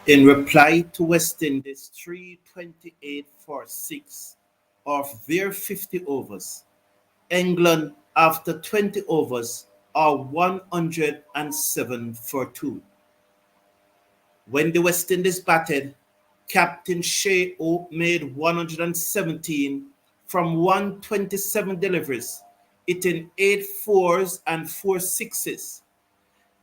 In reply to West Indies' 328 for 6 of their 50 overs, England, after 20 overs, are 107 for 2. When the West Indies batted, Captain Shai made 117 from 127 deliveries, hitting 8 fours and 4 sixes.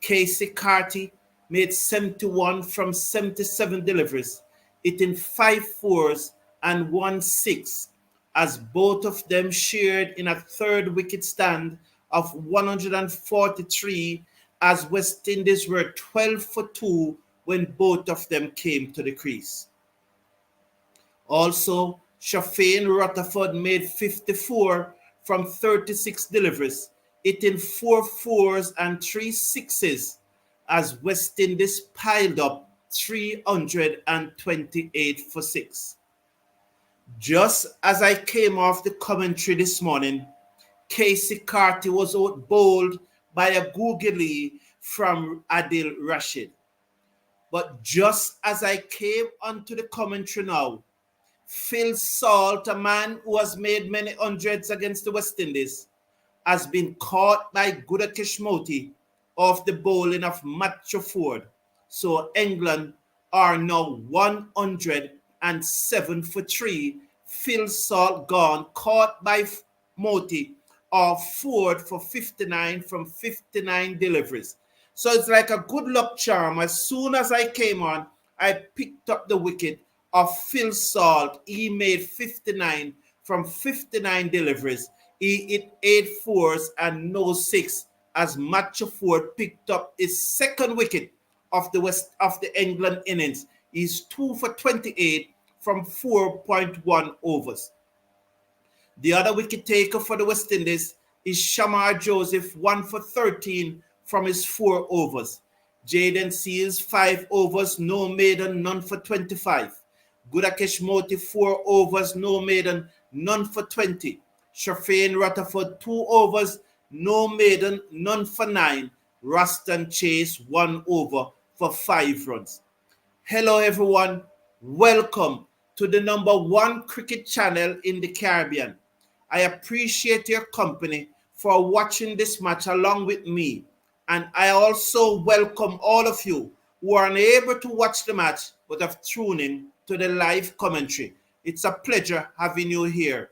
Keacy Carty made 71 from 77 deliveries, hitting 5 fours and 1 six, as both of them shared in a third wicket stand of 143, as West Indies were 12 for 2 when both of them came to the crease. Also, Sherfane Rutherford made 54 from 36 deliveries, hitting 4 fours and 3 sixes, as West Indies piled up 328 for 6. Just as I came off the commentary this morning, Keacy Carty was out bowled by a googly from Adil Rashid. But just as I came onto the commentary now, Phil Salt, a man who has made many hundreds against the West Indies, has been caught by Gudakesh Moti off the bowling of Matthew Forde. So England are now 107 for 3. Phil Salt gone, caught by Moti off Forde for 59 from 59 deliveries. So it's like a good luck charm. As soon as I came on, I picked up the wicket of Phil Salt. He made 59 from 59 deliveries. He hit 8 fours and no 6, as Matthew Forde picked up his second wicket of the England innings. He's 2 for 28 from 4.1 overs. The other wicket taker for the West Indies is Shamar Joseph, 1 for 13 from his 4 overs. Jaden Seals, 5 overs, no maiden, none for 25. Gudakesh Moti, 4 overs, no maiden, none for 20. Sherfane Rutherford, 2 overs, no maiden, none for 9. Ruston Chase, 1 over for 5 runs. Hello everyone, welcome to the #1 cricket channel in the Caribbean. I appreciate your company for watching this match along with me. And I also welcome all of you who are unable to watch the match but have tuned in to the live commentary. It's a pleasure having you here.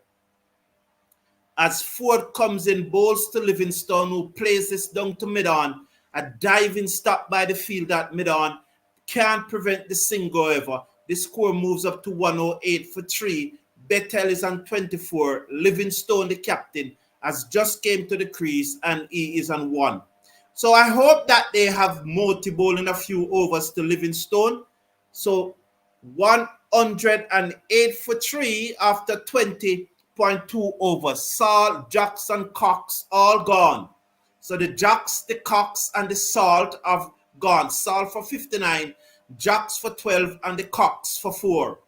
As Forde comes in, bowls to Livingstone, who plays this down to mid-on. A diving stop by the field at mid-on can't prevent the single, however. The score moves up to 108 for 3. Bethell is on 24. Livingstone, the captain, has just came to the crease and he is on 1. So I hope that they have Moti bowling a few overs to Livingstone. So 108 for 3 after 20.2 overs. Salt, Jocks, and Cox all gone. So the Jocks, the Cox, and the Salt have gone. Salt for 59, Jocks for 12, and the Cox for 4.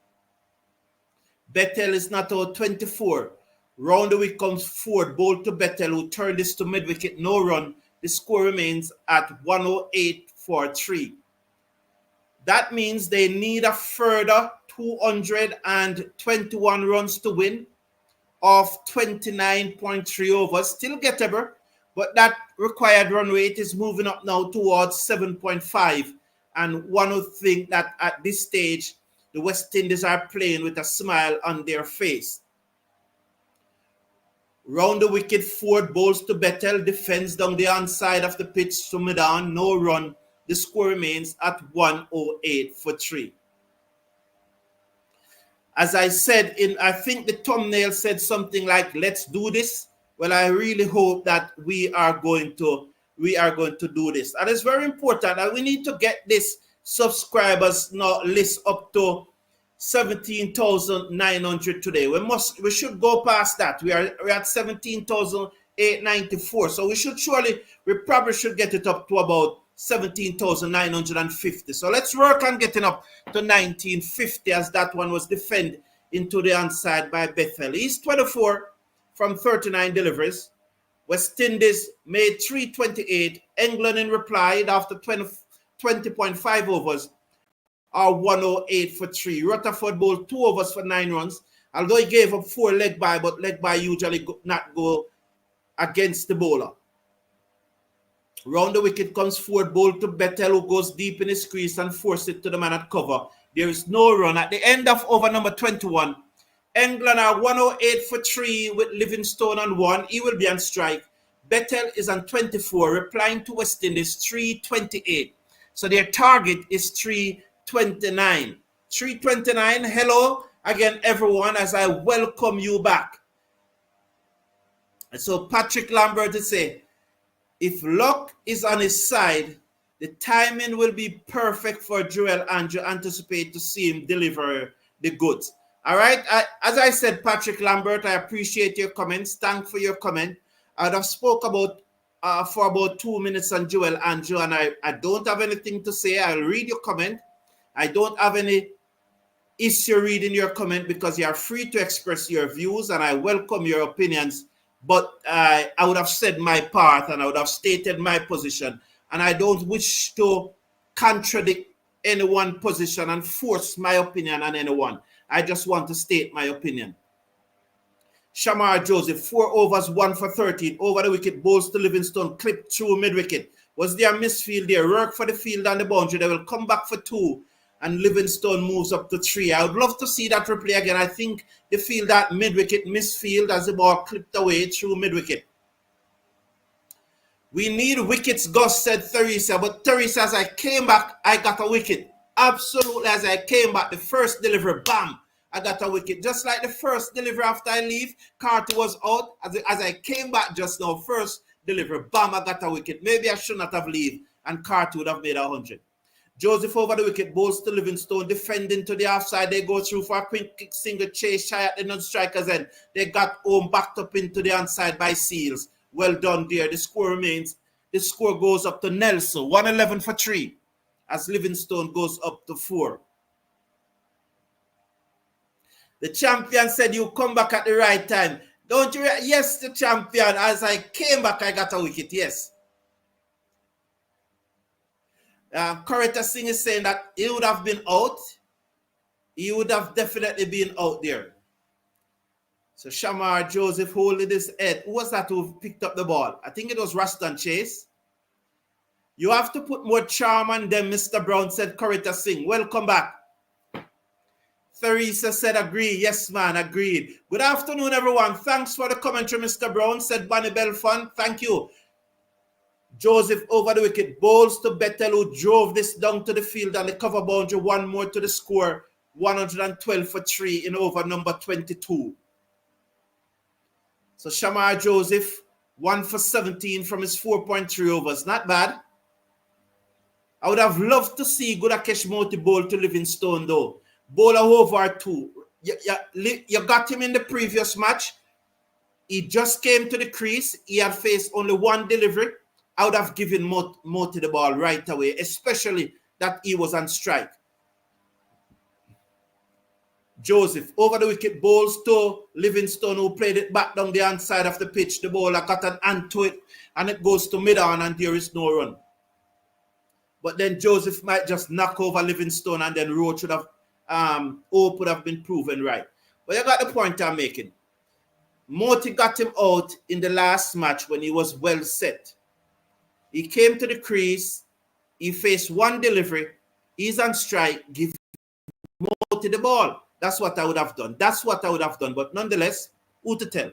Bethell is not out, 24. Round the wicket comes Forde, bowled to Bethell, who turned this to mid-wicket, no run. The score remains at 108 for 3. That means they need a further 221 runs to win of 29.3 overs. Still gettable, but that required run rate is moving up now towards 7.5. And one would think that at this stage, the West Indies are playing with a smile on their face. Round the wicket, Forde bowls to Bethell, defends down the onside of the pitch to mid-on, no run. The score remains at 108 for 3. As I said, I think the thumbnail said something like, let's do this. Well, I really hope that we are going to do this. And it's very important that we need to get this subscribers list up to 17,900 today. We should go past that. We're at 17,894. So we probably should get it up to about 17,950. So let's work on getting up to 1950, as that one was defended into the onside by Bethell. He's 24 from 39 deliveries. West Indies made 328. England in replied after 20.5 overs or 108 for 3. Rutherford bowled 2 overs for 9 runs, although he gave up 4 leg by, but leg by usually not go against the bowler. Round the wicket comes Forde, bowled to Bethell, who goes deep in his crease and forces it to the man at cover. There is no run. At the end of over number 21, England are 108 for 3 with Livingstone on 1. He will be on strike. Bethell is on 24, replying to West Indies 328. So their target is 329. 329, hello again, everyone, as I welcome you back. And so Patrick Lambert to say, if luck is on his side, the timing will be perfect for Joel Andrew. Anticipate to see him deliver the goods. All right. As I said, Patrick Lambert, I appreciate your comments. Thanks for your comment. I'd have spoke about for about 2 minutes on Joel Andrew, and I don't have anything to say. I'll read your comment. I don't have any issue reading your comment because you are free to express your views, and I welcome your opinions. But I would have said my part and I would have stated my position. And I don't wish to contradict anyone's position and force my opinion on anyone. I just want to state my opinion. Shamar Joseph, 4 overs, 1 for 13. Over the wicket, bowls to Livingstone, clipped through mid-wicket. Was there a misfield there? Work for the field and the boundary. They will come back for 2. And Livingstone moves up to 3. I would love to see that replay again. I think the field that mid-wicket misfield as the ball clipped away through mid-wicket. We need wickets, Gus, said Theresa. But Theresa, as I came back, I got a wicket. Absolutely, as I came back, the first delivery, bam, I got a wicket. Just like the first delivery after I leave, Carty was out. As I came back just now, first delivery, bam, I got a wicket. Maybe I should not have leave, and Carty would have made 100. Joseph over the wicket, bowls to Livingstone, defending to the offside. They go through for a quick kick, single chase, Shai at the non-striker's end. They got home, backed up into the onside by Seals. Well done there. The score remains. The score goes up to Nelson, 111 for 3, as Livingstone goes up to 4. The champion said, you come back at the right time. Don't you? Yes, the champion. As I came back, I got a wicket. Yes. Coretta Singh is saying that he would have been out. He would have definitely been out there. So Shamar Joseph holding his head. Who was that who picked up the ball? I think it was Ruston Chase. You have to put more charm on them, Mr. Brown, said Coretta Singh. Welcome back. Theresa said, agree. Yes, man, agreed. Good afternoon, everyone. Thanks for the commentary, Mr. Brown, said Bonnie Belfon. Thank you. Joseph over the wicket, bowls to Bethell, who drove this down to the field and the cover boundary. 1 more to the score, 112 for 3 in over number 22. So Shamar Joseph, 1 for 17 from his 4.3 overs. Not bad. I would have loved to see Gudakesh Moti bowl to Livingstone, though. Bowler over 2. You got him in the previous match. He just came to the crease. He had faced only 1 delivery. I would have given Moti the ball right away, especially that he was on strike. Joseph over the wicket, bowls to Livingstone, who played it back down the inside of the pitch. The bowler got an hand to it, and it goes to mid-on, and there is no run. But then Joseph might just knock over Livingstone, and then Roach would have, Hope would have been proven right. But you got the point I'm making. Moti got him out in the last match when he was well set. He came to the crease. He faced 1 delivery. He's on strike. Give Moti the ball. That's what I would have done. That's what I would have done. But nonetheless, who to tell?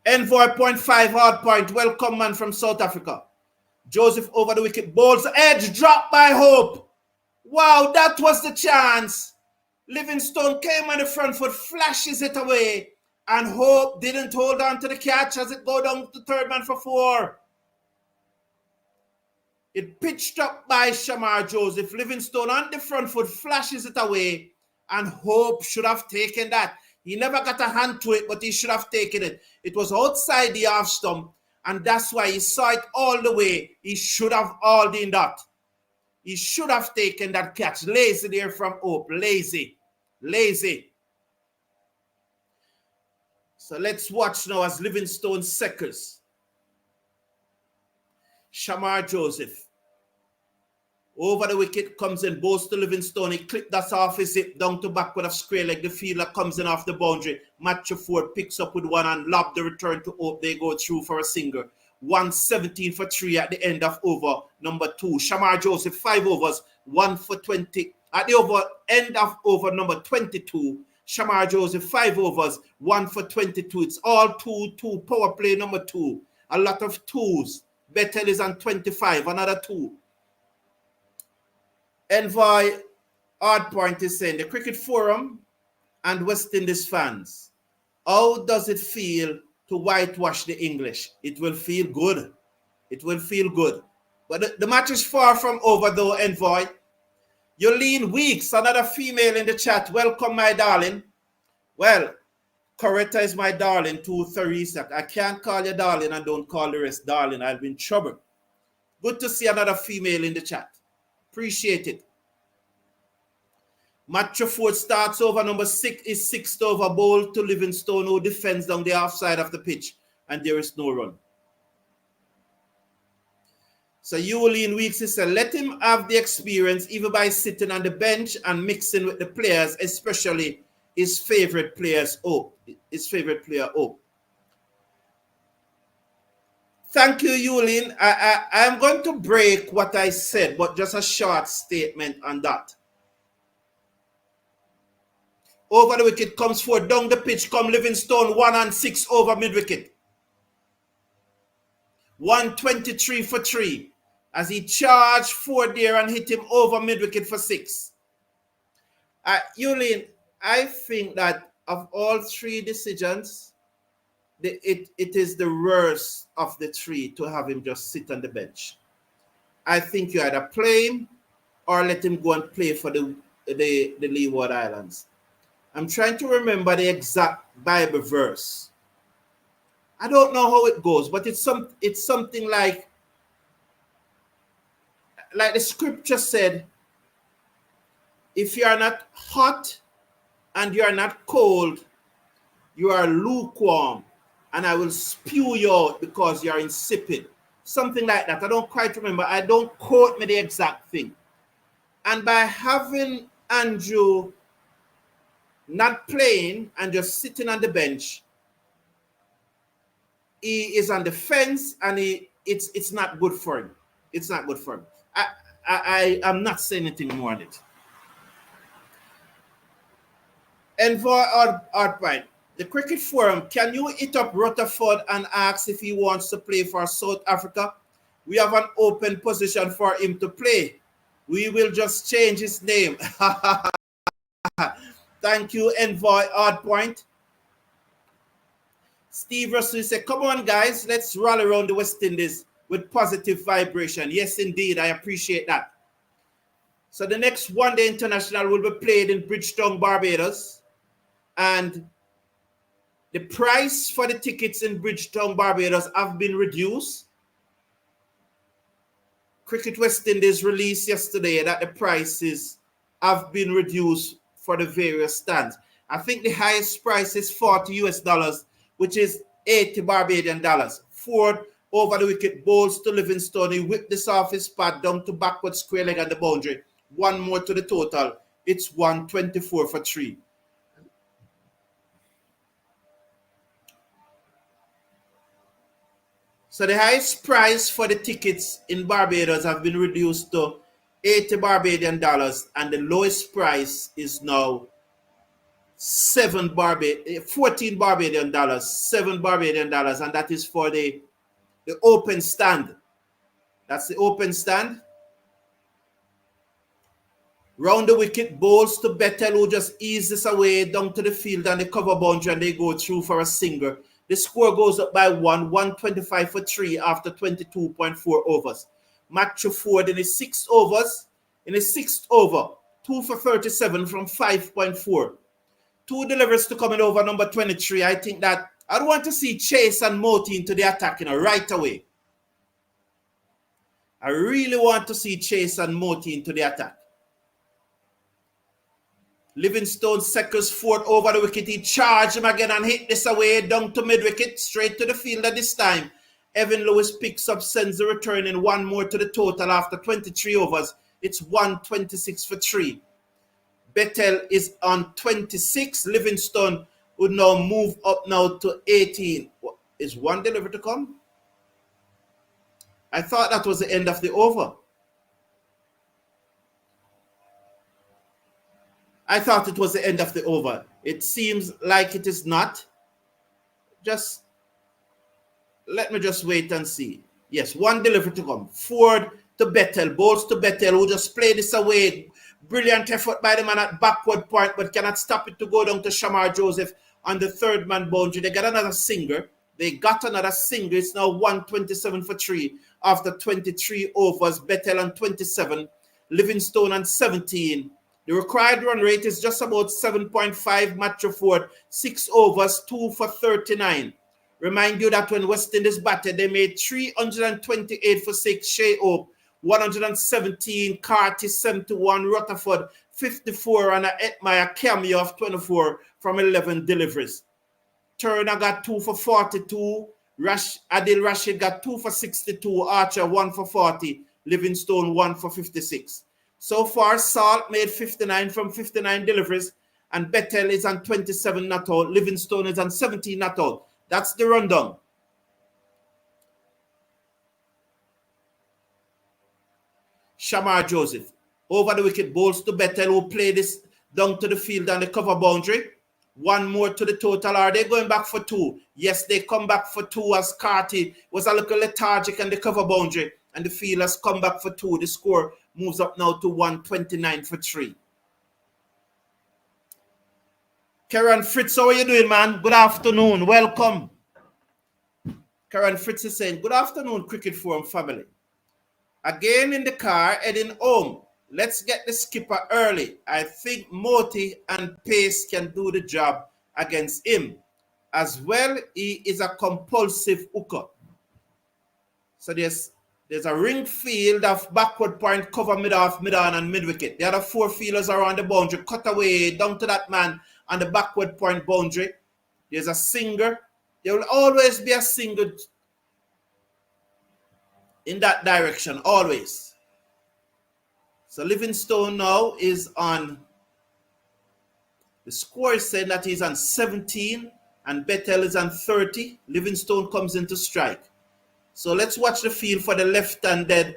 Envoy 0.5 hard point. Welcome, man, from South Africa. Joseph over the wicket. Bowls edge. Drop by Hope. Wow, that was the chance. Livingstone came on the front foot. Flashes it away. And Hope didn't hold on to the catch as it go down to third man for 4. It pitched up by Shamar Joseph. Livingstone on the front foot flashes it away, and Hope should have taken that. He never got a hand to it, but he should have taken it. It was outside the half stump, and that's why he saw it all the way. He should have hauled in that. He should have taken that catch. Lazy there from Hope. Lazy. Lazy. So let's watch now as Livingstone seconds. Shamar Joseph Over the wicket, comes in, bowls to Livingstone. He clipped that off his hip, down to backward of square leg. The fielder comes in off the boundary. Matthew Forde picks up with one and lob the return to Hope. They go through for a single. 117 for 3 at the end of over number 2. Shamar Joseph, 5 overs, 1 for 20. At the end of over number 22, Shamar Joseph, 5 overs, 1 for 22. It's all 2-2. Power play number 2. A lot of 2s. Bethell is on 25, another 2. Envoy Hardpoint is saying, the Cricket Forum and West Indies fans, how does it feel to whitewash the English? It will feel good. It will feel good. But the match is far from over though, Envoy. Yolene Weeks, another female in the chat. Welcome, my darling. Well, Coretta is my darling to Theresa. I can't call you darling and don't call the rest darling. I'll be in trouble. Good to see another female in the chat. Appreciate it. Matthew Forde starts over. Number 6 is 6th over. Bowl to Livingstone, who defends down the offside of the pitch. And there is no run. So Yolene Weeks is saying, let him have the experience even by sitting on the bench and mixing with the players, especially his favorite players. His favorite player. Thank you, Yulin. I'm going to break what I said, but just a short statement on that. Over the wicket comes Forde, down the pitch come Livingstone, 1 and 6 over mid-wicket. 123 for 3. As he charged Forde there and hit him over mid-wicket for 6. Yulin, I think that of all 3 decisions, it is the worst of the 3 to have him just sit on the bench. I think you either play him or let him go and play for the Leeward Islands. I'm trying to remember the exact Bible verse. I don't know how it goes, but it's something like the scripture said, if you are not hot and you are not cold, you are lukewarm, and I will spew you out because you are insipid. Something like that. I don't quite remember. I don't quote me the exact thing. And by having Andrew not playing and just sitting on the bench, he is on the fence, and it's not good for him. It's not good for him. I'm not saying anything more on it. Envoy Artpine, the Cricket Forum, can you hit up Rutherford and ask if he wants to play for South Africa? We have an open position for him to play. We will just change his name. Thank you, Envoy Hardpoint. Steve Russell said, come on, guys, let's rally around the West Indies with positive vibration. Yes, indeed, I appreciate that. So the next one-day international will be played in Bridgetown, Barbados. And the price for the tickets in Bridgetown, Barbados have been reduced. Cricket West Indies released yesterday that the prices have been reduced for the various stands. I think the highest price is $40, which is 80 Barbadian dollars. Forde over the wicket, bowls to Livingstone. He whipped this off his pad down to backward square leg on the boundary. One more to the total. It's 124 for 3. So the highest price for the tickets in Barbados have been reduced to 80 Barbadian dollars, and the lowest price is now 14 Barbadian dollars, $7 Barbadian dollars, and that is for the open stand. That's the open stand. Round the wicket, bowls to Bethell, who just eases away down to the field and the cover boundary, and they go through for a single. The score goes up by 125 for 3 after 22.4 overs. Matthew Forde in his 6 overs. In his 6th over, 2 for 37 from 5.4. 2 deliveries to coming over number 23. I think that I'd want to see Chase and Moti into the attack right away. I really want to see Chase and Moti into the attack. Livingstone seconds Forde over the wicket. He charged him again and hit this away down to mid-wicket, straight to the fielder this time. Evan Lewis picks up, sends the return in 1 more to the total after 23 overs. It's 126 for 3. Bethell is on 26. Livingstone would now move up now to 18. Is one delivery to come? I thought that was the end of the over. I thought it was the end of the over. It seems like it is not. Just let me just wait and see. Yes, one delivery to come. Forde to Bethell, balls to Bethell, who just played this away. Brilliant effort by the man at backward point, but cannot stop it to go down to Shamar Joseph on the third man boundary. They got another singer. It's now 127 for 3 after 23 overs. Bethell on 27, Livingstone on 17. The required run rate is just about 7.5. Matthew Forde, 6 overs, 2 for 39. Remind you that when West Indies batted, they made 328 for 6. Shai 117, Carty 71, Rutherford 54, and a Hetmyer cameo of 24 from 11 deliveries. Turner got 2 for 42. Adil Rashid got 2 for 62. Archer 1 for 40. Livingstone 1 for 56. So far, Salt made 59 from 59 deliveries, and Bethell is on 27 not out. Livingstone is on 17 not out. That's the rundown. Shamar Joseph over the wicket, balls to Bethell, who play this down to the field on the cover boundary. One more to the total. Are they going back for 2? Yes, they come back for 2 as Carty was a little lethargic on the cover boundary, and the fielders come back for 2. The score moves up now to 129 for 3. Karen Fritz, how are you doing, man? Good afternoon. Welcome. Karen Fritz is saying, good afternoon, Cricket Forum family. Again in the car, heading home. Let's get the skipper early. I think Moti and Pace can do the job against him. As well, he is a compulsive hooker. So there's a ring field of backward point, cover, mid-off, mid-on, and mid-wicket. The other 4 fielders around the boundary, cut away down to that man on the backward point boundary. There's a singer. There will always be a singer in that direction, always. So Livingstone now is on, the score is saying that he's on 17 and Bethell is on 30. Livingstone comes into strike. So let's watch the field for the left-handed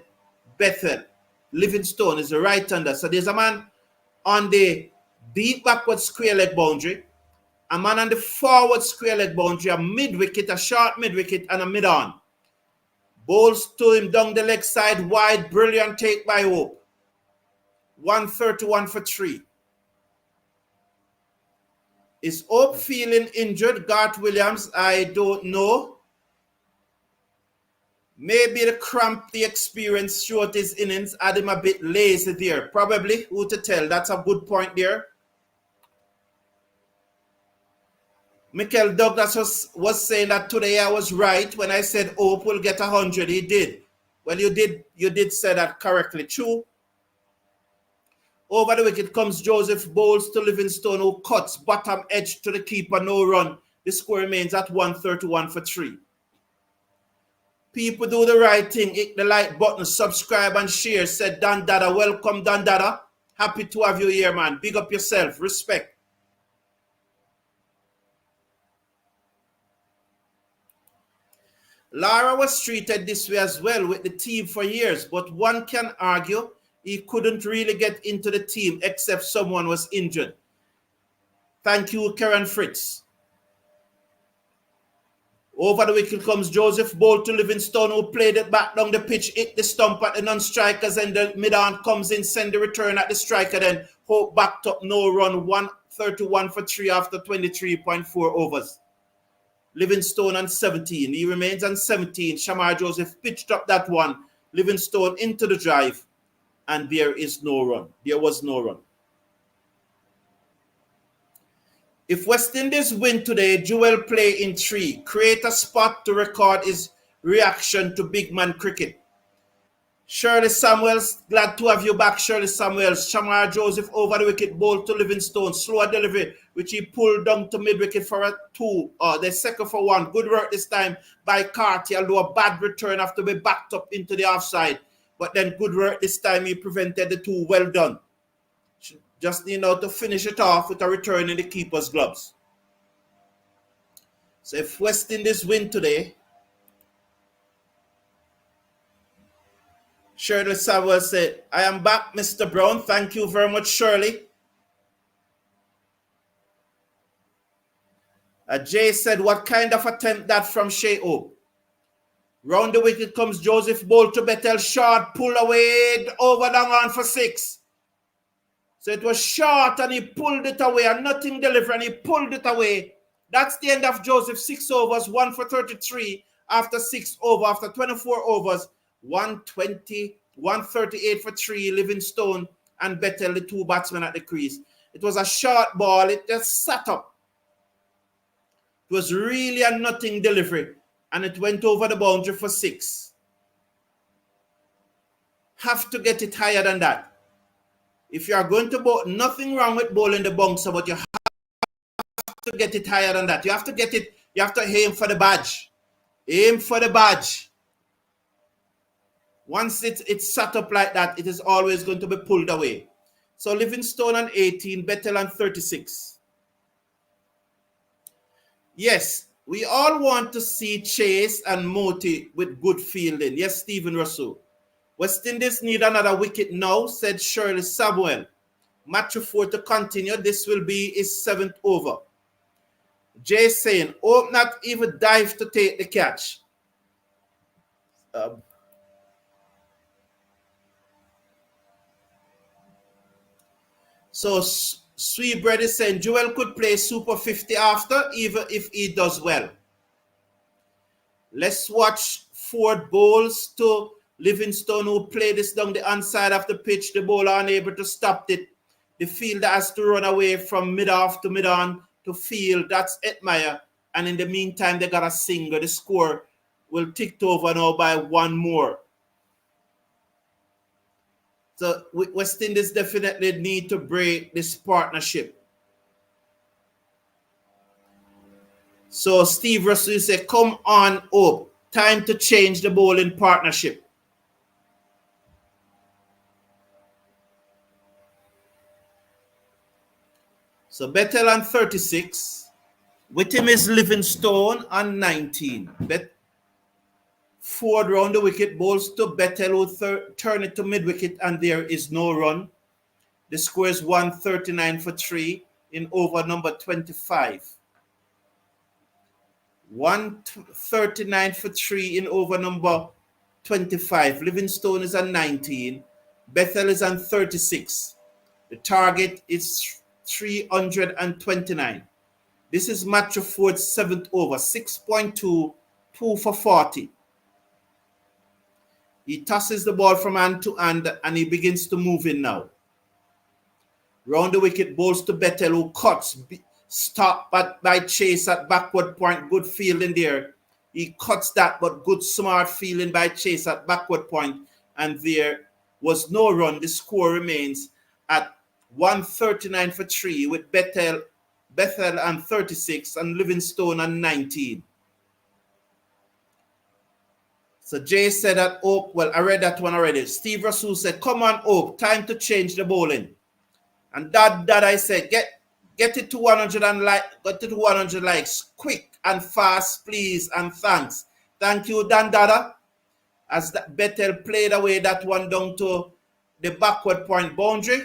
Bethell. Livingstone is the right-hander. So there's a man on the deep backward square leg boundary, a man on the forward square leg boundary, a mid-wicket, a short mid-wicket, and a mid-on. Bowls to him down the leg side, wide, brilliant take by Hope. 131 for 3. Is Hope feeling injured? Garth Williams, I don't know. Maybe the cramp, the experience throughout his innings had him a bit lazy there. Probably, who to tell? That's a good point there. Michael Douglas was saying that today I was right when I said Hope will get 100. He did. Well, you did say that correctly. True. Over the wicket comes Joseph, bowls to Livingstone, who cuts bottom edge to the keeper, no run. The score remains at 131 for 3. People do the right thing. Hit the like button, subscribe and share, said Dan Dada. Welcome, Dan Dada. Happy to have you here, man. Big up yourself. Respect. Lara was treated this way as well with the team for years, but one can argue he couldn't really get into the team except someone was injured. Thank you, Karen Fritz. Over the wicket comes Joseph, ball to Livingstone, who played it back down the pitch, hit the stump at the non-strikers, and the mid-on comes in, send the return at the striker, then Hope backed up, no run, 131 for 3 after 23.4 overs. Livingstone on 17. He remains on 17. Shamar Joseph pitched up that one. Livingstone into the drive. And there is no run. There was no run. If West Indies win today, Jewel play in 3. Create a spot to record his reaction to big man cricket. Shirley Samuels, glad to have you back, Shirley Samuels. Shamar Joseph over the wicket, ball to Livingstone. Slower delivery, which he pulled down to mid-wicket for a 2. The second for 1. Good work this time by Carty, although a bad return after being backed up into the offside. But then good work this time. He prevented the 2. Well done. Just need now to finish it off with a return in the keeper's gloves. So if West Indies win today, Shirley Samuel said, I am back, Mr. Brown. Thank you very much, Shirley. Jay said, what kind of attempt that from Shai? Round the wicket comes Joseph Bolt to Bethell. Short, pull away, over the on for 6. So it was short and he pulled it away and nothing delivered and he pulled it away. That's the end of Joseph. 6 overs, 1 for 33 after 6 over. After 24 overs, 120, 138 for 3. Livingstone and Bethell, the 2 batsmen at the crease. It was a short ball. It just sat up. It was really a nothing delivery. And it went over the boundary for 6. Have to get it higher than that. If you are going to bowl, nothing wrong with bowling the bouncer, but you have to get it higher than that. You have to get it, you have to aim for the badge. Aim for the badge. Once it's sat up like that, it is always going to be pulled away. So Livingstone on 18, Bethell on 36. Yes, we all want to see Chase and Moti with good fielding. Yes, Stephen Russell. West Indies need another wicket now, said Shirley Samuel. Matthew Forde to continue. This will be his 7th over. Jay saying, hope not even dive to take the catch. So Sweet Bread is saying, Joel could play Super 50 after, even if he does well. Let's watch Forde bowls to Livingstone, who played this down the inside of the pitch. The bowler unable to stop it. The fielder has to run away from mid-off to mid-on to field. That's Hetmyer. And in the meantime, they got a single. The score will tick over now by 1 more. So West Indies definitely need to break this partnership. So Steve Russell said, come on up. Time to change the bowling partnership. So Bethell on 36. With him is Livingstone on 19. Forde round the wicket, bowls to Bethell, who turn it to mid-wicket, and there is no run. The score is 139 for 3 in over number 25. 139 for 3 in over number 25. Livingstone is on 19. Bethell is on 36. The target is 329. This is Matthew Forde's 7th over. 6.2, 2 for 40. He tosses the ball from hand to hand and he begins to move in now. Round the wicket, bowls to Bethell, who cuts. Stop by Chase at backward point. Good fielding there. He cuts that, but good smart fielding by Chase at backward point. And there was no run. The score remains at 139 for 3 with Bethell on 36 and Livingstone on 19. So Jay said that, oh, well, I read that one already. Steve Russell said, come on, Oak, time to change the bowling. And that I said, get it to 100 and get it to 100 likes, quick and fast, please, and thanks. Thank you, Dan Dada. As Bethell played away that one down to the backward point boundary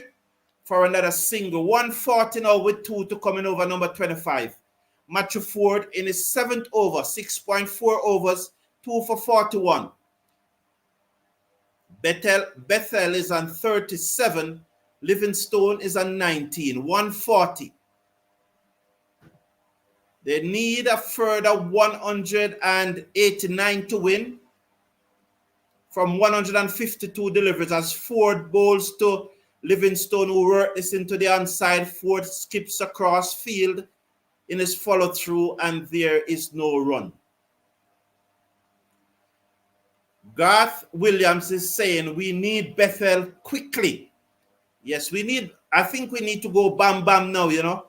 for another single. 140 now with 2 to coming over number 25. Matthew Forde in his 7th over, 6.4 overs, 2 for 41. Bethell is on 37. Livingstone is on 19. 140. They need a further 189 to win from 152 deliveries as Forde bowls to Livingstone, who worked this into the onside. Forde skips across field in his follow-through, and there is no run. Garth Williams is saying we need Bethell quickly. Yes, I think we need to go bam bam now, you know.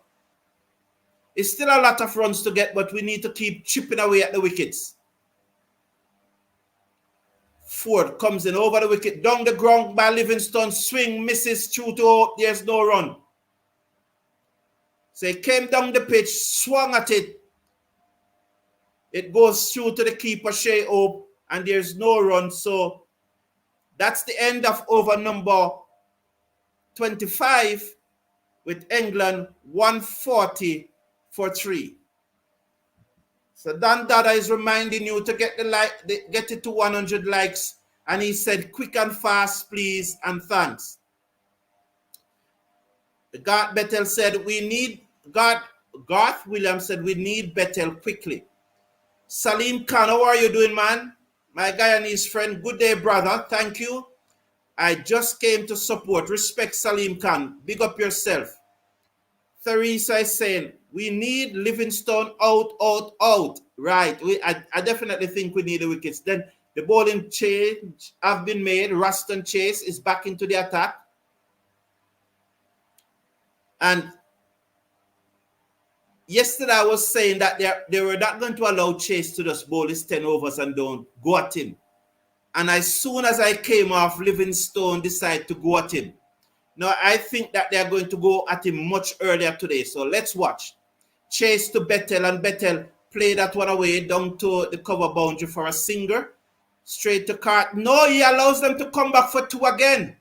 It's still a lot of runs to get, but we need to keep chipping away at the wickets. Forde comes in over the wicket, down the ground by Livingstone, swing, misses, through to out, there's no run. So he came down the pitch, swung at it. It goes through to the keeper, Shai, and there's no run. So that's the end of over number 25 with England 140 for 3. So Dan Dada is reminding you to get get it to 100 likes, and he said, quick and fast, please, and thanks. Garth Bethell said, Garth Williams said, we need Bethell quickly. Salim Khan, how are you doing, man? My Guyanese friend, good day, brother. Thank you. I just came to support. Respect, Salim Khan. Big up yourself. Theresa is saying, we need Livingstone out. Right. I definitely think we need the wickets. Then the bowling change have been made. Ruston Chase is back into the attack. And yesterday I was saying that they were not going to allow Chase to just bowl his 10 overs and don't go at him. And as soon as I came off, Livingstone decided to go at him. Now, I think that they're going to go at him much earlier today. So let's watch. Chase to Bethell, and Bethell play that one away down to the cover boundary for a singer. Straight to Carty. No, he allows them to come back for 2 again.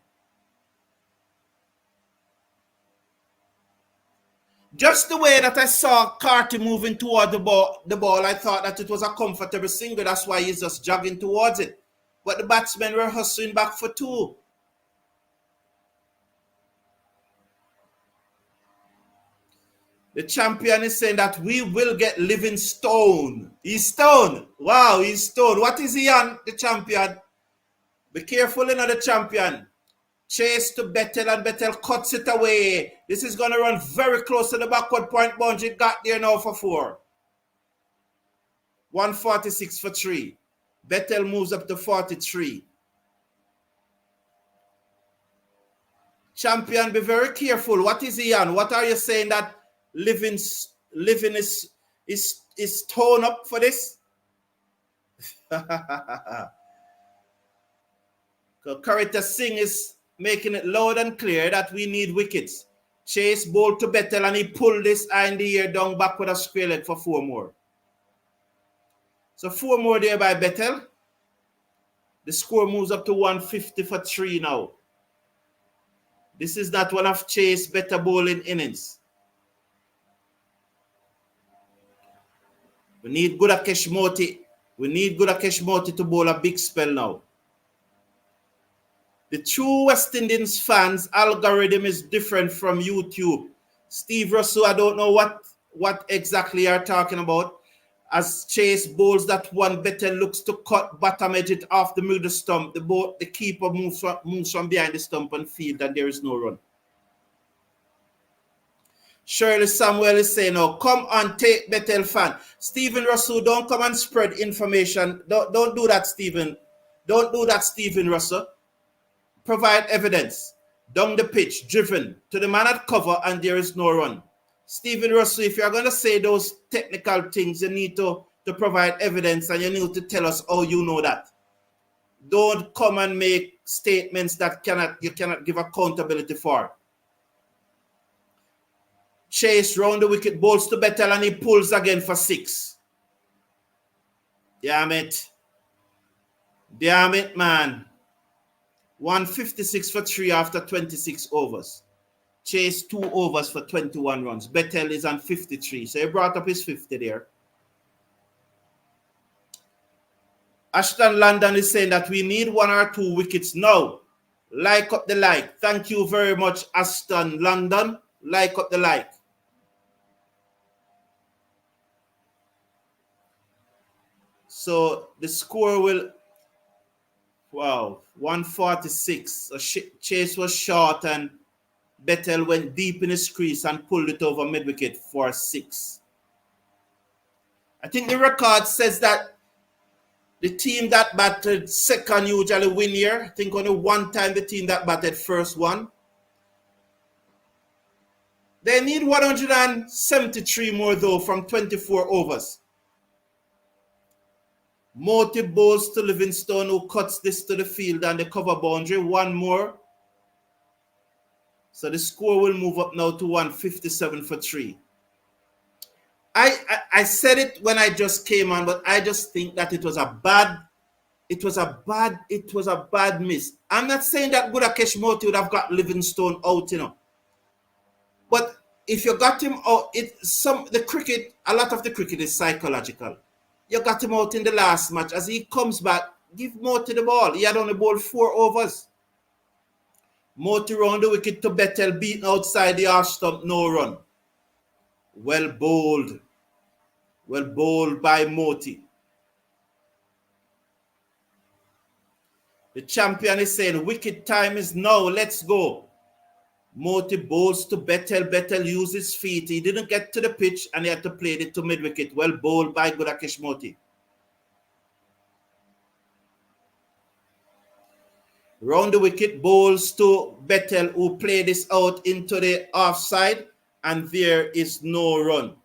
Just the way that I saw Carty moving toward the ball, I thought that it was a comfortable single. That's why he's just jogging towards it. But the batsmen were hustling back for 2. The champion is saying that we will get Livingstone. He's stone. Wow, he's stone. What is he on, the champion? Be careful, the champion. Chase to Bethell, and Bethell cuts it away. This is going to run very close to the backward point boundary. Got there now for 4. 146 for 3. Bethell moves up to 43. Champion, be very careful. What is he on? What are you saying that Living is torn up for this? Karita Singh is making it loud and clear that we need wickets. Chase bowled to Bethell, and he pulled this eye in the air down back with a square leg for 4 more. So 4 more there by Bethell. The score moves up to 150 for 3 now. This is not one of Chase's better bowling innings. We need Gudakesh Moti. We need Gudakesh Moti to bowl a big spell now. The true West Indians fans algorithm is different from YouTube. Steve Russell, I don't know what exactly you're talking about. As Chase bowls that one, Bethell looks to cut bottom edge it off the middle stump. The keeper moves from behind the stump and field, and there is no run. Shirley Samuel is saying, "Oh, come on, take Bethell fan." Stephen Russell, don't come and spread information. Don't do that, Stephen. Don't do that, Stephen Russell. Provide evidence. Down the pitch, driven to the man at cover, and there is no run. Stephen Russell, if you're going to say those technical things, you need to provide evidence, and you need to tell us how you know that. Don't come and make statements that you cannot give accountability for. Chase round the wicket, bowls to Bethell, and he pulls again for 6. Damn it. Damn it, man. 156 for 3 after 26 overs. Chase 2 overs for 21 runs. Bethell is on 53, so he brought up his 50 there. Ashton London is saying that we need 1 or 2 wickets now. Like up the like. Thank you very much, Ashton London. Like up the like. So the score will, wow, 146. So Chase was short, and Bethell went deep in his crease and pulled it over mid-wicket for 6. I think the record says that the team that batted second usually win here. I think only one time the team that batted first won. They need 173 more, though, from 24 overs. Moti bowls to Livingstone, who cuts this to the field and the cover boundary. One more. So the score will move up now to 157 for 3. I said it when I just came on, but I just think that it was a bad miss. I'm not saying that Budakesh Moti would have got Livingstone out, But if you got him out, a lot of the cricket is psychological. You got him out in the last match. As he comes back, give Moti the ball. He had only bowled 4 overs. Moti round the wicket to Bethell, beaten outside the half stump, no run. Well bowled. Well bowled by Moti. The champion is saying, wicket time is now, let's go. Moti bowls to Bethell. Bethell used his feet. He didn't get to the pitch and he had to play it to mid-wicket. Well bowled by Gudakesh Moti. Round the wicket, bowls to Bethell, who played this out into the offside, and there is no run.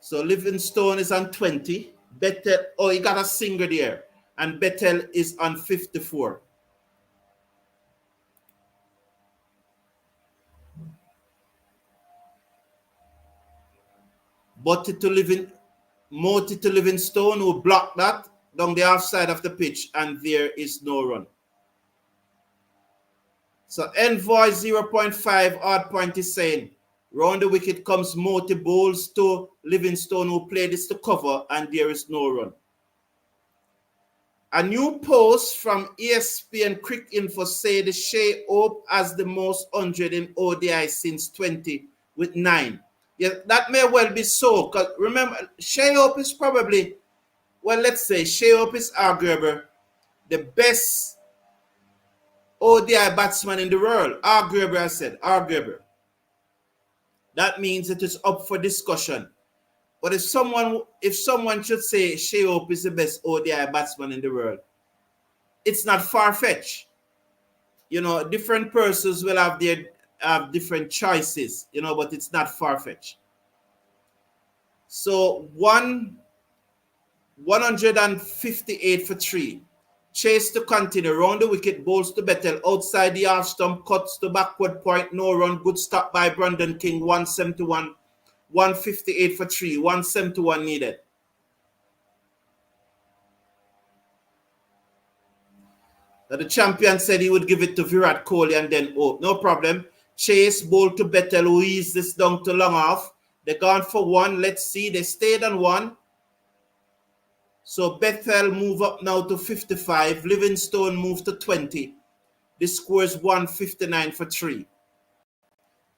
So Livingstone is on 20. Bethell, he got a single there. And Bethell is on 54. Moti to Livingstone, who blocked that down the offside of the pitch, and there is no run. So Envoy 0.5 odd point is saying, round the wicket comes Moti, bowls to Livingstone, who played this to cover, and there is no run. A new post from ESPN Cricket Info say the Shai Hope has the most 100 in ODI since 20 with 9. Yeah, that may well be so. Because remember, Shai Hope is probably, well, let's say Shai Hope is arguably the best ODI batsman in the world. Arguably, I said, arguably. That means it is up for discussion. But if someone should say Shai Hope is the best ODI batsman in the world, it's not far-fetched. Different persons will have different choices, but it's not far-fetched. So 158 for 3. Chase to continue. Round the wicket, bowls to Bethell. Outside the half stump, cuts to backward point, no run. Good stop by Brandon King, 171. 158 for 3, 171 needed. Now the champion said he would give it to Virat Kohli and then no problem. Chase bowled to Bethell, who eased this down to long off. They're gone for 1. Let's see. They stayed on 1. So Bethell move up now to 55. Livingstone move to 20. This score is 159 for 3.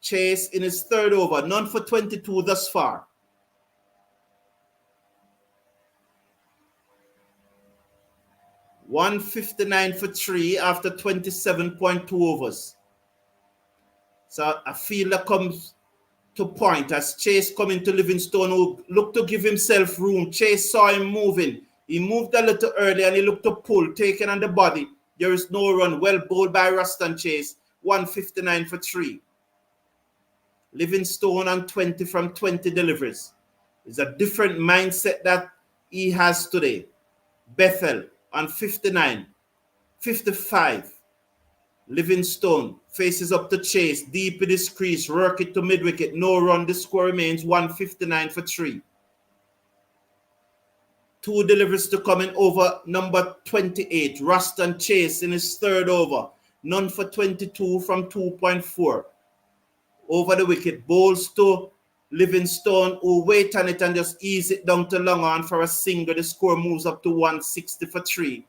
Chase in his third over, none for 22 thus far. $159 for 3 after 27.2 overs. So a fielder comes to point as Chase coming to Livingstone, who looked to give himself room. Chase saw him moving. He moved a little early and he looked to pull, taken on the body. There is no run. Well bowled by Ruston Chase. 159 for 3. Livingstone on 20 from 20 deliveries. It's a different mindset that he has today. Bethell on 59, 55. Livingstone faces up to Chase, deep in his crease, work it to mid-wicket, no run. The score remains 159 for 3. 2 deliveries to come in over number 28. Ruston Chase in his third over. None for 22 from 2.4. Over the wicket, bowls to Livingstone, who wait on it and just ease it down to long on for a single. The score moves up to 160 for 3.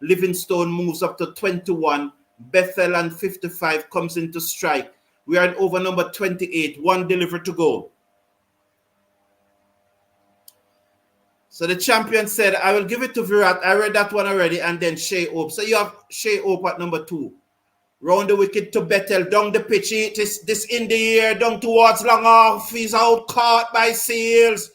Livingstone moves up to 21. Bethell and 55 comes into strike. We are in over number 28. 1 delivery to go. So the champion said, I will give it to Virat. I read that one already. And then Shai Hope. So you have Shai Hope at number 2. Round the wicket to Bethell, down the pitch. This in the air, down towards long off. He's out, caught by Seals.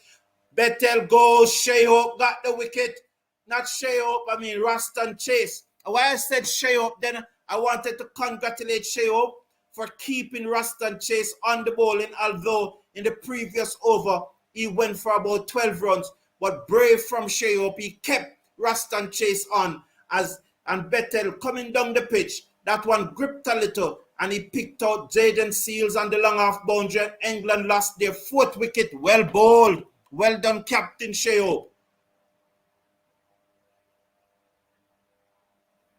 Bethell goes. Shai Hope got the wicket. Not Shai Hope, Ruston Chase. Why I said Shai Hope, then I wanted to congratulate Shai Hope for keeping Ruston Chase on the bowling, although In the previous over, he went for about 12 runs, but brave from Shai, he kept Raston Chase on and Bethell coming down the pitch. That one gripped a little and he picked out Jaden Seals on the long off boundary. England lost their 4th wicket. Well bowled. Well done, Captain Shai.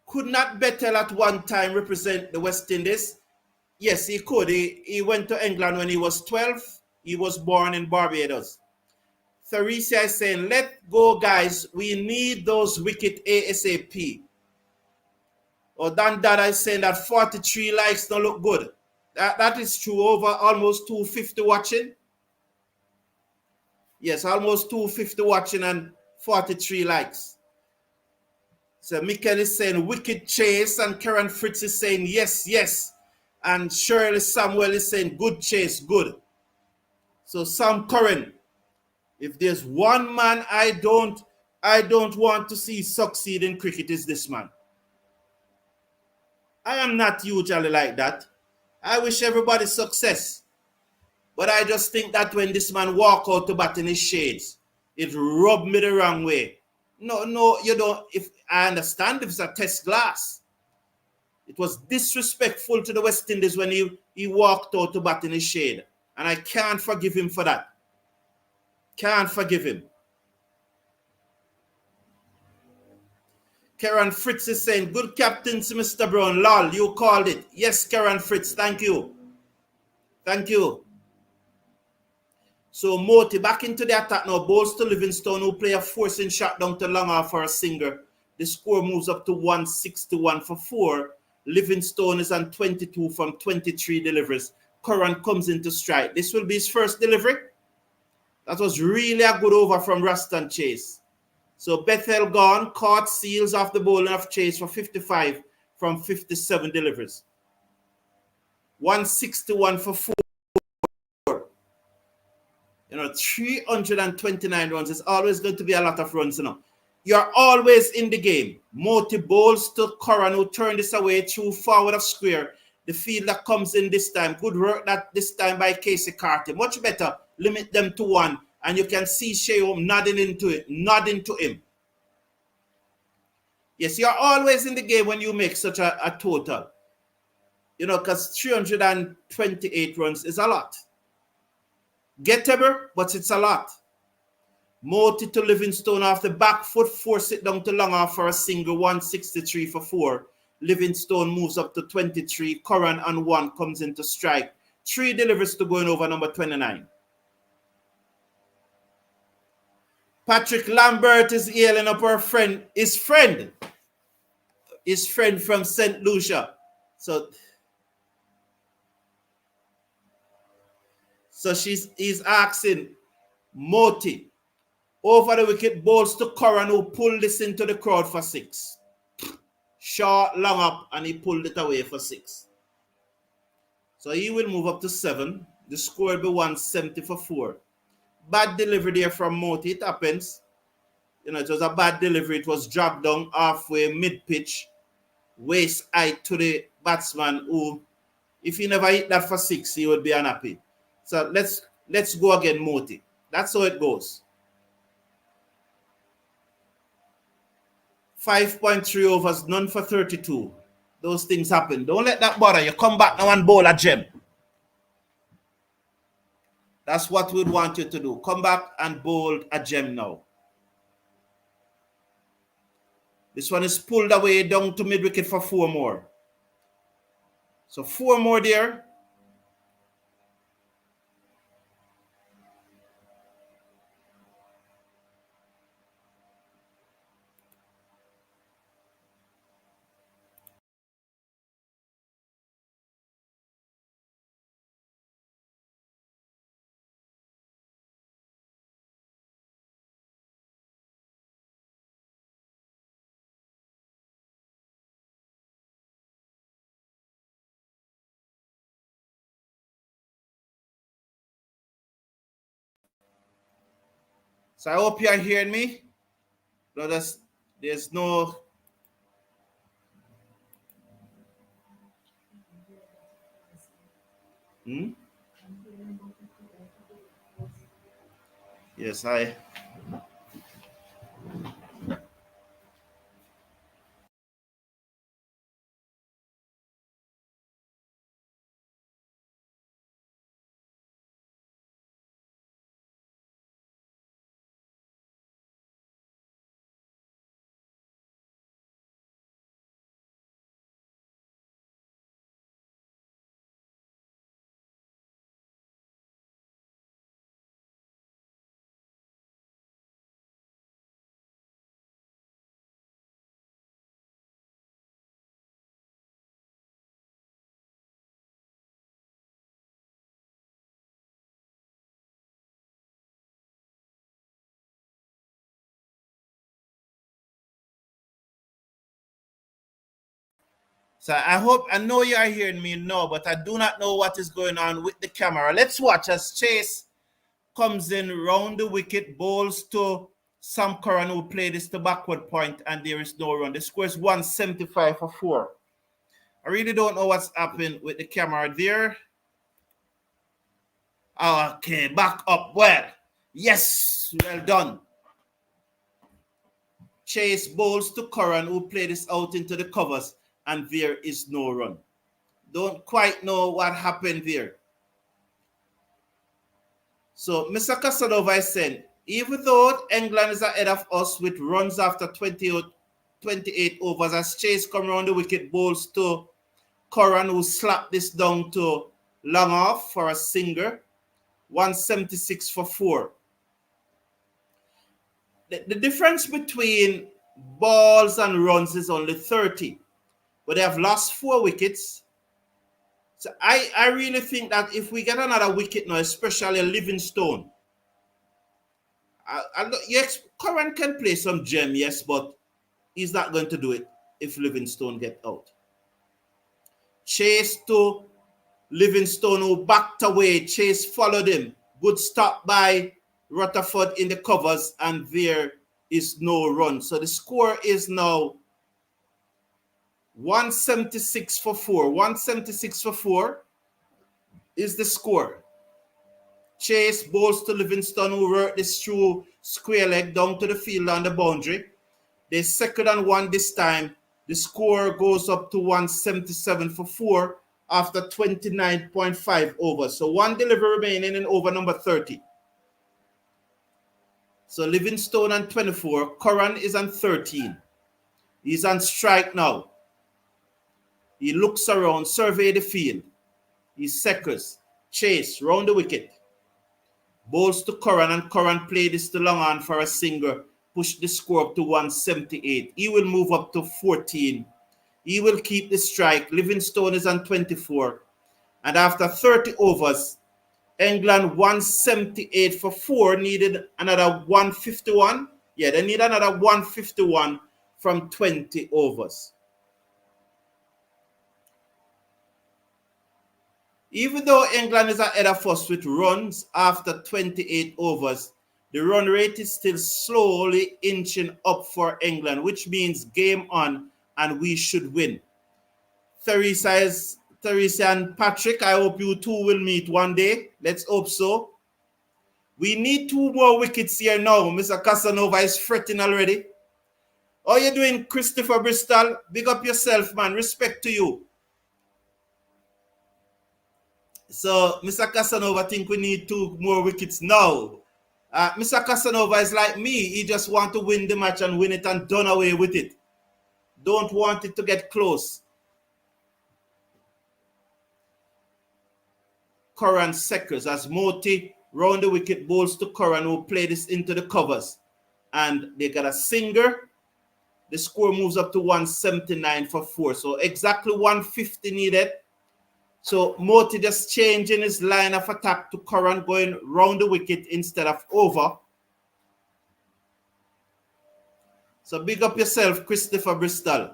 Could not Bethell at one time represent the West Indies? Yes, he could. He went to England when he was 12. He was born in Barbados. Theresa is saying, let go, guys. We need those wicket ASAP. Or Dan Dada is saying that 43 likes don't look good. That is true. Over almost 250 watching. Yes, almost 250 watching and 43 likes. So Mikel is saying wicked chase, and Karen Fritz is saying yes, yes. And Shirley Samuel is saying good chase, good. So Sam Curran, if there's one man I don't want to see succeed in cricket, is this man. I am not usually like that. I wish everybody success. But I just think that when this man walk out to bat in his shades, it rubbed me the wrong way. No, you don't. If I understand if it's a test glass. It was disrespectful to the West Indies when he walked out to bat in his shade. And I can't forgive him for that. Can't forgive him. Karen Fritz is saying, good captaincy, Mr. Brown. Lol, you called it. Yes, Karen Fritz, thank you. Thank you. So Moti back into the attack now. Bowls to Livingstone, who play a forcing shot down to long off for a singer. The score moves up to 161 for 4. Livingstone is on 22 from 23 deliveries. Curran comes into strike. This will be his first delivery. That was really a good over from Raston Chase. So Bethell gone, caught Seals off the bowling of Chase for 55 from 57 deliveries. 161 for 4. 329 runs. It's always going to be a lot of runs, You're always in the game. Moti bowls to Curran, who turned this away through forward of square. The fielder comes in this time. Good work that this time by Keacy Carty. Much better. Limit them to 1. And you can see Shai nodding to him. Yes, you're always in the game when you make such a total. Because 328 runs is a lot. Gettable, but it's a lot. Moti to Livingstone off the back foot, force it down to long off for a single, 163 for 4. Livingstone moves up to 23. Curran and 1 comes into strike. 3 deliveries to going over number 29. Patrick Lambert is hailing up his friend from St. Lucia. So he's asking Moti over the wicket, bowls to Curran, who pulled this into the crowd for 6. Short, long up, and he pulled it away for 6. So he will move up to 7. The score will be 170 for 4. Bad delivery there from Moti. It happens. It was a bad delivery. It was dragged down halfway, mid-pitch, waist height to the batsman, who, if he never hit that for 6, he would be unhappy. So let's go again, Moti. That's how it goes. 5.3 overs, none for 32. Those things happen. Don't let that bother you. Come back now and bowl a gem. That's what we'd want you to do. Come back and bowl a gem now. This one is pulled away down to mid-wicket for 4 more. So 4 more there. So I hope you are hearing me. There's no... Yes, I. So I know you are hearing me now, but I do not know what is going on with the camera. Let's watch as Chase comes in round the wicket, bowls to Sam Curran, who played this to backward point, and there is no run. The score is 175 for 4. I really don't know what's happening with the camera there. Okay, back up. Well, yes, well done. Chase bowls to Curran, who played this out into the covers, and there is no run. Don't quite know what happened there. So Mr. Casanova is saying, even though England is ahead of us with runs after 28 overs, as Chase come around the wicket, bowls to Curran, who slapped this down to long off for a singer, 176 for 4. The difference between balls and runs is only 30, but they have lost 4 wickets. So I really think that if we get another wicket now, especially Livingstone, yes, Curran can play some gem, yes, but he's not going to do it if Livingstone get out. Chase to Livingstone, who backed away. Chase followed him. Good stop by Rutherford in the covers, and there is no run. So the score is now 176 for 4. 176 for 4 is the score. Chase bowls to Livingstone, who worked this through square leg down to the field on the boundary. They second and 1 this time. The score goes up to 177 for 4 after 29.5 overs. So 1 delivery remaining in over number 30. So Livingstone on 24. Curran is on 13. He's on strike now. He looks around, survey the field. He seconds. Chase, round the wicket. Bowls to Curran, and Curran played this to long on for a single. Push the score up to 178. He will move up to 14. He will keep the strike. Livingstone is on 24. And after 30 overs, England 178 for 4 needed another 151. Yeah, they need another 151 from 20 overs. Even though England is ahead of us with runs after 28 overs, the run rate is still slowly inching up for England, which means game on and we should win. Teresa and Patrick, I hope you two will meet one day. Let's hope so. We need 2 more wickets here now. Mr. Casanova is fretting already. How you doing, Christopher Bristol? Big up yourself, man. Respect to you. So, Mr. Casanova think we need 2 more wickets now. Mr. Casanova is like me. He just want to win the match and win it and done away with it. Don't want it to get close. Curran seconds as Moti round the wicket, bowls to Curran, who play this into the covers. And they got a singer. The score moves up to 179 for 4. So exactly 150 needed. So Moti just changing his line of attack to Curran, going round the wicket instead of over. So big up yourself, Christopher Bristol.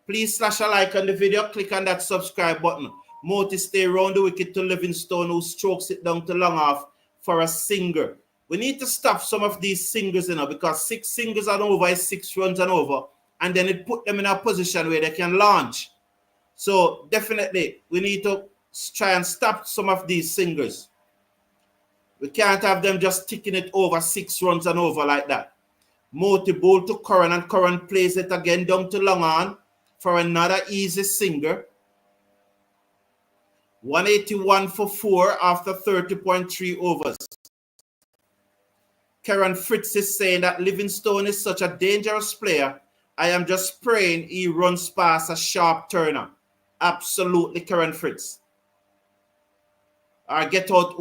Please slash a like on the video. Click on that subscribe button. Moti stay round the wicket to Livingstone, who strokes it down to long off for a singer. We need to stop some of these singers, because 6 singers and over is 6 runs and over. And then it put them in a position where they can launch. So definitely we need to try and stop some of these singers. We can't have them just ticking it over 6 runs and over like that. Moti ball to Curran, and Curran plays it again down to long on for another easy singer. 181 for 4 after 30.3 overs. Karen Fritz is saying that Livingstone is such a dangerous player. I am just praying he runs past a sharp turner. Absolutely, Karen Fritz. Or get out.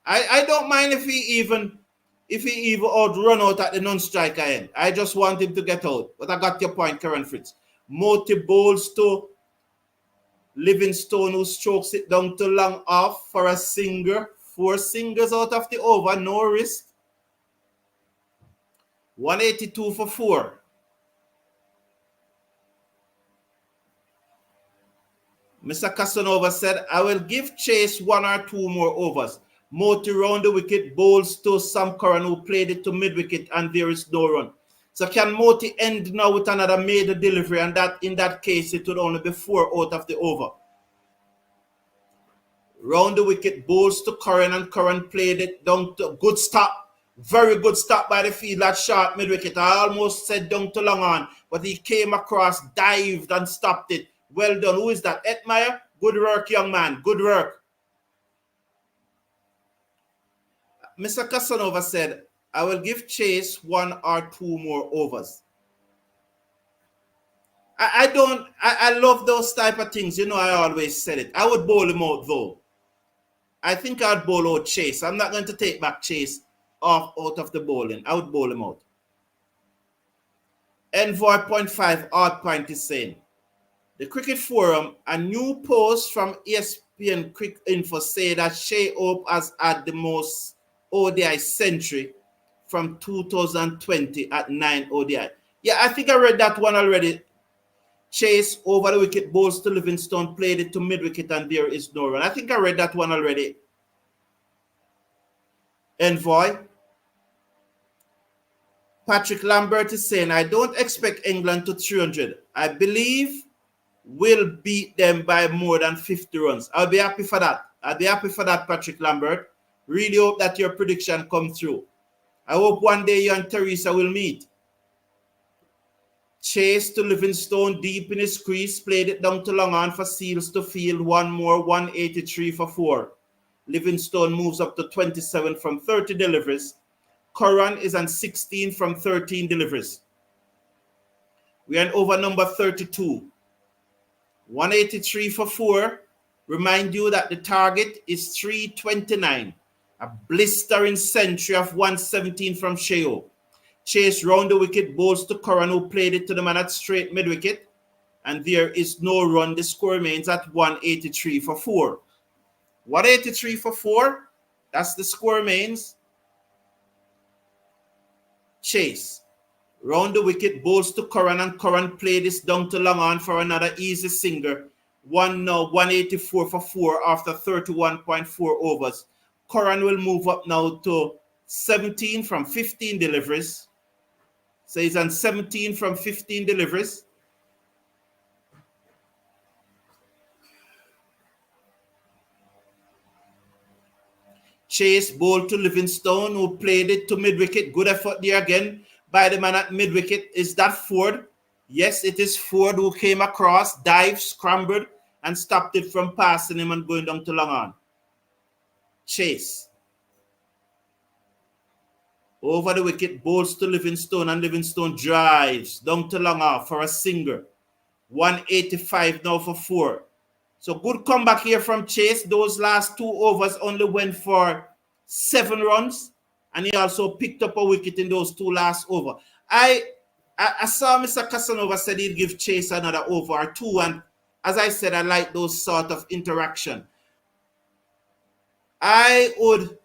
I don't mind if he even out run out at the non-striker end. I just want him to get out. But I got your point, Karen Fritz. Moti bowls to Livingstone, who strokes it down to long off for a singer. 4 singers out of the over, no risk. 182 for 4. Mr. Casanova said, I will give Chase 1 or 2 more overs. Moti round the wicket, bowls to Sam Curran, who played it to mid-wicket, and there is no run. So can Moti end now with another made delivery, and that in that case it would only be 4 out of the over. Round the wicket, bowls to Curran, and Curran played it down to good stop. Very good stop by the field at short mid-wicket. I almost said down to long on, but he came across, dived and stopped it. Well done. Who is that? Hetmyer? Good work, young man. Good work. Mr. Casanova said, I will give Chase 1 or 2 more overs. I love those type of things. You know, I always said it. I would bowl him out though. I think I'd bowl out Chase. I'm not going to take back Chase out of the bowling. I would bowl him out. Envoy 0.5 odd point is saying, the Cricket Forum, a new post from ESPN Quick Info say that Shai has had the most ODI century from 2020 at 9 ODI. Yeah, I think I read that one already. Chase over the wicket, bowls to Livingstone, played it to mid-wicket, and there is no run. I think I read that one already. Envoy. Patrick Lambert is saying, I don't expect England to 300. I believe we'll beat them by more than 50 runs. I'll be happy for that. I'll be happy for that, Patrick Lambert. Really hope that your prediction comes through. I hope one day you and Teresa will meet. Chase to Livingstone, deep in his crease, played it down to long on for Seals to field. 1 more, 183 for 4. Livingstone moves up to 27 from 30 deliveries. Curran is on 16 from 13 deliveries. We are in over number 32. 183 for 4. Remind you that the target is 329. A blistering century of 117 from Shai. Chase round the wicket, bowls to Curran, who played it to the man at straight mid-wicket. And there is no run. The score remains at 183 for 4. 183 for 4. That's the score remains. Chase round the wicket, bowls to Curran, and Curran played this down to long on for another easy singer. 184 for 4 after 31.4 overs. Curran will move up now to 17 from 15 deliveries. So he's on 17 from 15 deliveries. Chase bowled to Livingstone, who played it to mid-wicket. Good effort there again by the man at mid-wicket. Is that Forde? Yes, it is Forde, who came across, dived, scrambled, and stopped it from passing him and going down to long on. Chase over the wicket, bowls to Livingstone, and Livingstone drives down to long off for a singer. 185 now for 4. So good comeback here from Chase. Those last 2 overs only went for 7 runs, and he also picked up a wicket in those 2 last overs. I saw Mr. Casanova said he'd give Chase another over or 2, and as I said, I like those sort of interaction. I would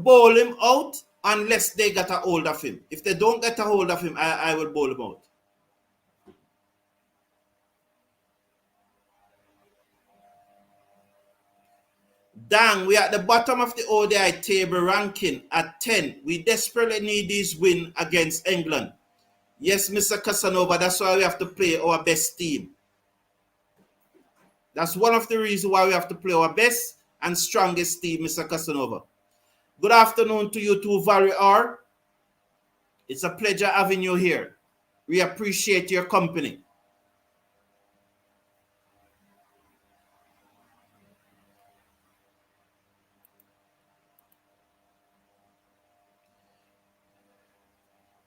bowl him out unless they get a hold of him. If they don't get a hold of him, I will bowl him out. Dang, we're at the bottom of the ODI table ranking at 10. We desperately need this win against England. Yes, Mr. Casanova, that's why we have to play our best team. That's one of the reasons why we have to play our best, and strongest team, Mr. Casanova. Good afternoon to you too, Valerie R. It's a pleasure having you here. We appreciate your company.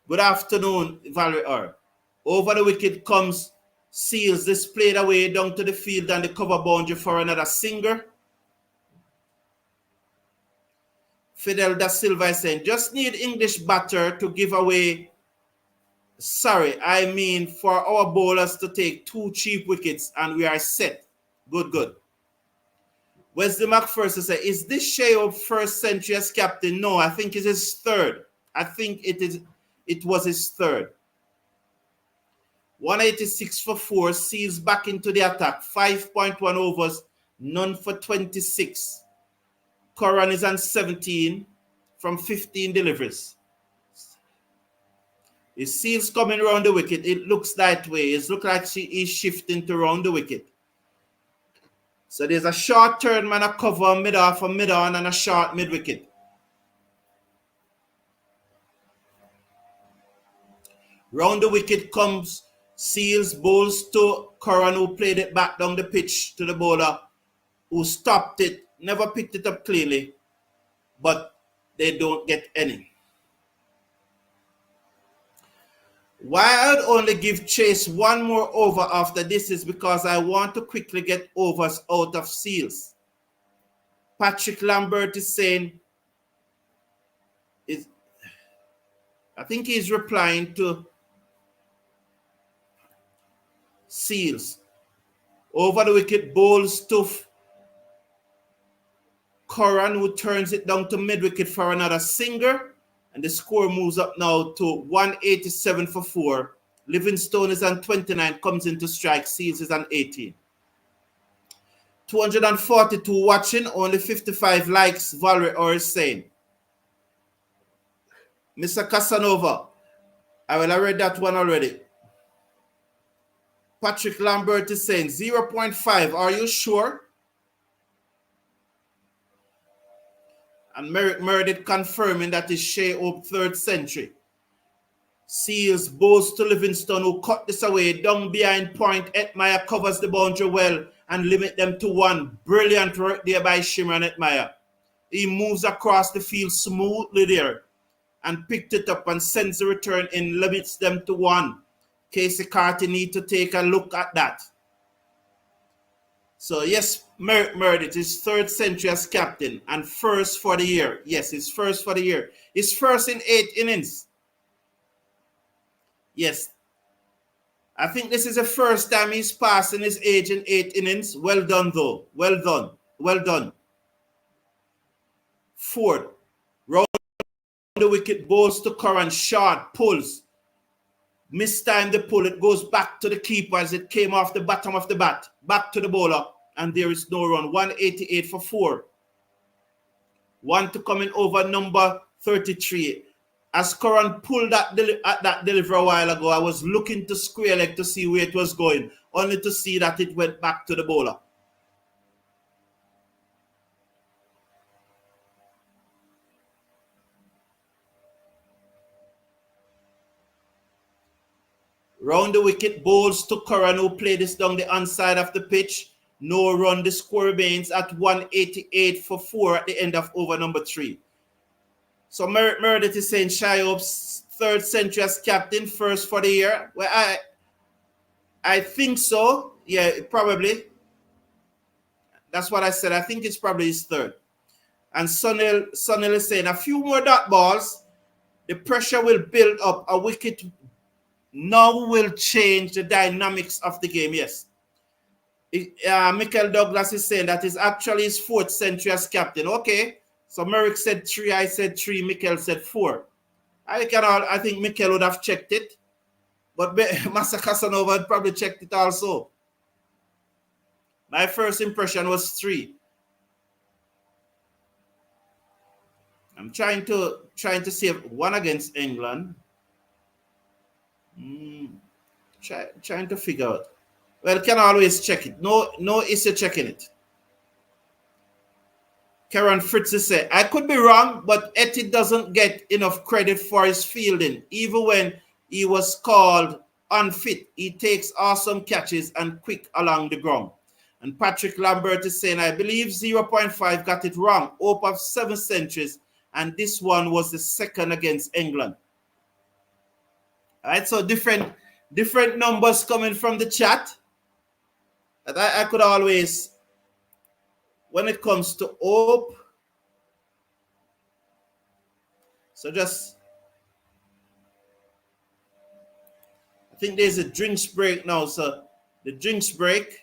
Good afternoon, Valerie R. Over the wicket comes Seals, displayed away down to the field and the cover boundary for another singer. Fidel da Silva is saying, just need English batter to give away. Sorry, I mean for our bowlers to take 2 cheap wickets and we are set. Good, good. Wesley McPherson said, is this Shai first century as captain? No, I think it's his third. I think it was his third. 186 for 4, Seals back into the attack. 5.1 overs, none for 26. Curran is on 17 from 15 deliveries. Is Seals coming around the wicket? It looks that way. It looks like she is shifting to round the wicket. So there's a short third man, a cover, mid-off, a mid-on, and a short mid-wicket. Round the wicket comes Seals, bowls to Curran, who played it back down the pitch to the bowler, who stopped it, never picked it up cleanly, but they don't get any. Why I'd only give Chase 1 more over after this is because I want to quickly get overs out of Seals. Patrick Lambert is saying, I think he's replying to Seals. Over the wicket, bowls to Curran, who turns it down to mid-wicket for another singer. And the score moves up now to 187 for 4. Livingstone is on 29, comes into strike. Seals is on 18. 242 watching, only 55 likes, Valerie or is saying. Mr. Casanova, I read that one already. Patrick Lambert is saying 0.5. Are you sure? And Merrick Meredith confirming that is Shai Hope 3rd century. Seals bows to Livingstone, who cut this away down behind point. Hetmyer covers the boundary well and limit them to 1. Brilliant work there by Shimmer and Hetmyer. He moves across the field smoothly there and picked it up and sends the return in, limits them to 1. Keacy Carty need to take a look at that. So yes, Meredith is 3rd century as captain and first for the year. Yes, he's first for the year. He's first in 8 innings. Yes. I think this is the first time he's passing his age in 8 innings. Well done though. Well done. Well done. Forde. Round the wicket, bowls to Curran, short, pulls. Mistime the pull, it goes back to the keeper as it came off the bottom of the bat. Back to the bowler, and there is no run. 188 for 4. 1 to come in over number 33. As Curran pulled at that delivery a while ago, I was looking to square leg to see where it was going, only to see that it went back to the bowler. Round the wicket, bowls to Curran, who played this down the inside of the pitch. No run. The score remains at 188 for 4 at the end of over number 3. So Meredith is saying Shai Hope's 3rd century as captain, first for the year. Well, I think so. Yeah, probably. That's what I said. I think it's probably his 3rd. And Sunil is saying a few more dot balls, the pressure will build up. A wicket now will change the dynamics of the game. Yes. Michael Douglas is saying that is actually his 4th century as captain. Okay. So Merrick said 3, I said 3, Michael said 4. I think Michael would have checked it. But Master Casanova had probably checked it also. My first impression was 3. I'm trying to save 1 against England. Trying to figure out. Well, can always check it. No issue checking it. Karen Fritz said, I could be wrong, but Etty doesn't get enough credit for his fielding. Even when he was called unfit, he takes awesome catches and quick along the ground. And Patrick Lambert is saying, I believe 0.5 got it wrong. Hope of 7 centuries, and this one was the second against England. All right, so different numbers coming from the chat. But I could always, when it comes to hope, so just, I think there's a drinks break now. So the drinks break.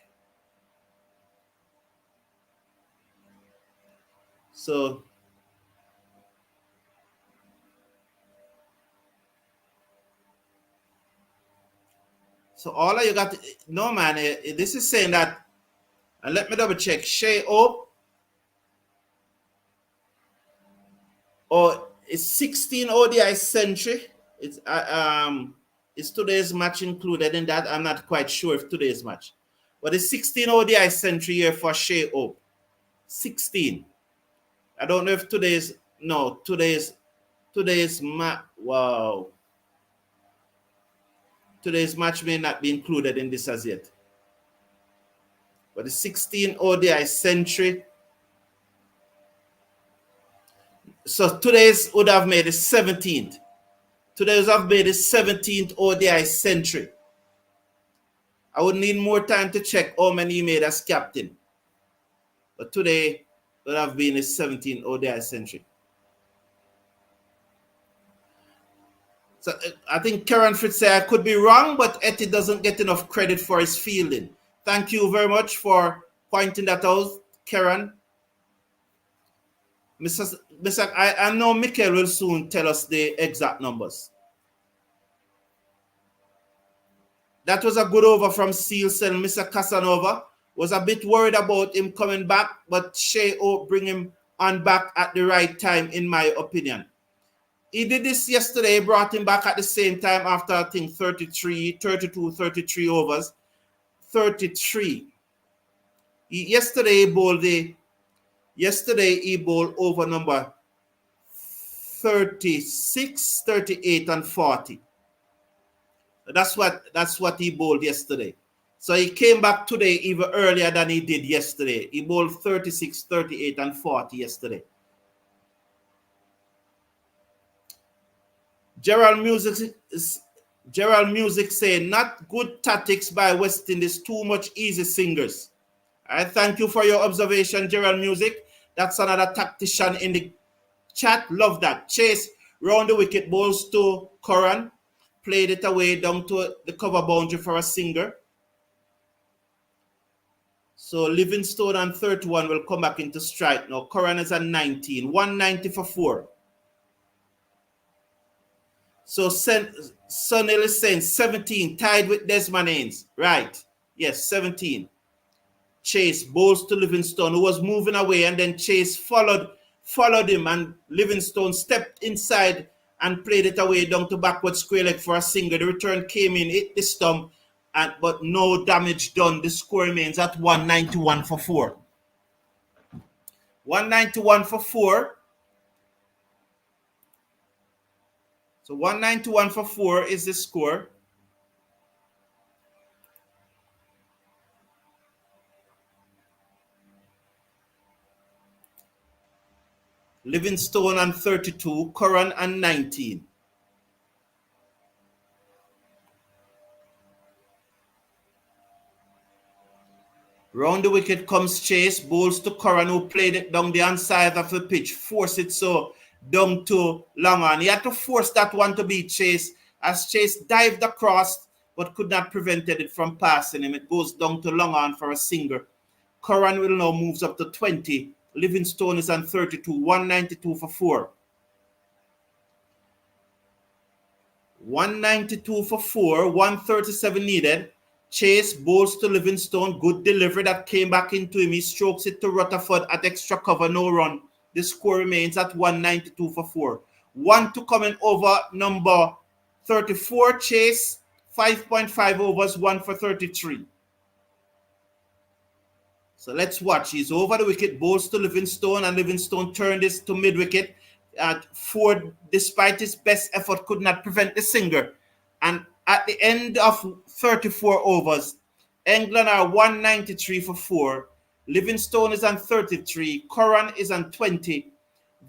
So all of you got, no man, this is saying that, and let me double check, Shai Hope, or it's 16 ODI century. Is today's match included in that? I'm not quite sure if today's match, but it's 16 ODI century here for Shai Hope. 16. I don't know if today's match. Wow. Today's match may not be included in this as yet. But the 16 ODI century. So today's would have made the 17th. Today's have made the 17th ODI century. I would need more time to check how many he made as captain. But today would have been his 17th ODI century. So I think Karen Fritz said I could be wrong, but Etty doesn't get enough credit for his fielding. Thank you very much for pointing that out, Karen. I know Michael will soon tell us the exact numbers. That was a good over from Sealson. Mr. Casanova was a bit worried about him coming back, but Shai Hope bring him on back at the right time, in my opinion. He did this yesterday, brought him back at the same time after, I think, 33 overs. 33. Yesterday he bowled over number 36, 38, and 40. That's what he bowled yesterday. So he came back today even earlier than he did yesterday. He bowled 36, 38, and 40 yesterday. Gerald Music saying, not good tactics by West Indies, too much easy singers. I thank you for your observation, Gerald Music. That's another tactician in the chat. Love that. Chase round the wicket, balls to Curran. Played it away down to the cover boundary for a singer. So Livingstone and 31 will come back into strike now. Curran is at 19. 190 for 4. So Sunil is saying 17, tied with Desmond Haynes. Right. Yes, 17. Chase bowls to Livingstone, who was moving away, and then Chase followed him, and Livingstone stepped inside and played it away down to backward square leg for a single. The return came in, hit the stump, but no damage done. The score remains at 191 for 4. 191 for 4. So 191 for 4 is the score. Livingstone on 32, Curran on 19. Round the wicket comes Chase, bowls to Curran, who played it down the inside of the pitch, force it so down to long on. He had to force that one to beat Chase, as Chase dived across but could not prevent it from passing him. It goes down to long on for a single. Curran will now moves up to 20. Livingstone is on 32, 192 for 4. 192 for 4, 137 needed. Chase bowls to Livingstone, good delivery that came back into him. He strokes it to Rutherford at extra cover, no run. The score remains at 192 for 4. 1 to coming over number 34, Chase, 5.5 overs, 1 for 33. So let's watch. He's over the wicket, bowls to Livingstone, and Livingstone turned this to mid-wicket. Forde, despite his best effort, could not prevent the singer. And at the end of 34 overs, England are 193 for 4. Livingstone is on 33. Curran is on 20.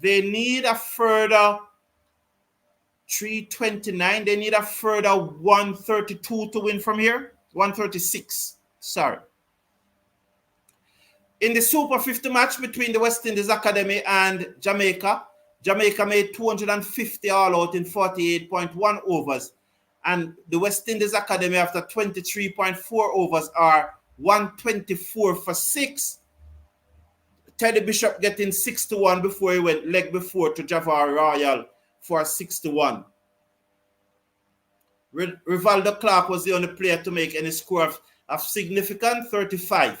They need a further 329. They need a further 132 to win from here. 136. Sorry. In the Super 50 match between the West Indies Academy and Jamaica, Jamaica made 250 all out in 48.1 overs. And the West Indies Academy, after 23.4 overs, are 124 for 6. Teddy Bishop getting 61 before he went leg before to Javar Royal for 61. Rivaldo Clark was the only player to make any score of significant, 35.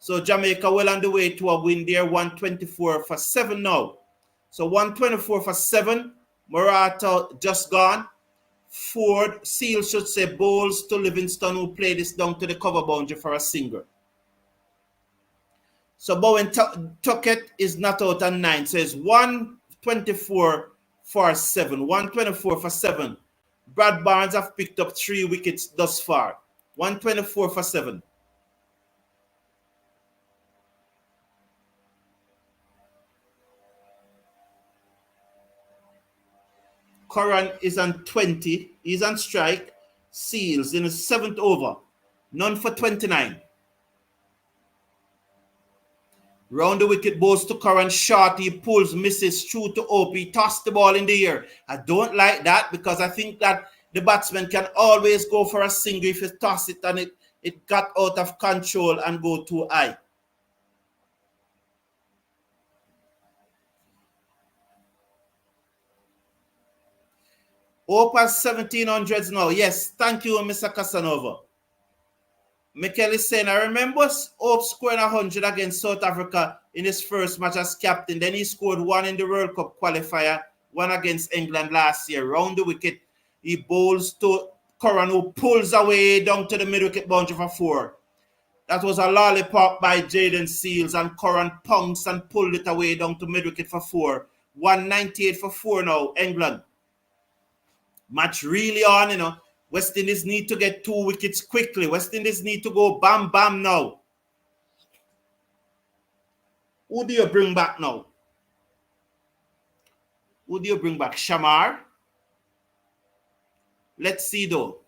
So Jamaica well on the way to a win there, 124 for 7 now. So 124 for 7. Murata just gone. Forde, Seal should say, bowls to Livingstone, who played this down to the cover boundary for a single. So Bowen Tuckett is not out on 9. So it's 124 for 7. 124 for 7. Brad Barnes have picked up 3 wickets thus far. 124 for 7. Curran is on 20. He's on strike. Seals in his 7th over. None for 29. Round the wicket, bowls to Curran. Short, he pulls, misses, through to Ope. He tossed the ball in the air. I don't like that because I think that the batsman can always go for a single if you toss it and it got out of control and go too high. Opa's 1700s now. Yes, thank you, Mr. Casanova. Mikel is saying, I remember Hope scoring 100 against South Africa in his first match as captain. Then he scored 1 in the World Cup qualifier, 1 against England last year. Round the wicket, he bowls to Curran, who pulls away down to the mid-wicket boundary for 4. That was a lollipop by Jaden Seals, and Curran pounced and pulled it away down to mid-wicket for 4. 198 for 4 now, England. Match really on, you know. West Indies need to get 2 wickets quickly. West Indies need to go bam, bam now. Who do you bring back now? Who do you bring back? Shamar? Let's see though.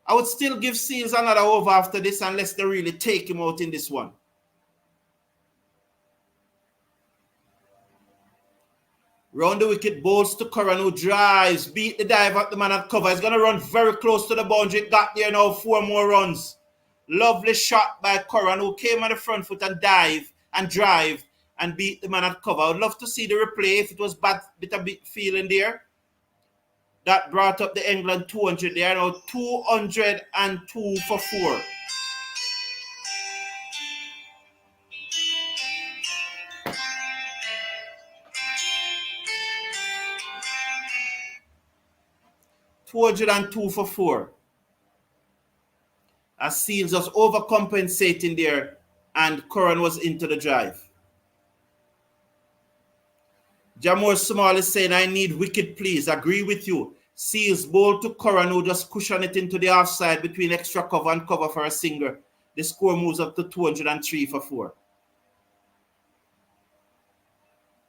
I would still give Seals another over after this unless they really take him out in this one. Round the wicket, bowls to Curran, who drives, beat the dive at the man at cover. He's going to run very close to the boundary. Got there now, 4 more runs. Lovely shot by Curran, who came on the front foot and dived and drive and beat the man at cover. I would love to see the replay if it was bad, bit of feeling there. That brought up the England 200 there. Now 202 for 4. $202 for 4. As Seals was overcompensating there and Curran was into the drive. Jamor Small is saying, I need wicket, please. Agree with you. Seals bowl to Curran, who just cushion it into the offside between extra cover and cover for a single. The score moves up to 203 for 4.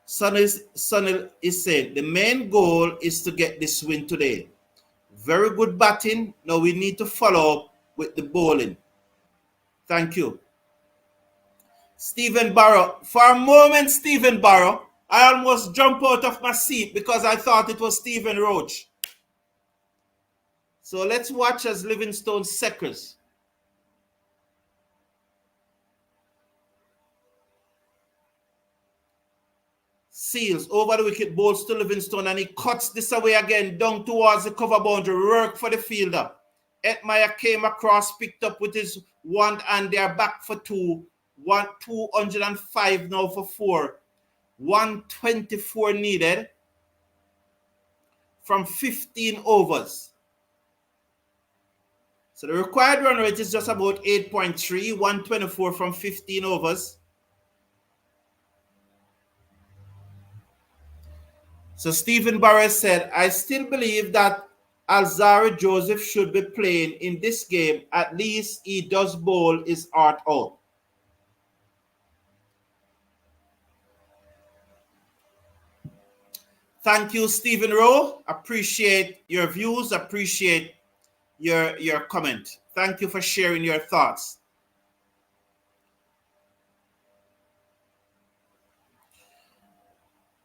Sunil is saying, the main goal is to get this win today. Very good batting. Now we need to follow up with the bowling. Thank you. Stephen Barrow. For a moment, Stephen Barrow, I almost jumped out of my seat because I thought it was Stephen Roach. So let's watch as Livingstone secors. Seals over the wicket, bowls to Livingstone, and he cuts this away again down towards the cover boundary. Work for the fielder. Hetmyer came across, picked up with his one, and they're back for 2. 205 now for 4. 124 needed from 15 overs. So the required run rate is just about 8.3, 124 from 15 overs. So Stephen Barres said, I still believe that Alzarri Joseph should be playing in this game. At least he does bowl his heart out. Thank you, Stephen Rowe. Appreciate your views. Appreciate your comment. Thank you for sharing your thoughts.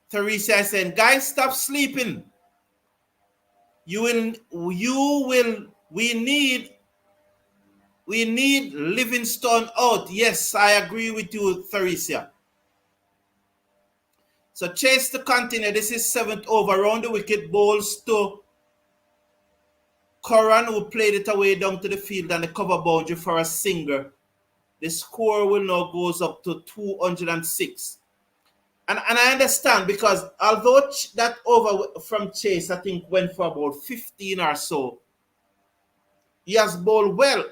Teresa saying, guys, stop sleeping. We need Livingstone out. Yes, I agree with you, Teresa. So Chase to continue. This is 7th over. Round the wicket, bowls to Curran, who played it away down to the field and the cover boundary for a single. The score will now goes up to 206. And I understand, because although that over from Chase, I think, went for about 15 or so, he has bowled well.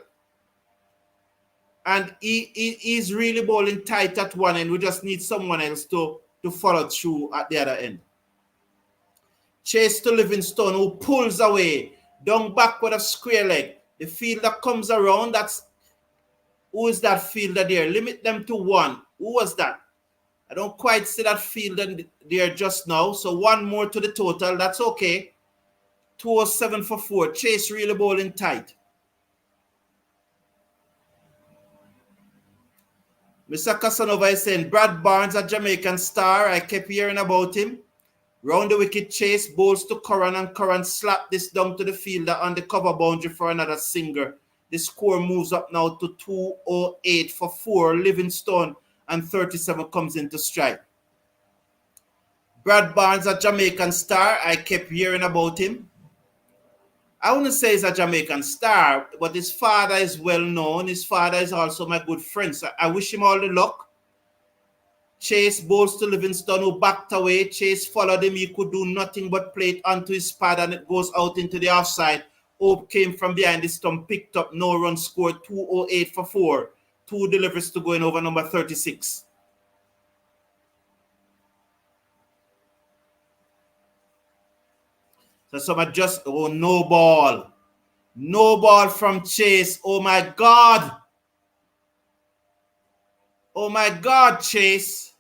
And he's really bowling tight at one end. We just need someone else to follow through at the other end. Chase to Livingstone, who pulls away, down back with a square leg. The fielder comes around. Who is that fielder there? Limit them to one. Who was that? I don't quite see that fielder there just now. So one more to the total. That's okay. 207 for 4. Chase really bowling tight. Mr. Casanova is saying, Brad Barnes, a Jamaican star. I kept hearing about him. Round the wicket, Chase bowls to Curran, and Curran slapped this down to the fielder on the cover boundary for another single. The score moves up now to 208 for 4. Livingstone and 37 comes into strike. Brad Barnes, a Jamaican star. I kept hearing about him. I wouldn't say he's a Jamaican star, but his father is well known. His father is also my good friend. So I wish him all the luck. Chase bowls to Livingstone, who backed away. Chase followed him. He could do nothing but play it onto his pad, and it goes out into the offside. Hope came from behind the stump, picked up, no run, scored 208 for 4. 2 deliveries to go in over number 36. So someone just, no ball. No ball from Chase. Oh my God. Oh my God, Chase.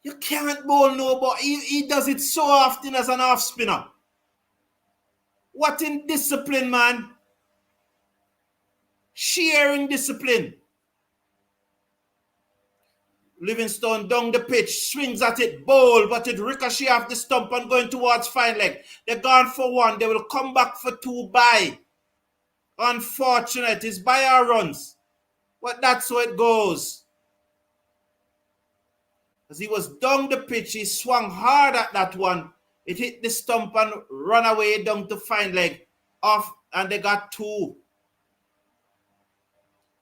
You can't bowl no ball. He does it so often as an off spinner. What indiscipline, man. Sheer indiscipline. Livingstone down the pitch, swings at it, bowl, but it ricochet off the stump and going towards fine leg. They're gone for 1. They will come back for 2 by. Unfortunate. It's by our runs. But that's how it goes. As he was down the pitch, he swung hard at that one. It hit the stump and run away down to fine leg. Off, and they got 2.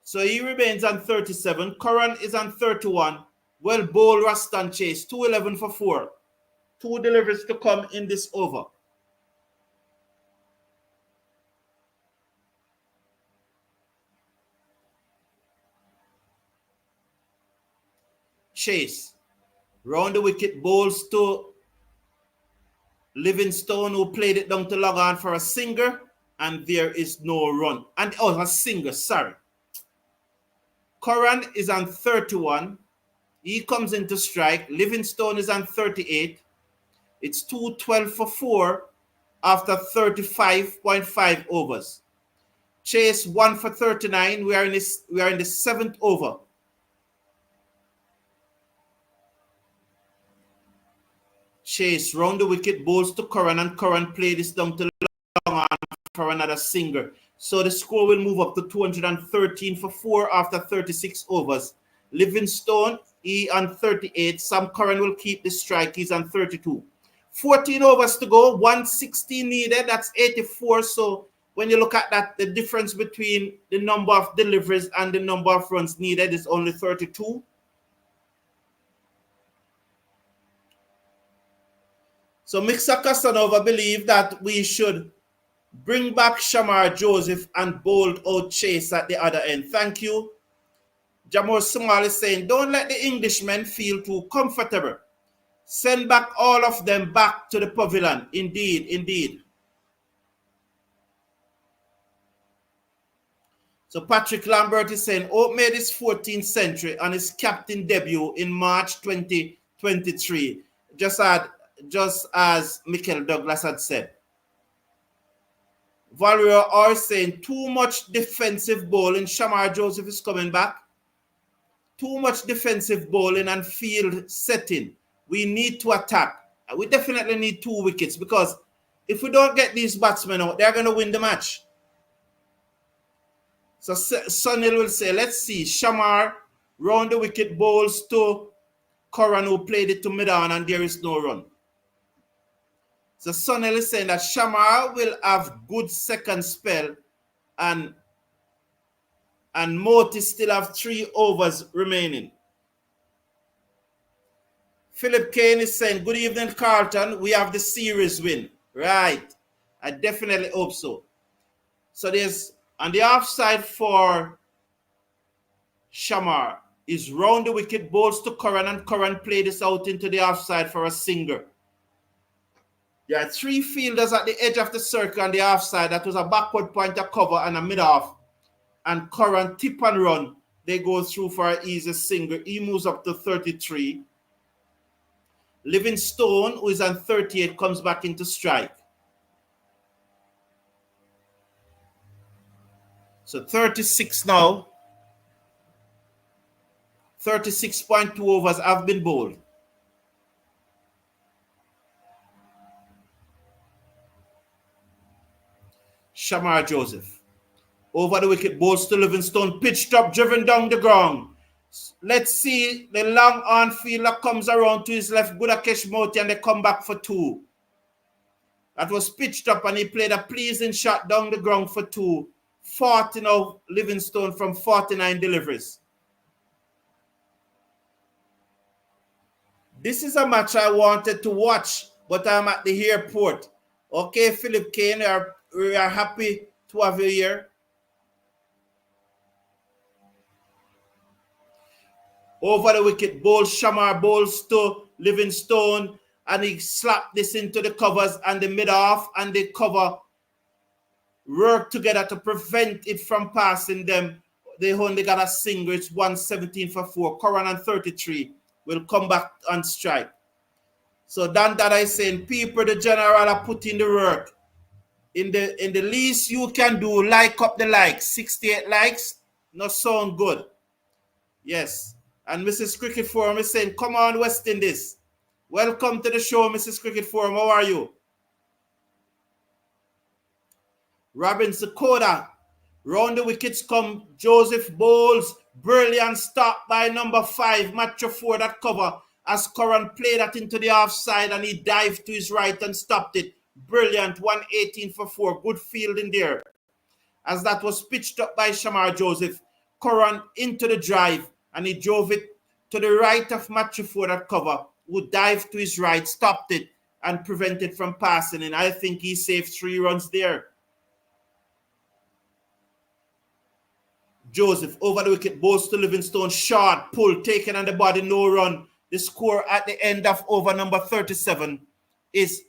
So he remains on 37. Curran is on 31. Well bowled, Raston Chase. 211 for 4. 2 deliveries to come in this over. Chase. Round the wicket, bowls to Livingstone, who played it down to log on for a single. And there is no run. And a single, sorry. Curran is on 31. He comes into strike. Livingstone is on 38. It's 212 for 4 after 35.5 overs. Chase 1 for 39. We are in the 7th over. Chase round the wicket, bowls to Curran, and Curran played this down to long on for another single. So the score will move up to 213 for 4 after 36 overs. Livingstone, he on 38. Sam Curran will keep the strike. He's on 32. 14 overs to go. 160 needed. That's 84. So when you look at that, the difference between the number of deliveries and the number of runs needed is only 32. So Mixer Casanova believe that we should Bring back Shamar Joseph and bold out Chase at the other end. Thank you. Jamor Sumal is saying, don't let the Englishmen feel too comfortable. Send back all of them back to the pavilion. Indeed, indeed. So Patrick Lambert is saying, Oak made his 14th century on his captain debut in March 2023, just as Michael Douglas had said. Valerio are saying, too much defensive bowling. Shamar Joseph is coming back. Too much defensive bowling and field setting. We need to attack. We definitely need 2 wickets, because if we don't get these batsmen out, they're going to win the match. So Sunil will say, let's see, Shamar round the wicket bowls to Curran, who played it to mid-on, and there is no run. So Sunil is saying that Shamar will have good second spell, and Moti still have 3 overs remaining. Philip Kane is saying, good evening, Carlton. We have the series win. Right. I definitely hope so. So there's, on the offside for Shamar, is round the wicket, bowls to Curran, and Curran played this out into the offside for a single. There are 3 fielders at the edge of the circle on the offside. That was a backward pointer cover and a mid-off. And Curran tip and run. They go through for an easy single. He moves up to 33. Livingstone, who is on 38, comes back into strike. So 36 now. 36.2 overs have been bowled. Shamar Joseph. Over the wicket, bowls to Livingstone. Pitched up, driven down the ground. Let's see, the long on fielder comes around to his left. Gudakesh Moti, and they come back for 2. That was pitched up, and he played a pleasing shot down the ground for 2. 40 now, Livingstone from 49 deliveries. This is a match I wanted to watch, but I'm at the airport. Okay, Philip Kane, we are happy to have you here. Over the wicket, bowls Shamar, bowls to Livingstone, and he slapped this into the covers and the mid-off, and the cover work together to prevent it from passing them. They only got a single. It's 117 for 4. Curran and 33 will come back on strike. So Dan Dada is saying, people, the general are putting the work. In the least you can do, like up the likes. 68 likes, not sound good. Yes. And Mrs. Cricket Forum is saying, come on, West Indies. Welcome to the show, Mrs. Cricket Forum. How are you? Robin Sekoda. Round the wickets come Joseph bowls. Brilliant stop by number 5, Matthew Forde at cover. As Curran played that into the offside, and he dived to his right and stopped it. Brilliant, 118 for 4. Good fielding there. As that was pitched up by Shamar Joseph. Curran into the drive, and he drove it to the right of Matthew Forde at cover, who dived to his right, stopped it, and prevented from passing. And I think he saved 3 runs there. Joseph over the wicket, bowls to Livingstone, short, pull, taken on the body, no run. The score at the end of over number 37 is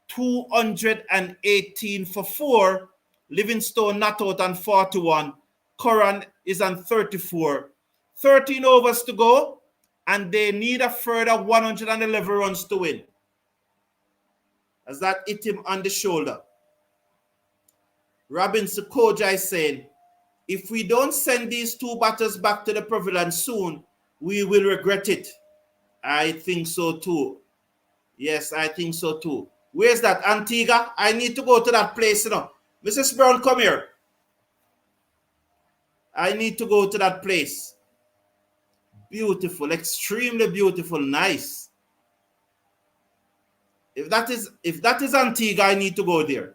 218 for 4. Livingstone not out on 41. Curran is on 34. 13 overs to go, and they need a further 111 runs to win. As that hit him on the shoulder. Robin Sekoja is saying, if we don't send these 2 batters back to the pavilion soon, we will regret it. I think so too. Yes, I think so too. Where's that? Antigua? I need to go to that place, you know. Mrs. Brown, come here. I need to go to that place. Beautiful, extremely beautiful, nice. If that is Antigua, I need to go there.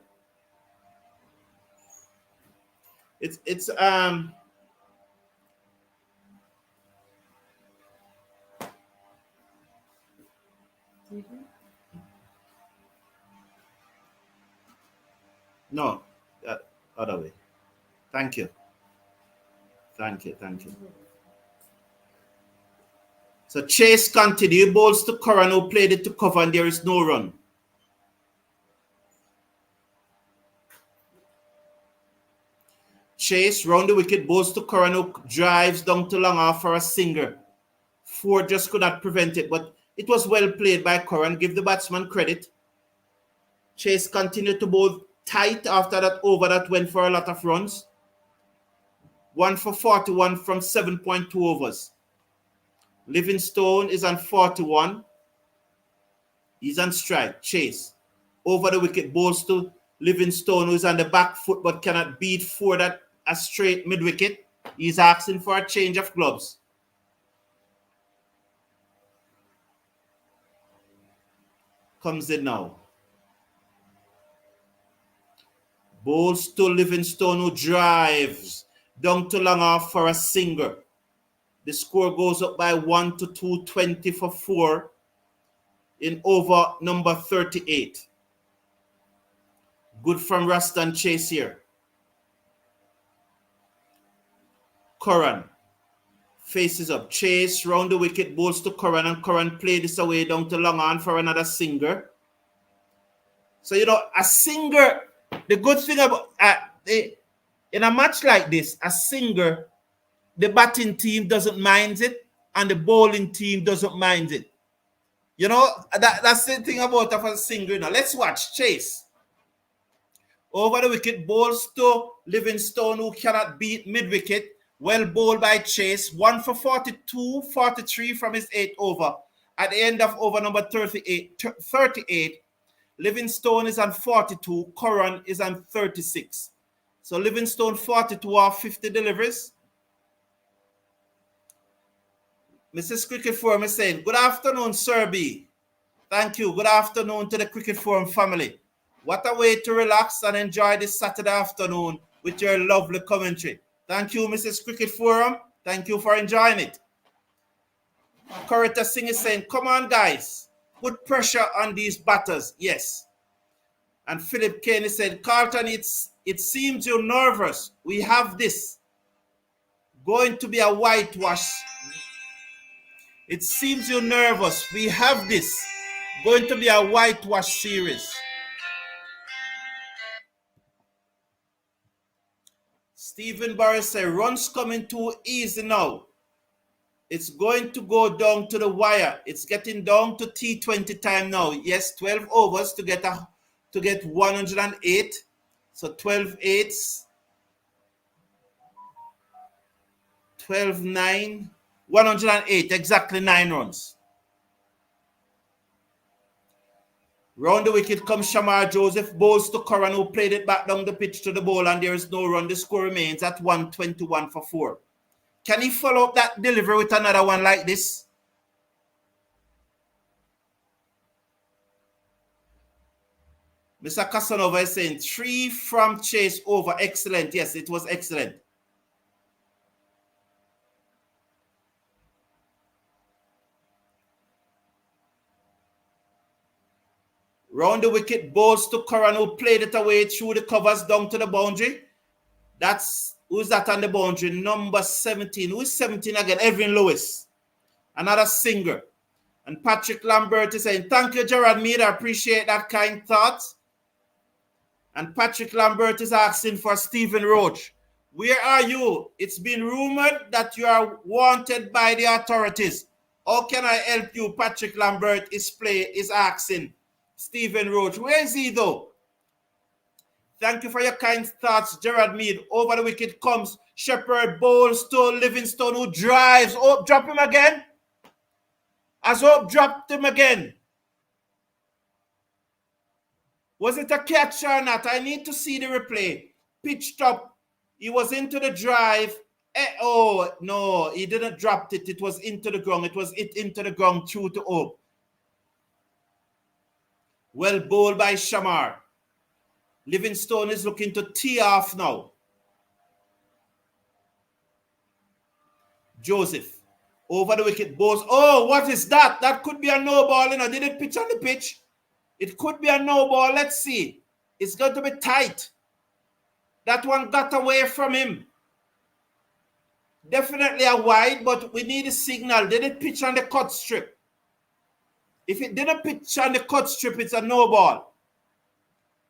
It's No, other way. Thank you. So Chase continued, balls to Curran, who played it to cover, and there is no run. Chase round the wicket, balls to Curran, who drives down to long off for a singer. Forde just could not prevent it, but it was well played by Curran. Give the batsman credit. Chase continued to bowl tight after that over that went for a lot of runs. 1 for 41 from 7.2 overs. Livingstone is on 41. He's on strike. Chase over the wicket, balls to Livingstone, who is on the back foot but cannot beat Forde at a straight mid-wicket. He's asking for a change of gloves. Comes in now. Balls to Livingstone, who drives down to long off for a singer. The score goes up by 1 to 220 for 4 in over number 38. Good from Ruston Chase here. Curran faces up. Chase round the wicket, balls to Curran, and Curran played this away down to long on for another singer. So, a singer, the good thing about in a match like this, a singer, the batting team doesn't mind it and the bowling team doesn't mind it. That's the thing about a singer. Let's watch Chase. Over the wicket, balls to Livingstone, who cannot beat mid-wicket. Well bowled by Chase. 1 for 42, 43 from his 8th over. At the end of over number 38, Livingstone is on 42. Curran is on 36. So Livingstone 42 off 50 deliveries. Mrs. Cricket Forum is saying, good afternoon, Sir B. Thank you. Good afternoon to the Cricket Forum family. What a way to relax and enjoy this Saturday afternoon with your lovely commentary. Thank you, Mrs. Cricket Forum. Thank you for enjoying it. Coretta Singh is saying, come on, guys. Put pressure on these batters. Yes. And Philip Kane said, Carlton, it seems you're nervous. We have this. Going to be a whitewash. It seems you're nervous. We have this. Going to be a whitewash series. Stephen Barris said, runs coming too easy now. It's going to go down to the wire. It's getting down to T20 time now. Yes, 12 overs to get 108. So 12 eights. 12 9. 108, exactly 9 runs. Round the wicket comes Shamar Joseph, bowls to Curran, who played it back down the pitch to the ball, and there is no run. The score remains at 121 for 4. Can he follow up that delivery with another one like this? Mr. Casanova is saying 3 from Chase over. Excellent. Yes, it was excellent. Round the wicket, balls to Curran, who played it away through the covers down to the boundary. Who's that on the boundary? Number 17. Who is 17 again? Evan Lewis. Another singer. And Patrick Lambert is saying, thank you, Gerard Mead. I appreciate that kind thought. And Patrick Lambert is asking for Stephen Roach. Where are you? It's been rumored that you are wanted by the authorities. How can I help you? Patrick Lambert is asking. Stephen Roach. Where is he though? Thank you for your kind thoughts, Gerard Mead. Over the wicket comes Shepherd, bowls to Livingstone, who drives. Oh, drop him again. As Hope dropped him again. Was it a catch or not? I need to see the replay. Pitched up. He was into the drive. Oh, no, he didn't drop it. It was into the ground. It was into the ground through to Hope. Well bowled by Shamar. Livingstone is looking to tee off now. Joseph. Over the wicket, bowls. Oh, what is that? That could be a no ball. Did it pitch on the pitch? It could be a no ball. Let's see. It's going to be tight. That one got away from him. Definitely a wide, but we need a signal. Did it pitch on the cut strip? If it didn't pitch on the cut strip, it's a no ball.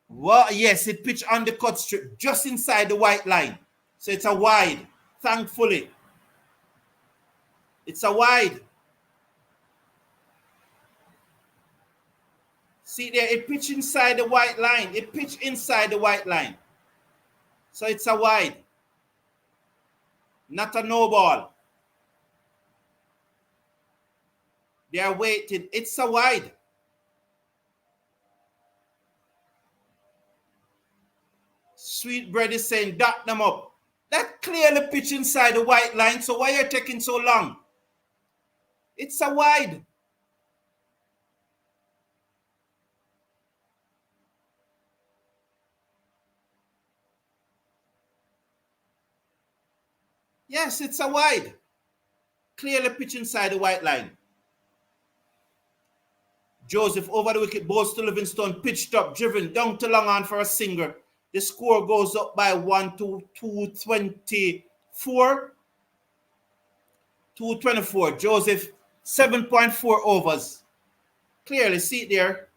Well, yes, it pitched on the cut strip, just inside the white line. So it's a wide, thankfully. It's a wide. See there, it pitched inside the white line. It pitched inside the white line. So it's a wide. Not a no ball. They are waiting. It's a wide. Sweetbread is saying, dot them up. That clearly pitch inside the white line, so why are you taking so long? It's a wide. Yes, it's a wide. Clearly pitch inside the white line. Joseph over the wicket, balls to Livingstone, pitched up, driven down to long on for a single. The score goes up by 1 to 224. 224. Joseph, 7.4 overs. Clearly, see it there.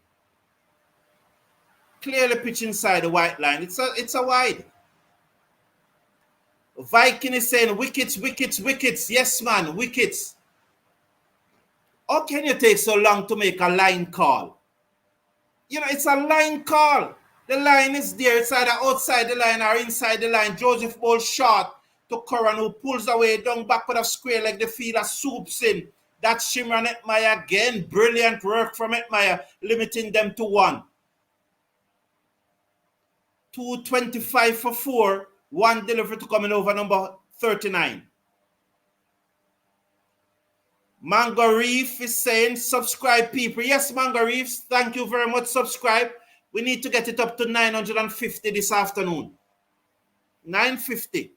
Clearly pitch inside the white line. It's a wide. Viking is saying wickets, wickets, wickets. Yes, man, wickets. How can you take so long to make a line call? You know, it's a line call. The line is there. It's either outside the line or inside the line. Joseph ball short to Curran, who pulls away down back with a square leg. The fielder swoops in. That's Shimran Hetmyer again. Brilliant work from Hetmyer, limiting them to 1. 225 for 4. 1 delivery to coming over number 39. Mango Reef is saying, subscribe people. Yes, Mango Reefs, thank you very much. Subscribe. We need to get it up to 950 this afternoon. 950.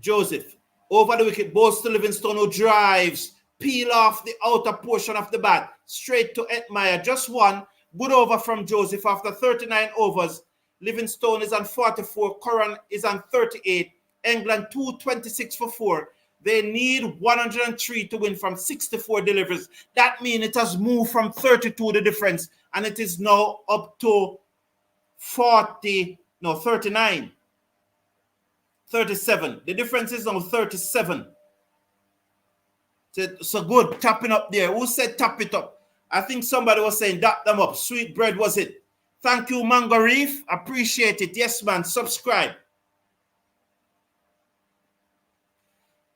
Joseph, over the wicket, balls to Livingstone, who drives, peel off the outer portion of the bat, straight to Hetmyer. Just one. Good over from Joseph after 39 overs. Livingstone is on 44. Curran is on 38. England 226 for 4. They need 103 to win from 64 deliveries. That means it has moved from 32, the difference, and it is now up to 39. 37. The difference is now 37. So good, tapping up there. Who said tap it up? I think somebody was saying dot them up. Sweet bread was it. Thank you, Mango Reef. Appreciate it. Yes, man. Subscribe.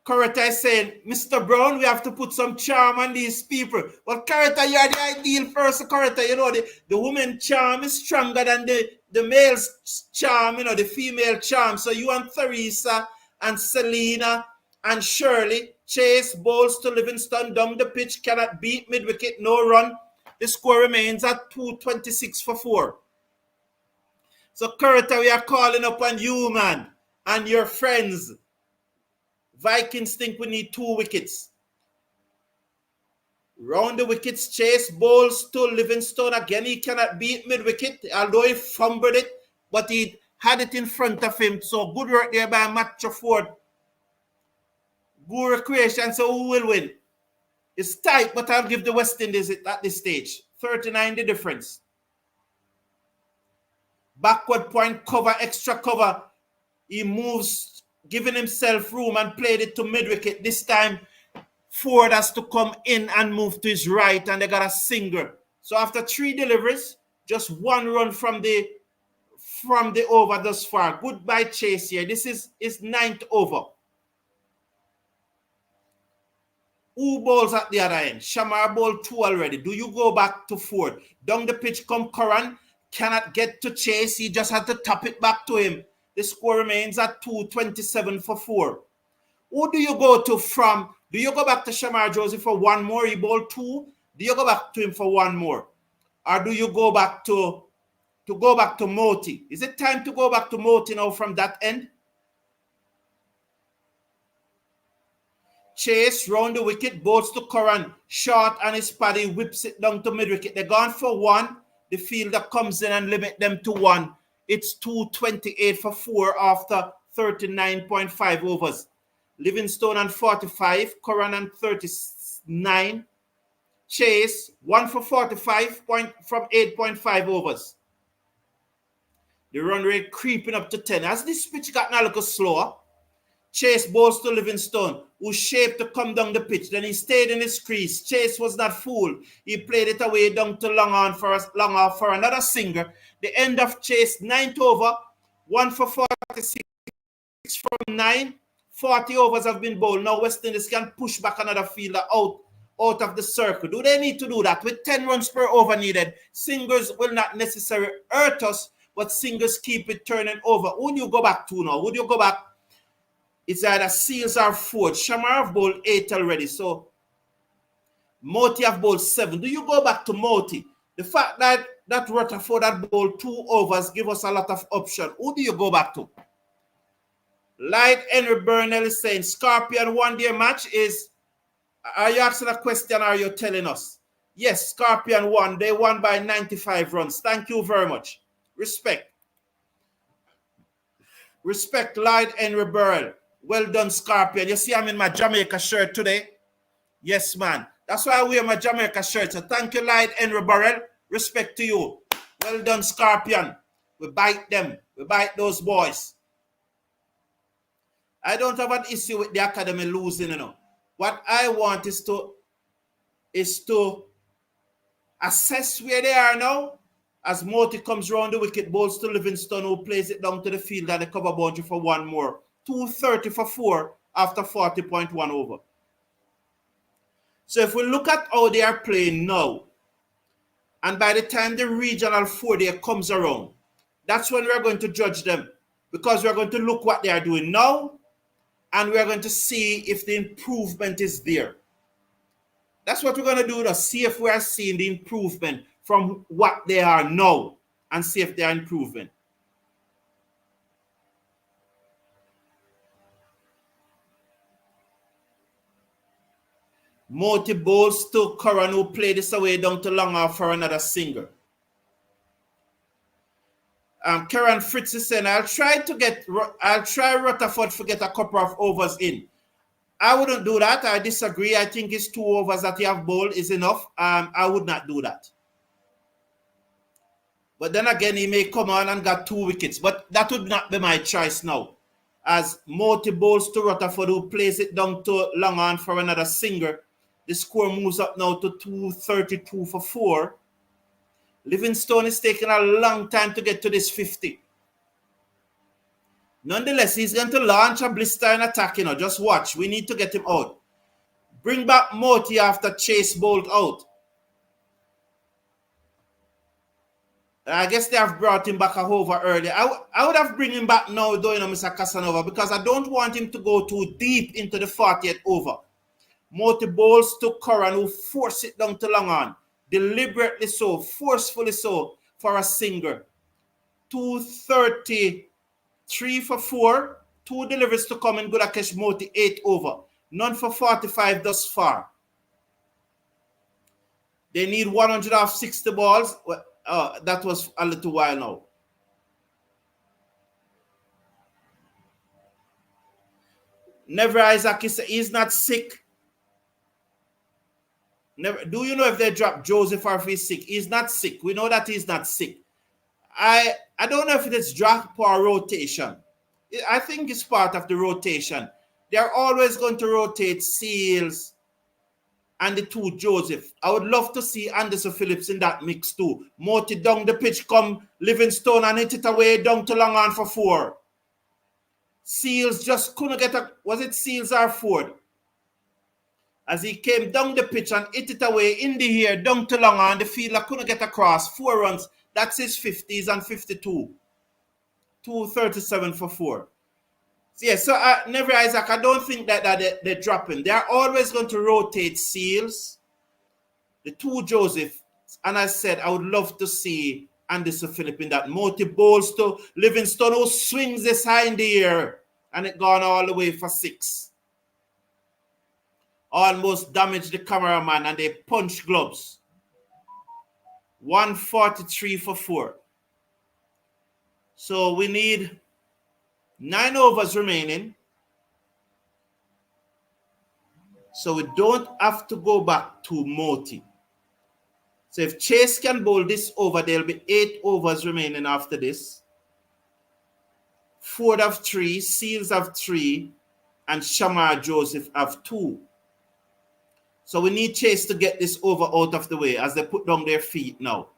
Carty is saying, Mr. Brown, we have to put some charm on these people. Well, Carty, you are the ideal person, Carty. You know, the woman charm is stronger than the male's charm, you know, the female charm. So you and Theresa and Selena and Shirley chase balls to Livingstone down the pitch, cannot beat mid-wicket, no run. The score remains at 226 for 4. So, Carty, we are calling upon you, man, and your friends. Vikings think we need 2 wickets. Round the wickets, chase balls to Livingstone. Again, he cannot beat mid-wicket, although he fumbled it, but he had it in front of him. So, good work there by Matthew Forde. Good recreation, so who will win? It's tight, but I'll give the West Indies it at this stage. 39 the difference. Backward point cover, extra cover. He moves, giving himself room and played it to mid-wicket. This time, Forde has to come in and move to his right, and they got a single. So after 3 deliveries, just 1 run from the over thus far. Goodbye chase here. This is his 9th over. Who balls at the other end? Shamar ball 2 already. Do you go back to Forde? Down the pitch come Curran. Cannot get to chase. He just had to tap it back to him. The score remains at 227 for 4. Who do you go to from? Do you go back to Shamar Joseph for 1 more? He ball 2. Do you go back to him for 1 more? Or do you go back to Moti? Is it time to go back to Moti now from that end? Chase round the wicket, balls to Curran, short and his paddy whips it down to mid-wicket. They're gone for 1. The fielder comes in and limit them to 1. It's 228 for 4 after 39.5 overs. Livingstone on 45, Curran on 39. Chase 1 for 45 from 8.5 overs. The run rate creeping up to 10. As this pitch got a little slower, Chase bowls to Livingstone, who shaped to come down the pitch. Then he stayed in his crease. Chase was not fooled. He played it away down to long on for another singer. The end of Chase, 9th over, 1 for 46 from 9. 40 overs have been bowled. Now West Indies can push back another fielder out of the circle. Do they need to do that? With 10 runs per over needed, singers will not necessarily hurt us, but singers keep it turning over. Who would you go back to now? Would you go back? It's either Seals or Forde. Shamar have bowled 8 already. So Moti have bowled 7. Do you go back to Moti? The fact that Rutherford had bowled 2 overs give us a lot of options. Who do you go back to? Light Henry Burnell is saying Scorpion one-day match is... Are you asking a question or are you telling us? Yes, Scorpion won. They won by 95 runs. Thank you very much. Respect. Respect, Light Henry Burnell. Well done, Scorpion. You see I'm in my Jamaica shirt today? Yes, man. That's why I wear my Jamaica shirt. So thank you, Light Henry Burrell. Respect to you. Well done, Scorpion. We bite them. We bite those boys. I don't have an issue with the academy losing, you know. What I want is to assess where they are now. As Moti comes round the wicket, bowls to Livingstone, who plays it down to the field and the cover boundary for one more. 230 for 4 after 40.1 over. So if we look at how they are playing now, and by the time the regional 4-day comes around, that's when we're going to judge them, because we're going to look what they are doing now, and we're going to see if the improvement is there. That's what we're going to do, to see if we are seeing the improvement from what they are now, and see if they are improving. Moti bowls to Curran, who played this away down to long off for another single. Karen Fritz is saying, I'll try Rutherford to get a couple of overs in. I wouldn't do that. I disagree. I think his 2 overs that he have bowled is enough. I would not do that. But then again, he may come on and got 2 wickets. But that would not be my choice now. As Moti bowls to Rutherford, who plays it down to long on for another single. The score moves up now to 232 for 4. Livingstone is taking a long time to get to this 50. Nonetheless, he's going to launch a blistering attack, you know. Just watch. We need to get him out. Bring back Moti after Chase bowled out. I guess they have brought him back a over earlier. I would have bring him back now, though, you know, Mr. Casanova, because I don't want him to go too deep into the 40th over. Moti bowls to Curran, who force it down to long on. Deliberately so, forcefully so, for a single. 233 for 4. 2 deliveries to come in. Gudakesh Moti, 8 over. None for 45 thus far. They need 160 balls. That was a little while now. Never Isaac is not sick. Never. Do you know if they drop Joseph or if he's sick? He's not sick. We know that he's not sick. I don't know if it is drop or rotation. I think it's part of the rotation. They're always going to rotate Seals and the 2 Joseph. I would love to see Anderson Phillips in that mix too. Moti down the pitch, come Livingstone and hit it away down to long on for 4. Seals just couldn't get a... Was it Seals or Forde? As he came down the pitch and hit it away in the air, down to long on, the fielder couldn't get across. 4 runs. That's his 50s and 52. 237 for 4. So, yeah, so Never Isaac, I don't think that they're dropping. They're always going to rotate Seals, the 2 Joseph, and I said I would love to see Anderson Phillips in that. Moti bowls to Livingstone, who swings this high in the air, and it gone all the way for 6. Almost damaged the cameraman, and they punch gloves. 143 for 4. So we need 9 overs remaining. So we don't have to go back to Moti. So if Chase can bowl this over, there'll be 8 overs remaining after this. Forde have 3, Seals have 3, and Shamar Joseph have 2. So we need Chase to get this over out of the way as they put down their feet now.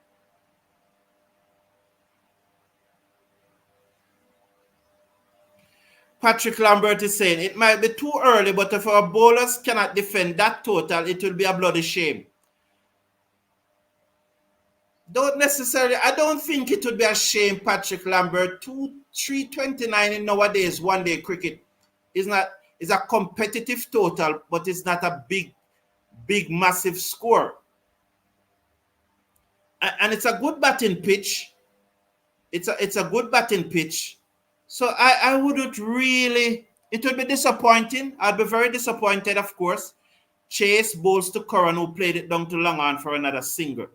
Patrick Lambert is saying, it might be too early, but if our bowlers cannot defend that total, it will be a bloody shame. Don't necessarily, I don't think it would be a shame, Patrick Lambert. 329 in nowadays one-day cricket is a competitive total, but it's not a big, massive score. And it's a good batting pitch. It's a good batting pitch. So I wouldn't really, it would be disappointing. I'd be very disappointed, of course. Chase bowls to Curran, who played it down to long on for another single.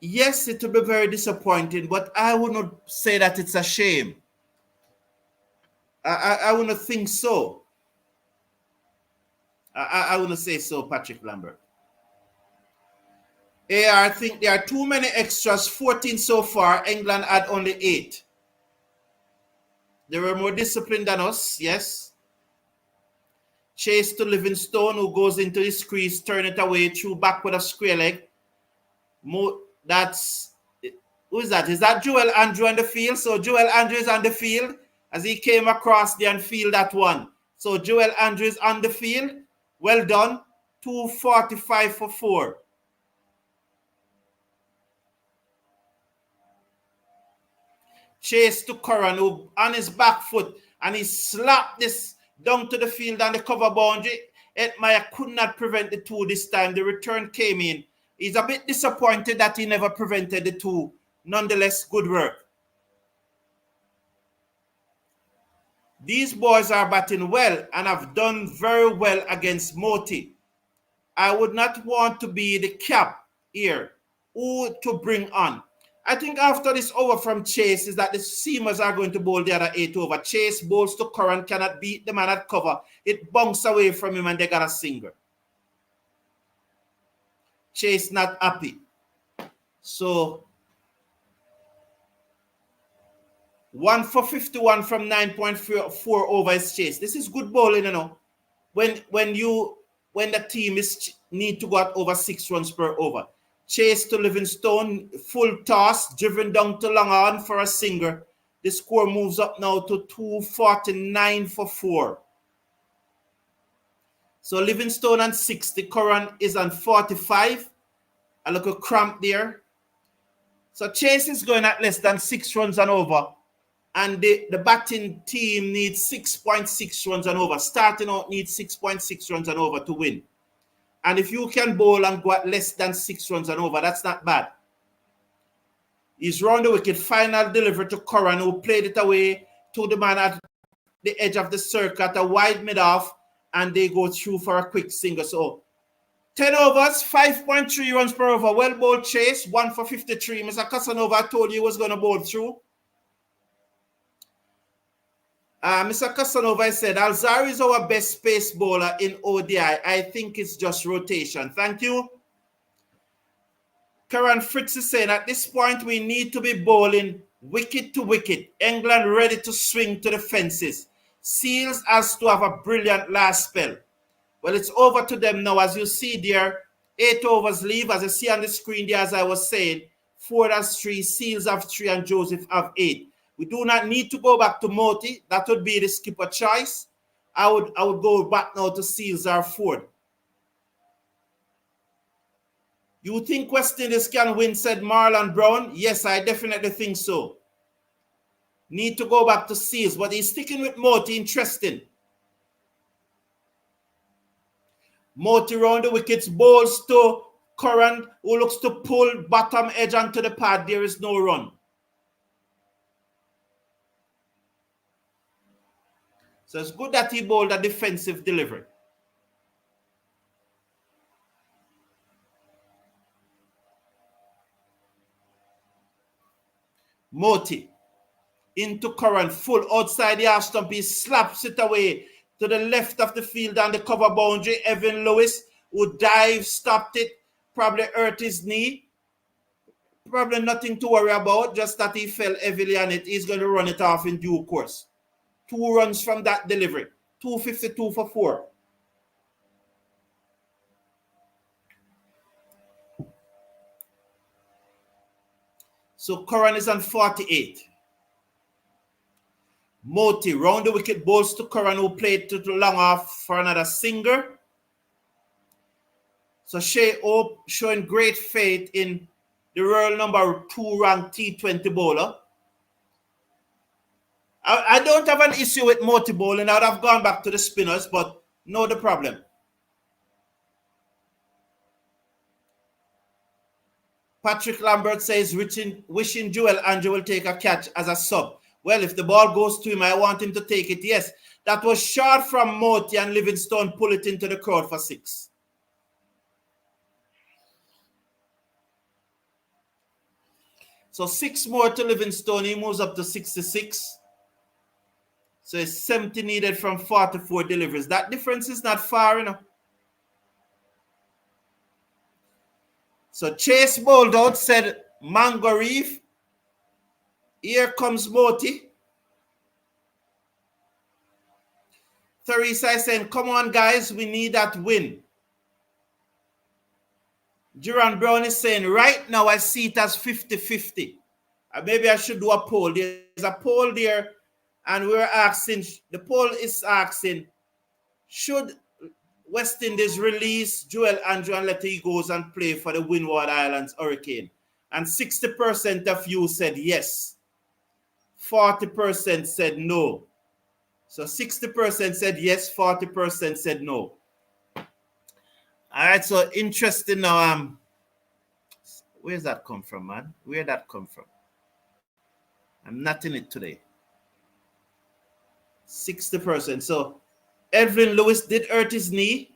Yes, it would be very disappointing, but I would not say that it's a shame. I wouldn't think so. I wouldn't say so, Patrick Lambert. I think there are too many extras, 14 so far. England had only 8. They were more disciplined than us, yes. Chase to Livingstone, who goes into his crease, turn it away, through back with a square leg. Who is that? Is that Joel Andrew on the field? So Joel Andrew is on the field as he came across there and field that one. So Joel Andrew is on the field. Well done. 245 for 4. Chase to Curran, who on his back foot, and he slapped this down to the field and the cover boundary. Hetmyer could not prevent the 2 this time. The return came in. He's a bit disappointed that he never prevented the 2. Nonetheless, good work. These boys are batting well and have done very well against Moti. I would not want to be the cap here. Who to bring on? I think after this over from Chase is that the seamers are going to bowl the other 8 over. Chase bowls to Curran, cannot beat the man at cover. It bunks away from him and they got a single. Chase not happy. So 1 for 51 from 9.4 over is Chase. This is good bowling, you know. When the team need to go at over 6 runs per over. Chase to Livingstone, full toss, driven down to long on for a single. The score moves up now to 249 for 4. So Livingstone on 60, Curran is on 45. A little cramp there. So Chase is going at less than 6 runs and over. And the batting team needs 6.6 runs and over. Starting out needs 6.6 runs and over to win. And if you can bowl and go at less than 6 runs and over, that's not bad. He's round the wicket, final delivery to Curran, who played it away to the man at the edge of the circle at a wide mid-off, and they go through for a quick single. So 10 overs, 5.3 runs per over. Well bowled Chase, 1 for 53. Mr. Casanova, I told you he was going to bowl through. Mr. Casanova said, Alzari is our best pace bowler in ODI. I think it's just rotation. Thank you. Karen Fritz is saying, at this point, we need to be bowling wicket to wicket. England ready to swing to the fences. Seals has to have a brilliant last spell. Well, it's over to them now. As you see there, 8 overs leave. As you see on the screen there, as I was saying, Forde has 3, Seals have 3, and Joseph have 8. We do not need to go back to Moti. That would be the skipper choice. I would go back now to Seals or Forde. You think West Indies can win, said Marlon Brown? Yes, I definitely think so. Need to go back to Seals, but he's sticking with Moti. Interesting. Moti round the wickets, bowls to Curran, who looks to pull bottom edge onto the pad. There is no run. So it's good that he bowled a defensive delivery. Moti into Curran, full outside the half stump. He slaps it away to the left of the field on the cover boundary. Evan Lewis, who dived, stopped it, probably hurt his knee. Probably nothing to worry about, just that he fell heavily on it. He's going to run it off in due course. 2 runs from that delivery. 252 for 4. So Curran is on 48. Moti round the wicket, balls to Curran, who played to the long off for another singer. So Shai showing great faith in the Royal number 2 ranked T20 bowler. I don't have an issue with Moti bowling. I would have gone back to the spinners, but no the problem. Patrick Lambert says, wishing Joel Andrew will take a catch as a sub. Well, if the ball goes to him, I want him to take it. Yes, that was short from Moti, and Livingstone pull it into the crowd for 6. So 6 more to Livingstone. He moves up to 66. So it's 70 needed from 44 deliveries. That difference is not far enough. So Chase bowled out, said Mango Reef. Here comes Moti. Theresa is saying, come on, guys, we need that win. Duran Brown is saying, right now I see it as 50-50. Maybe I should do a poll. There's a poll there, and we're asking, the poll is asking, should West Indies release Joel Andrew and let he goes and play for the Windward Islands Hurricane? And 60% of you said yes. 40% said no. So 60% said yes, 40% said no. All right, so interesting now. Where's that come from, man? Where'd that come from? I'm not in it today. 60%. So Edwin Lewis did hurt his knee.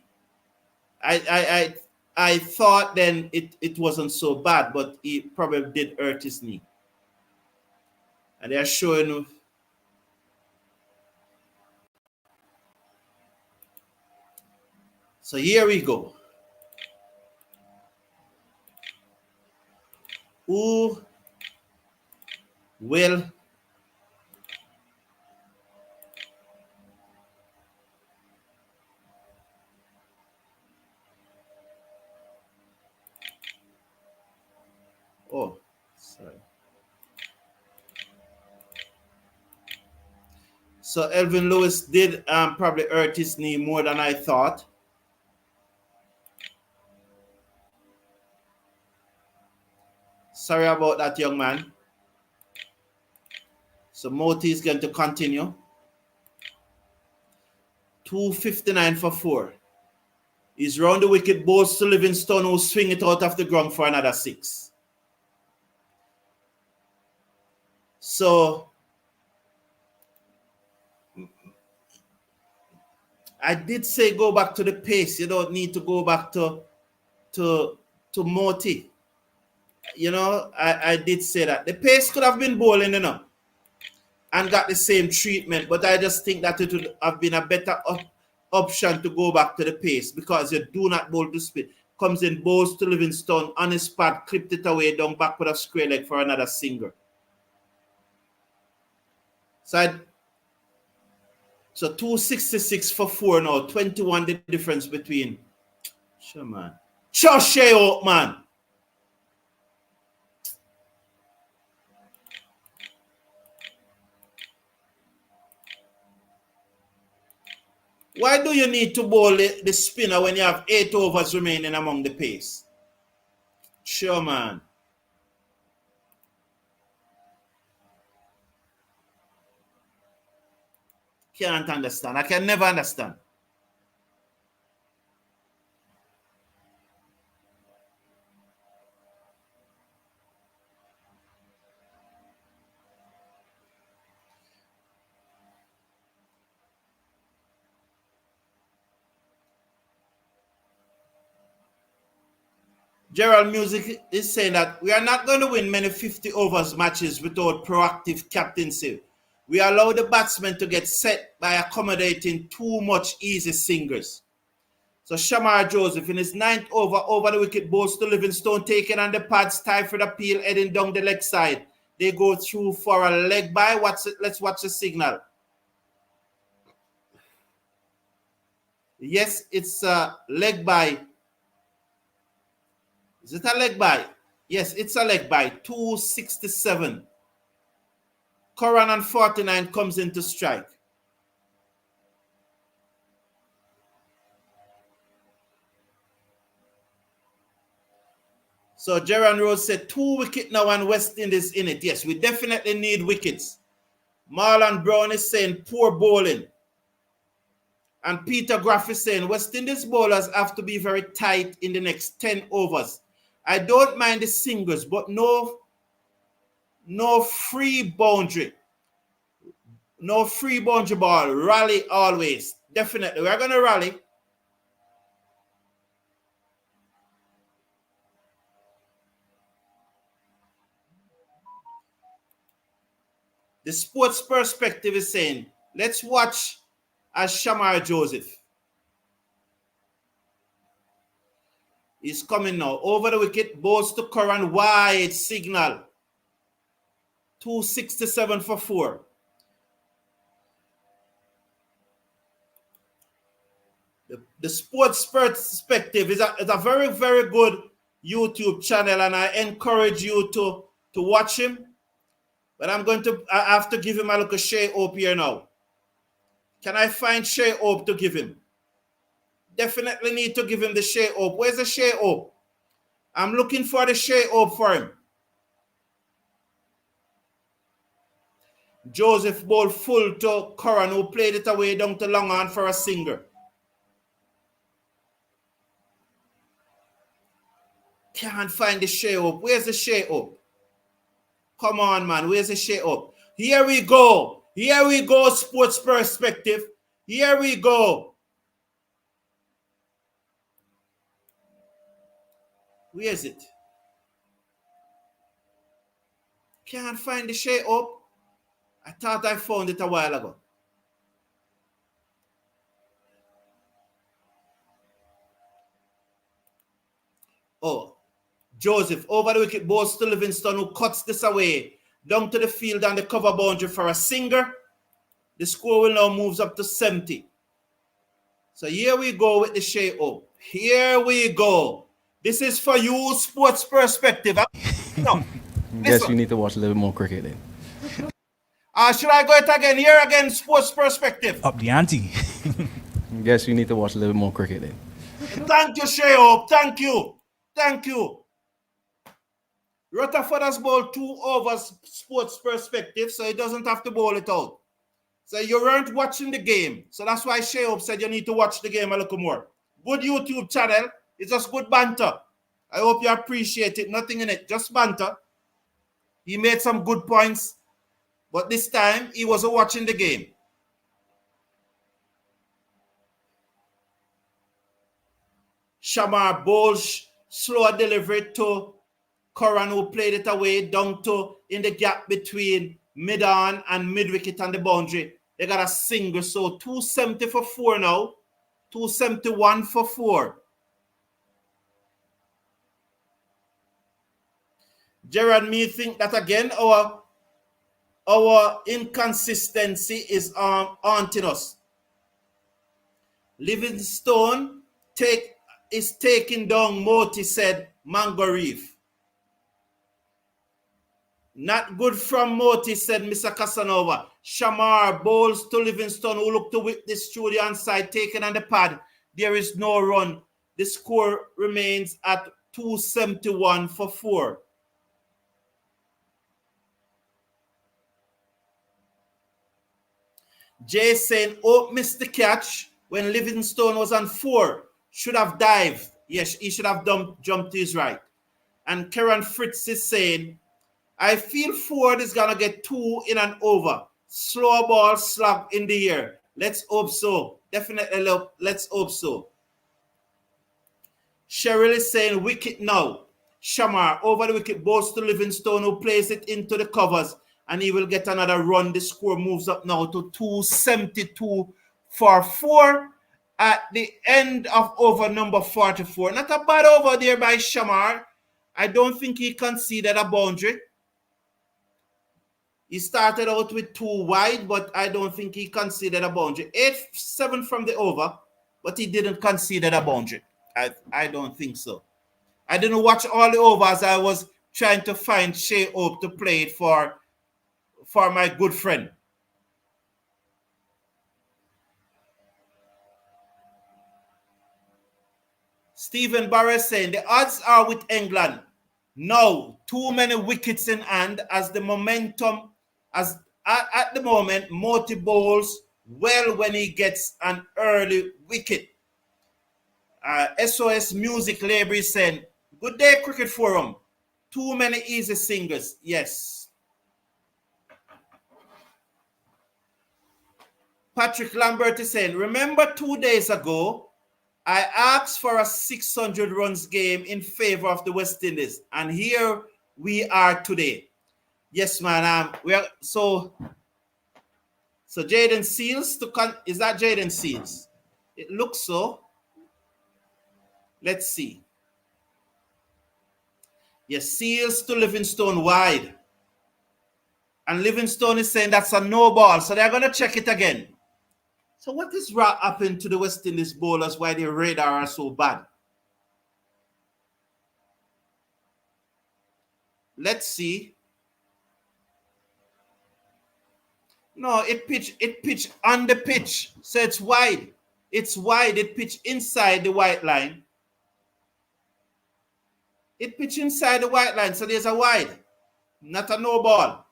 I thought then it wasn't so bad, but he probably did hurt his knee. And they're showing. So here we go. Who will sorry. So Elvin Lewis did probably hurt his knee more than I thought. Sorry about that, young man. So Moti is going to continue. 259 for 4. He's round the wicket, balls to Livingstone, who swing it out of the ground for another 6. So I did say go back to the pace. You don't need to go back to Moti. You know, I did say that. The pace could have been bowling, you know, and got the same treatment, but I just think that it would have been a better option to go back to the pace, because you do not bowl to spin. Comes in, bowls to Livingstone on his pad, clipped it away, down back with a square leg for another single. So 266 for 4 now, 21 the difference between. Sure, man. Sure, Shai out, man. Why do you need to bowl the spinner when you have 8 overs remaining among the pace? Sure, man. Can't understand. I can never understand. Gerald Music is saying that we are not going to win many 50 overs matches without proactive captaincy. We allow the batsmen to get set by accommodating too much easy singers. So Shamar Joseph in his 9th over the wicket, bowls to Livingstone, taken on the pads, tied for the peel, heading down the leg side. They go through for a leg by. Let's watch the signal. Yes, it's a leg by. Is it a leg by? Yes, it's a leg by. 267. Curran and 49 comes into strike. So Gerard Rose said 2 wickets now and West Indies in it. Yes, we definitely need wickets. Marlon Brown is saying poor bowling. And Peter Graff is saying West Indies bowlers have to be very tight in the next 10 overs. I don't mind the singles, but no free boundary. No free boundary ball. Rally always. Definitely. We're going to rally. The sports perspective is saying, let's watch as Shamar Joseph. He's coming now. Over the wicket, bowls to Curran, wide signal. 267 for 4. The sports perspective is a very, very good YouTube channel, and I encourage you to watch him. But I have to give him a look at Shai Hope here now. Can I find Shai Hope to give him? Definitely need to give him the Shai Hope. Where's the Shai Hope? I'm looking for the Shai Hope for him. Joseph bowled full to Curran, who played it away down to long on for a singer. Can't find the Shai Hope. Where's the Shai Hope? Come on, man. Where's the Shai Hope? Here we go. Here we go, sports perspective. Here we go. Where is it? Can't find the Shai Hope. I thought I found it a while ago. Oh, Joseph over the wicket, bowls to Livingstone, who cuts this away down to the field and the cover boundary for a singer. The score will now moves up to 70. So here we go with the Shai Hope. Here we go. This is for you, sports perspective. No. Guess you need to watch a little bit more cricket then. Should I go it again? Here again, sports perspective. Up the ante. Guess you need to watch a little bit more cricket then. Thank you, Shai Hope. Thank you. Thank you. Rutherford has bowled 2 overs, sports perspective, so he doesn't have to bowl it out. So you weren't watching the game. So that's why Shai Hope said you need to watch the game a little more. Good YouTube channel. It's just good banter. I hope you appreciate it. Nothing in it, just banter. He made some good points, but this time he wasn't watching the game. Shamar bowls slow delivery to Curran, who played it away down to in the gap between mid-on and mid-wicket on the boundary. They got a single, so 270 for 4 now. 271 for 4. Gerard, me think that again our inconsistency is haunting us. Livingstone is taking down Moti, said Mango Reef. Not good from Moti, said Mr. Casanova. Shamar bowls to Livingstone, who looked to whip this through the onside, taken on the pad. There is no run. The score remains at 271 for 4. Jay saying, oh, missed the catch when Livingstone was on 4. Should have dived. Yes, he should have jumped to his right. And Karen Fritz is saying, I feel Forde is going to get 2 in an over. Slow ball slug in the air. Let's hope so. Definitely, let's hope so. Cheryl is saying wicket now. Shamar over the wicket, balls to Livingstone, who plays it into the covers, and he will get another run. The score moves up now to 272 for 4 at the end of over number 44. Not a bad over there by Shamar. I don't think he conceded a boundary. He started out with 2 wide, but I don't think he conceded a boundary. 8-7 from the over, but he didn't concede a boundary. I don't think so. I didn't watch all the overs. I was trying to find Shai Hope to play it for my good friend. Stephen Barrett saying the odds are with England. No, too many wickets in hand as the momentum, as at the moment, Moti bowls well when he gets an early wicket. SOS Music Labor is saying, good day, Cricket Forum. Too many easy singers. Yes. Patrick Lambert is saying, remember 2 days ago, I asked for a 600 runs game in favor of the West Indies, and here we are today. Yes, man. We are so Jaden Seals is that Jaden Seals? It looks so. Let's see. Yes, Seals to Livingstone wide, and Livingstone is saying that's a no ball, so they're gonna check it again. So what is happened to the West Indies bowlers? Why their radar are so bad? Let's see. No, it pitched on the pitch, so it's wide. It's wide. It pitched inside the white line. It pitched inside the white line, so there's a wide, not a no ball.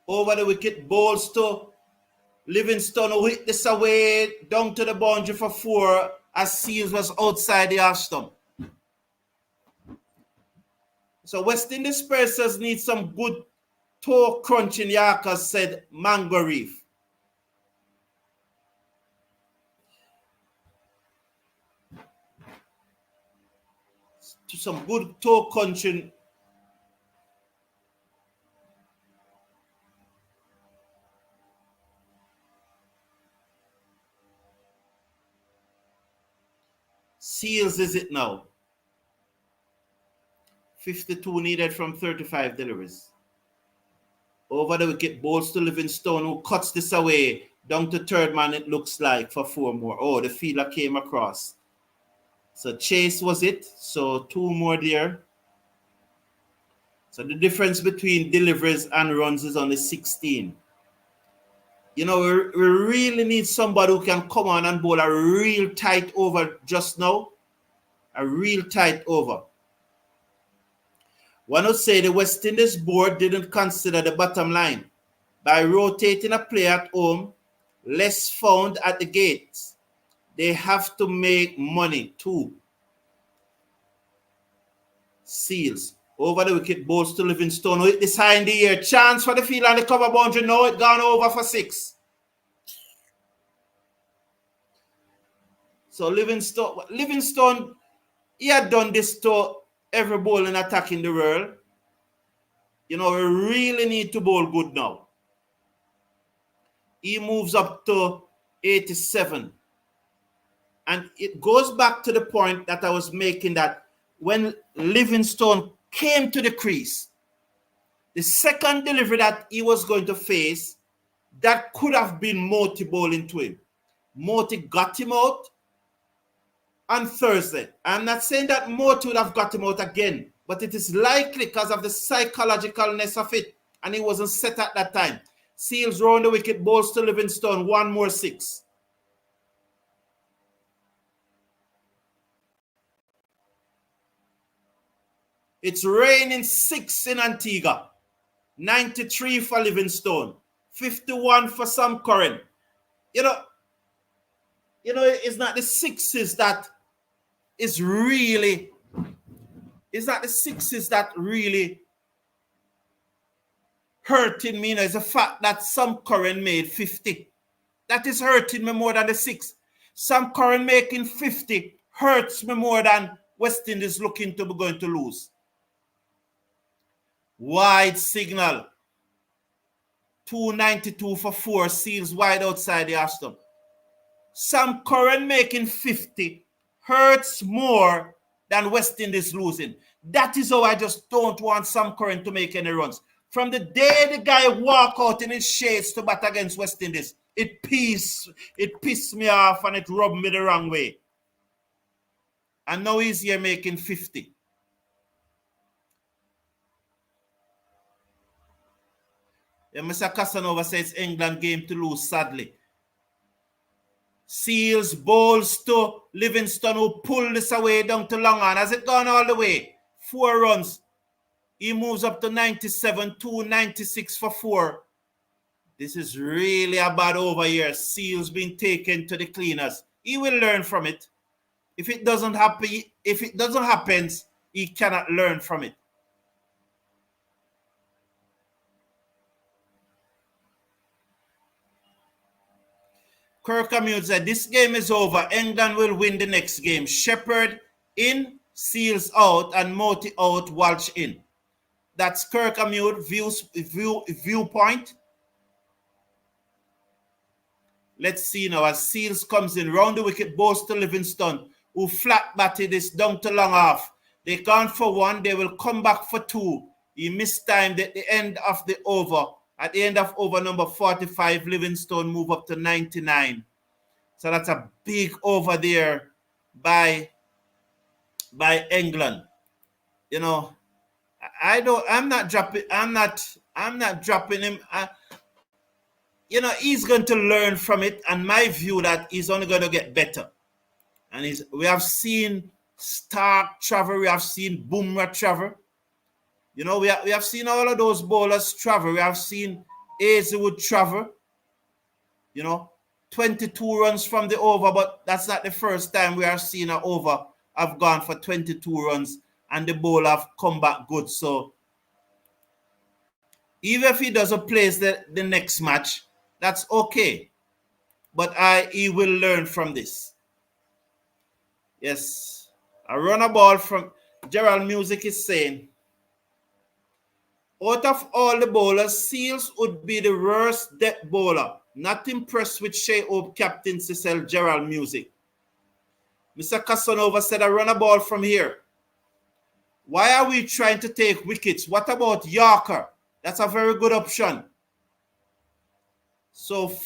Over the wicket, balls to Livingstone, who hit this away down to the boundary for 4 as Seals was outside the half stump. So West Indies persons need some good toe crunching Yorkers, said Mango Reef. To some good toe crunching. Seals is it now? 52 needed from 35 deliveries. Over the wicket, balls to Livingstone, who cuts this away down to third man, it looks like, for 4 more. Oh, the fielder came across. So Chase was it. So 2 more there. So the difference between deliveries and runs is only 16. You know, we really need somebody who can come on and bowl a real tight over just now. A real tight over. One would say the West Indies board didn't consider the bottom line. By rotating a player at home, less found at the gates. They have to make money too. Seals. Over the wicket, balls to Livingstone. Hit this high in the air. Chance for the field and the cover boundary. No, it gone over for 6. So Livingstone, he had done this to every bowling attack in the world. You know, we really need to bowl good now. He moves up to 87. And it goes back to the point that I was making, that when Livingstone came to the crease, the second delivery that he was going to face, that could have been Moti bowling to him. Moti got him out on Thursday. I'm not saying that Moti would have got him out again, but it is likely because of the psychologicalness of it, and he wasn't set at that time. Seals round the wicket, balls to Livingstone, 1 more 6. It's raining 6 in Antigua. 93 for Livingstone. 51 for Sam Curran. You know, it's not the sixes that is really, it's not the sixes that really hurting me is the fact that some current made 50. That is hurting me more than the 6. Some current making 50 hurts me more than West Indies looking to be going to lose. Wide signal. 292 for 4, Seals wide outside the Aston. Some current making 50 hurts more than West Indies losing. That is how I just don't want Sam Curran to make any runs. From the day the guy walk out in his shades to bat against West Indies, it pissed me off and it rubbed me the wrong way. And now he's here making 50. And Mr. Casanova says England game to lose, sadly. Seals bowls to Livingstone, who pulled this away down to long on. Has it gone all the way? 4 runs. He moves up to 97, 296 for 4. This is really a bad over here. Seals being taken to the cleaners. He will learn from it. If it doesn't happen, he cannot learn from it. Kirkhamute said, this game is over. England will win the next game. Shepherd in, Seals out, and Moti out, Walsh in. That's Kirkhamute viewpoint. Let's see now as Seals comes in. Round the wicket, bowls to Livingstone, who flat batted this down to long off. They gone for 1. They will come back for 2. He mistimed at the end of the over. At the end of over number 45, Livingstone move up to 99. So that's a big over there by England. You know, I'm not dropping him. You know, he's going to learn from it, and my view that he's only going to get better. And we have seen Stark travel, we have seen Bumrah travel. You know, we have seen all of those bowlers travel. We have seen Hazelwood travel. You know, 22 runs from the over, but that's not the first time we have seen an over have gone for 22 runs and the bowler have come back good. So even if he doesn't place the next match, that's okay. But he will learn from this. Yes. A runner ball from Gerald Music is saying, out of all the bowlers, Seals would be the worst death bowler. Not impressed with Shai Hope captain Cecil Gerald Music. Mr. Casanova said a runner ball from here. Why are we trying to take wickets? What about Yorker? That's a very good option. So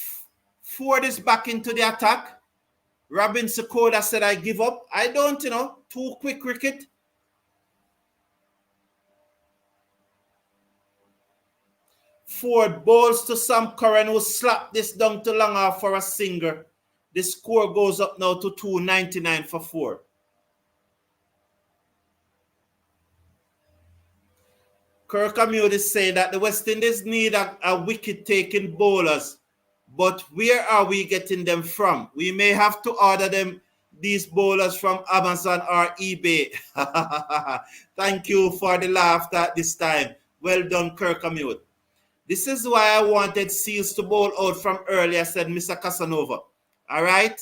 Forde is back into the attack. Robin Sekoda said I give up. I don't, you know, too quick cricket. Forde bowls to Sam Curran, who slapped this down to long off for a single. The score goes up now to 299 for 4. Kirkhamute is saying that the West Indies need a wicket-taking bowlers, but where are we getting them from? We may have to order these bowlers from Amazon or eBay. Thank you for the laughter at this time. Well done, Kirkhamute. This is why I wanted Seals to bowl out from earlier, said Mr. Casanova. All right?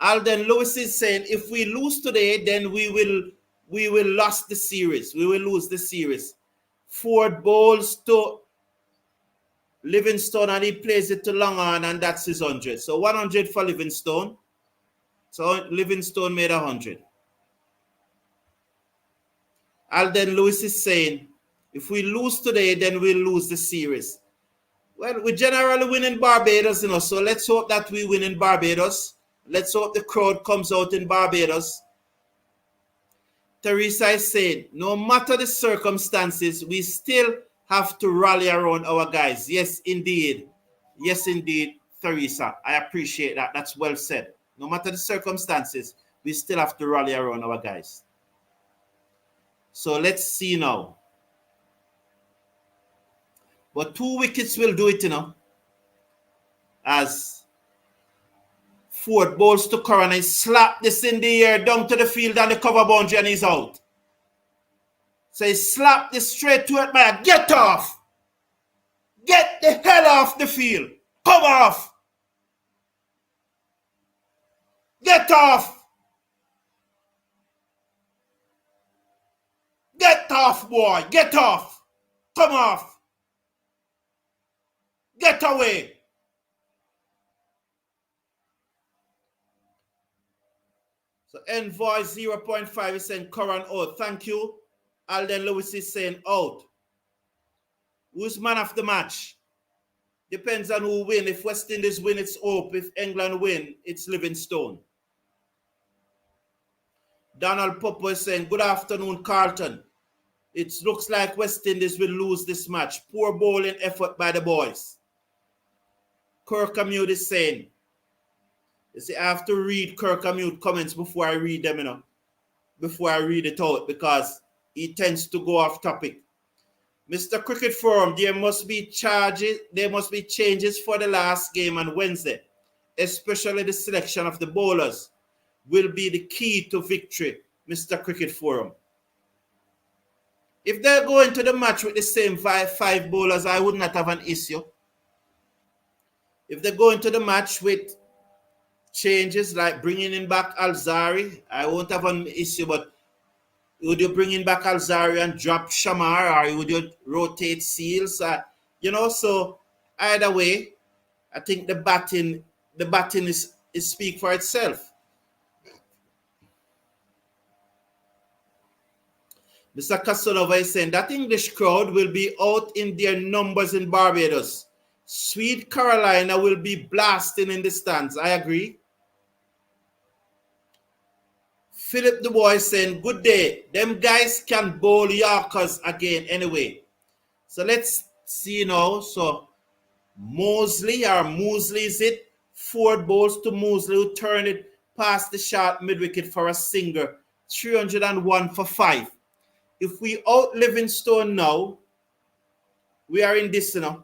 Alden Lewis is saying, if we lose today, then we will lose the series. We will lose the series. Forde bowls to Livingstone and he plays it to long on, and that's his 100. So 100 for Livingstone. So Livingstone made 100. Alden Lewis is saying, if we lose today, then we'll lose the series. Well, we generally win in Barbados, you know, so let's hope that we win in Barbados. Let's hope the crowd comes out in Barbados. Teresa is saying, no matter the circumstances, we still have to rally around our guys. Yes, indeed. Yes, indeed, Teresa. I appreciate that. That's well said. No matter the circumstances, we still have to rally around our guys. So let's see now. But 2 wickets will do it, you know. As Forde bowls to Curran and slap this in the air down to the field and the cover boundary and he's out. So he slapped this straight to Hetmyer. Get off! Get the hell off the field! Come off! Get off! Get off, boy! Get off! Come off! Get away! So Envoy 0.5 is saying Curran out. Thank you. Alden Lewis is saying out. Who's man of the match? Depends on who win. If West Indies win, it's Hope. If England win, it's Livingstone. Donald Popo is saying, good afternoon, Carlton. It looks like West Indies will lose this match. Poor bowling effort by the boys. Kirkamute is saying, you see, I have to read Kirkamute comments before I read them, you know, before I read it out, because he tends to go off topic. Mr. Cricket Forum, there must be changes for the last game on Wednesday, especially the selection of the bowlers will be the key to victory, Mr. Cricket Forum. If they're going to the match with the same five bowlers, I would not have an issue. If they're going to the match with changes like bringing in back Alzari, I won't have an issue, but would you bring in back Alzari and drop Shamar, or would you rotate Seals? You know, so either way, I think the batting is speak for itself. Mr. Casanova is saying that English crowd will be out in their numbers in Barbados. Sweet Carolina will be blasting in the stands. I agree. Philip Du Bois saying, good day. Them guys can bowl Yorkers again anyway. So let's see now. So Mosley is it? Forde bowls to Mosley, who turned it past the short mid-wicket for a singer. 301 for 5. If we out Livingstone now, we are in this, you know.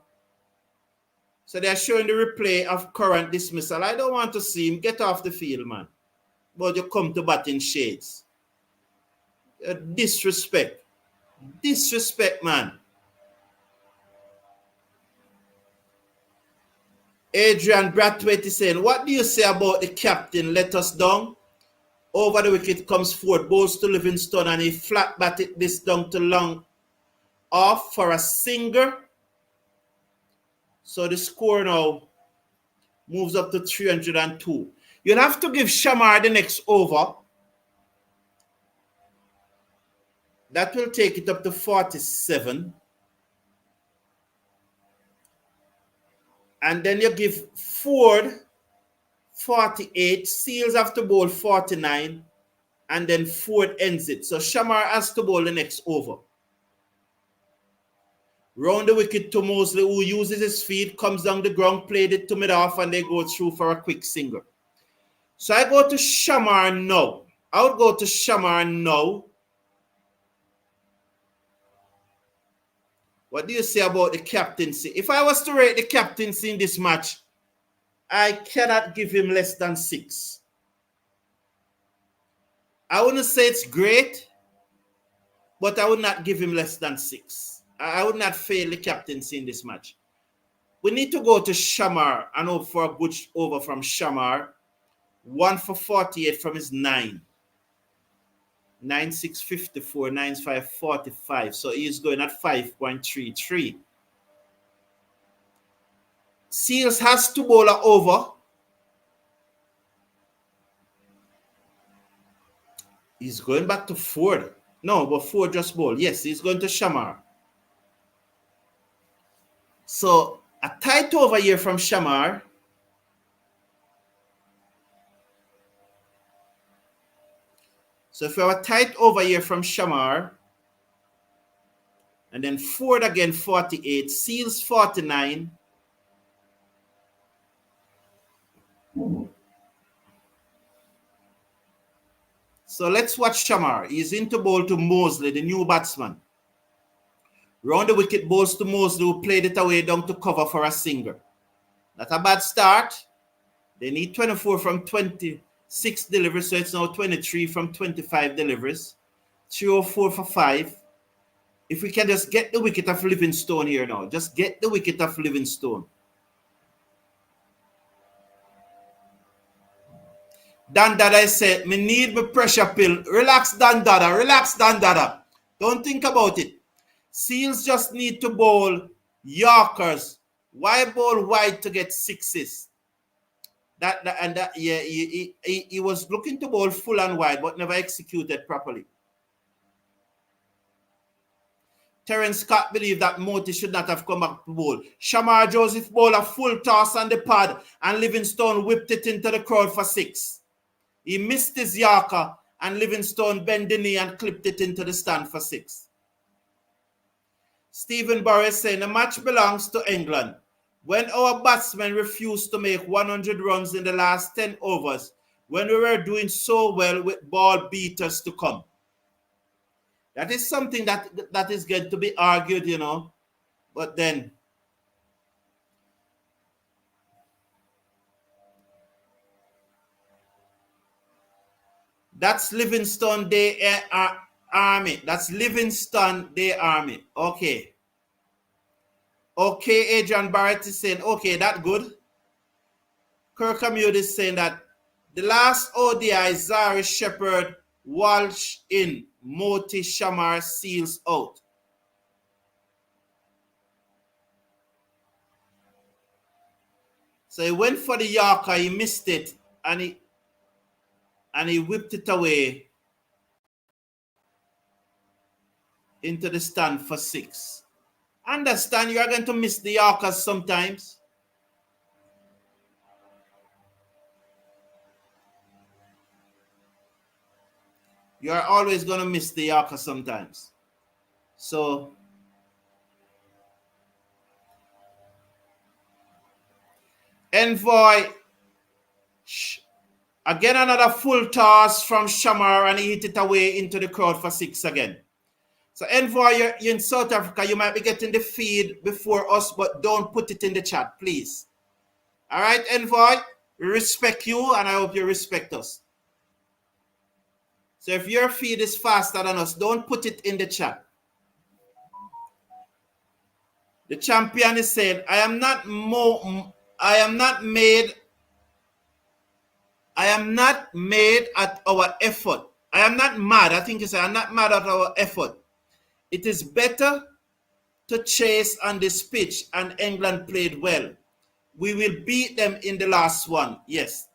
So they're showing the replay of current dismissal. I don't want to see him. Get off the field, man. But you come to bat in shades. Disrespect. Disrespect, man. Adrian Brathwaite is saying, what do you say about the captain let us down? Over the wicket comes Forde, bowls to Livingstone, and he flat batted this down to long off for a singer. So the score now moves up to 302. You'll have to give Shamar the next over. That will take it up to 47. And then you give Forde 48. Seals have to bowl 49. And then Forde ends it. So Shamar has to bowl the next over. Round the wicket to Mosley, who uses his feet, comes down the ground, played it to mid-off, and they go through for a quick single. So I go to Shamar now. I would go to Shamar now. What do you say about the captaincy? If I was to rate the captaincy in this match, I cannot give him less than 6. I wouldn't say it's great, but I would not give him less than 6. I would not fail the captaincy in this match. We need to go to Shamar and hope for a good over from Shamar. 1 for 48 from his 9. 9-6, 54, 9-5, 45. So he's going at 5.33. Seals has to bowl a over. He's going back to Forde. No, but Forde just bowled. Yes, he's going to Shamar. So a tight over here from Shamar. So if we have a tight over here from Shamar, and then Forde again 48, Seals 49. So let's watch Shamar. He's into bowl to Mosley, the new batsman. Round the wicket, bowls to Mosley, who played it away down to cover for a single. Not a bad start. They need 24 from 26 deliveries, so it's now 23 from 25 deliveries. 304 for 5. If we can just get the wicket of Livingstone here now. Just get the wicket of Livingstone. Dan Dada said, me need my pressure pill. Relax, Dan Dada. Relax, Dan Dada. Don't think about it. Seals just need to bowl Yorkers. Why bowl wide to get sixes? Yeah, he was looking to bowl full and wide, but never executed properly. Terence Scott believed that Moti should not have come back to bowl. Shamar Joseph bowled a full toss on the pad, and Livingstone whipped it into the crowd for 6. He missed his Yorker, and Livingstone bent the knee and clipped it into the stand for 6. Stephen Burris saying the match belongs to England. When our batsmen refused to make 100 runs in the last 10 overs, when we were doing so well with ball beaters to come. That is something that is going to be argued, you know. But then, that's Livingstone Day Army. That's Livingstone Day Army. Okay. Okay, Adrian Barrett is saying, okay, that good. Kirkamute is saying that the last ODI, Zari, Shepherd, Walsh in, Moti, Shamar, Seals out. So he went for the Yorker, he missed it, and he whipped it away into the stand for 6. Understand, you are going to miss the Yorkers sometimes. You are always going to miss the Yorker sometimes. So, Envoy, again another full toss from Shamar, and he hit it away into the crowd for 6 again. So, Envoy, you're in South Africa. You might be getting the feed before us, but don't put it in the chat, please. All right, Envoy, we respect you, and I hope you respect us. So if your feed is faster than us, don't put it in the chat. The champion is saying, I am not made at our effort. I am not mad. I think you say, I'm not mad at our effort. It is better to chase on this pitch, and England played well. We will beat them in the last one. Yes.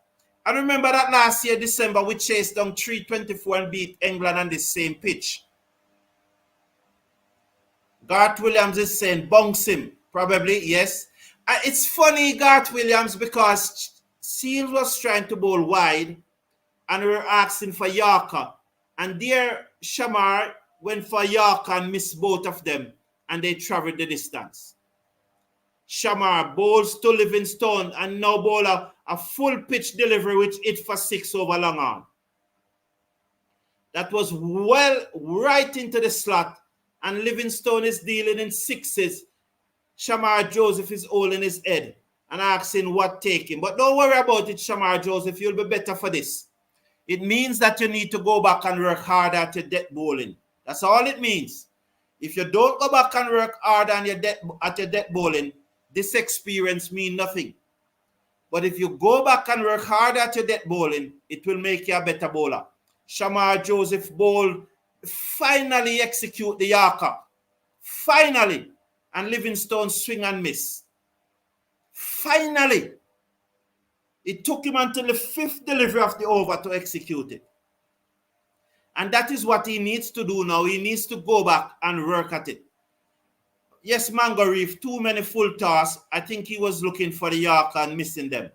I remember that last year, December, we chased down 324 and beat England on this same pitch. Garth Williams is saying, bounce him. Probably, yes. It's funny, Garth Williams, because Seals was trying to bowl wide, and we were asking for Yorker. And there, Shamar went for Yorker and missed both of them, and they traveled the distance. Shamar bowls to Livingstone and now bowl a full pitch delivery which hit for 6 over long on. That was well right into the slot, and Livingstone is dealing in 6s. Shamar Joseph is holding his head and asking what taking. But don't worry about it, Shamar Joseph. You'll be better for this. It means that you need to go back and work harder at your death bowling. That's all it means. If you don't go back and work hard at your death bowling, this experience means nothing. But if you go back and work hard at your death bowling, it will make you a better bowler. Shamar Joseph bowled, finally execute the Yorker. Finally. And Livingstone swing and miss. Finally. It took him until the 5th delivery of the over to execute it. And that is what he needs to do now. He needs to go back and work at it. Yes, Mango Reef, too many full toss. I think he was looking for the Yorker and missing them.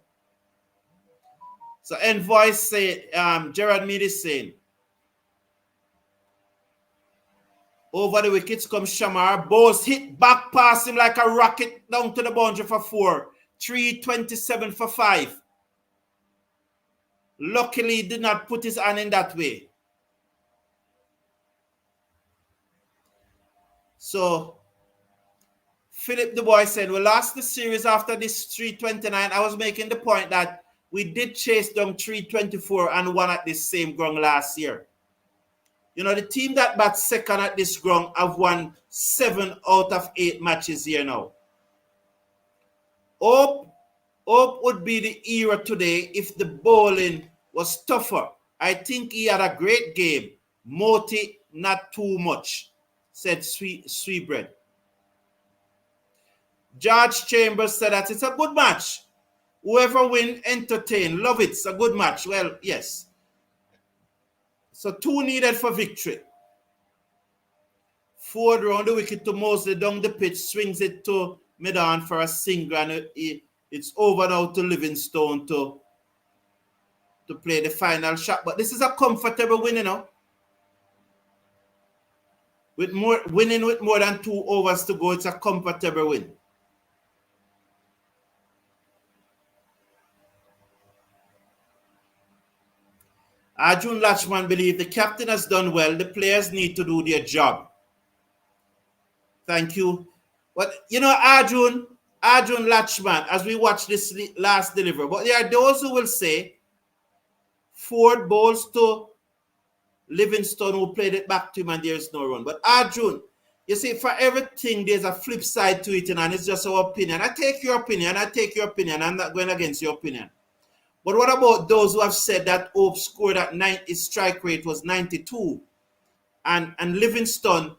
So Envoy say, Gerard Mead is saying, over the wickets comes Shamar. Bowes hit back past him like a rocket down to the boundary for 4. 327 for 5. Luckily, he did not put his hand in that way. So, Philip Du Bois said, we lost the series after this 329. I was making the point that we did chase down 324 and won at this same ground last year. You know, the team that bats second at this ground have won 7 out of 8 matches here now. Hope would be the era today if the bowling was tougher. I think he had a great game. Moti, not too much, said Sweetbread. George Chambers said that it's a good match. Whoever win, entertain. Love it. It's a good match. Well, yes. So 2 needed for victory. Forde round the wicket to Mosley down the pitch, swings it to mid-on for a single, and it's over now to Livingstone to play the final shot. But this is a comfortable win, you know. Winning with more than 2 overs to go, it's a comfortable win. Arjun Lachman believes the captain has done well. The players need to do their job. Thank you. But, you know, Arjun Lachman, as we watch this last delivery, but there are those who will say Forde bowls to Livingstone who played it back to him and there is no run. But Arjun, you see, for everything, there's a flip side to it, and it's just our opinion. I take your opinion. I'm not going against your opinion. But what about those who have said that Hope scored at 90, his strike rate was 92, and Livingstone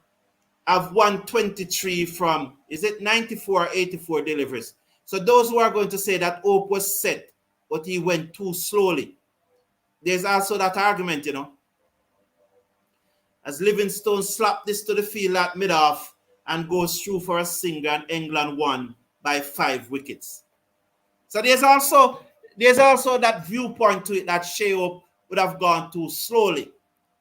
have won 23 from, is it 94 or 84 deliveries? So those who are going to say that Hope was set, but he went too slowly. There's also that argument, you know. As Livingstone slapped this to the field at mid-off and goes through for a single, and England won by 5 wickets. So there's also that viewpoint to it that Shai would have gone too slowly.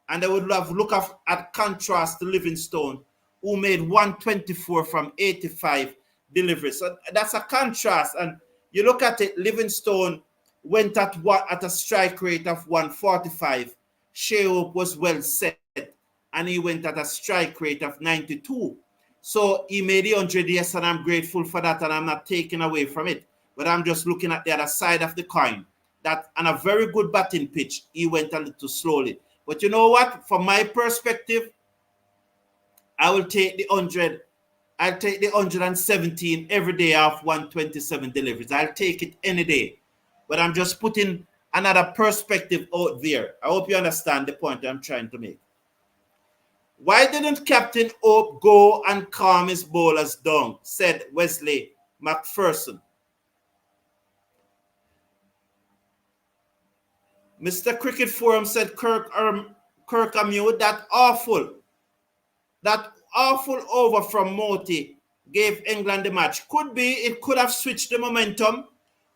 And they would have looked at contrast to Livingstone, who made 124 from 85 deliveries. So that's a contrast. And you look at it, Livingstone went at a strike rate of 145. Shai was well set, and he went at a strike rate of 92. So he made the 100, yes, and I'm grateful for that, and I'm not taking away from it. But I'm just looking at the other side of the coin, that on a very good batting pitch, he went a little slowly. But you know what? From my perspective, I will take the 100. I'll take the 117 every day off 127 deliveries. I'll take it any day. But I'm just putting another perspective out there. I hope you understand the point I'm trying to make. Why didn't Captain Hope go and calm his bowlers down? Said Wesley McPherson. Mr. Cricket Forum said Kirkhamute, that awful over from Moti gave England the match. Could be, it could have switched the momentum,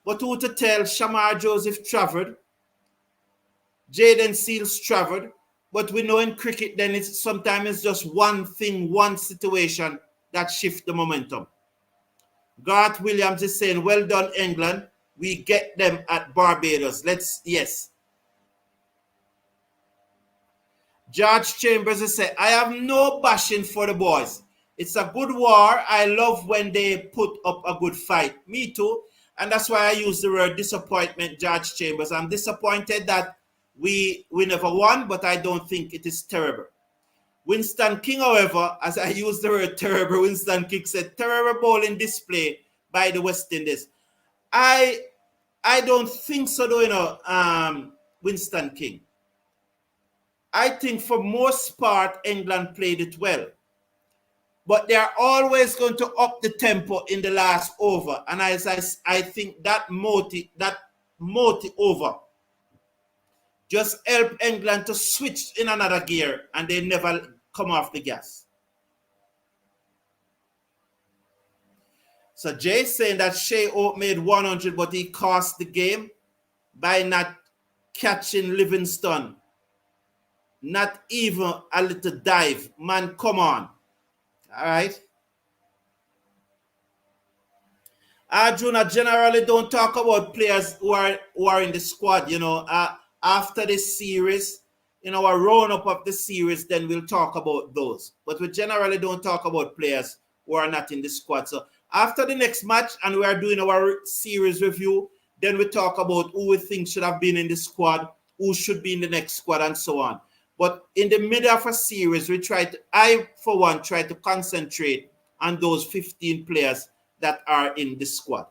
but who to tell? Shamar Joseph travelled, Jaden Seals travelled, but we know in cricket then sometimes it's just one thing, one situation that shifts the momentum. Garth Williams is saying, well done, England. We get them at Barbados. Yes. George Chambers has said, I have no bashing for the boys. It's a good war. I love when they put up a good fight. Me too. And that's why I use the word disappointment, George Chambers. I'm disappointed that we never won, but I don't think it is terrible. Winston King, however, as I use the word terrible, Winston King said, terrible bowling display by the West Indies. I don't think so, though, you know, Winston King. I think for most part, England played it well. But they are always going to up the tempo in the last over. And I think that Moti over just helped England to switch in another gear, and they never come off the gas. So Jay saying that Shai made 100, but he cost the game by not catching Livingstone. Not even a little dive. Man, come on. All right. Arjuna, generally don't talk about players who are in the squad. You know, after this series, in our round-up of the series, then we'll talk about those. But we generally don't talk about players who are not in the squad. So after the next match, and we are doing our series review, then we talk about who we think should have been in the squad, who should be in the next squad, and so on. But in the middle of a series, I for one try to concentrate on those 15 players that are in the squad.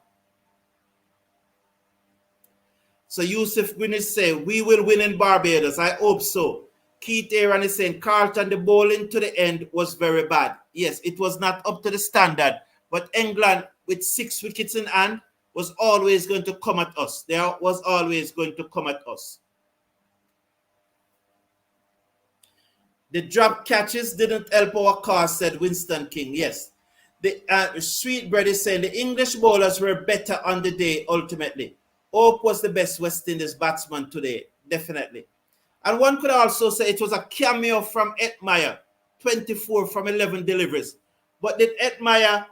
So Yusuf Gwynn is saying, we will win in Barbados. I hope so. Keith Aaron is saying, Carlton, the bowling to the end was very bad. Yes, it was not up to the standard. But England, with 6 wickets in hand, was always going to come at us. They was always going to come at us. The drop catches didn't help our cause, said Winston King. Yes. The Sweetbread is saying, the English bowlers were better on the day, ultimately. Hope was the best West Indies batsman today, definitely. And one could also say it was a cameo from Hetmyer, 24 from 11 deliveries. But did Hetmyer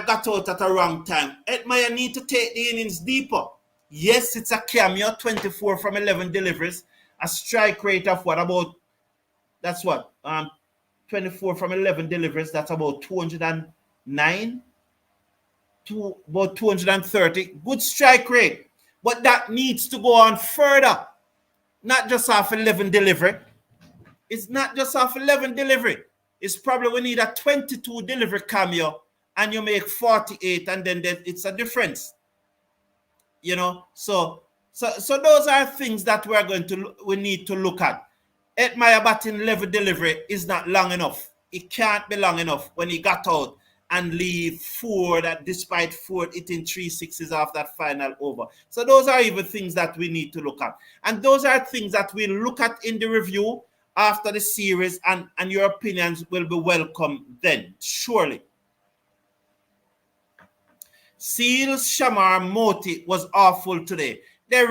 got out at a wrong time? Hetmyer need to take the innings deeper. Yes, it's a cameo, 24 from 11 deliveries. A strike rate of what? About, that's what? 24 from 11 deliveries, that's about 209? About 230. Good strike rate. But that needs to go on further. Not just off 11 delivery. It's not just off 11 delivery. It's probably we need a 22 delivery cameo and you make 48 and then it's a difference. You know, so those are things that we need to look at. Hetmyer batting 11 delivery is not long enough. It can't be long enough when he got out and leave Forde, despite Forde hitting 3 sixes off that final over. So those are even things that we need to look at. And those are things that we'll look at in the review after the series, and your opinions will be welcome then, surely. Seals, Shamar, Moti was awful today. They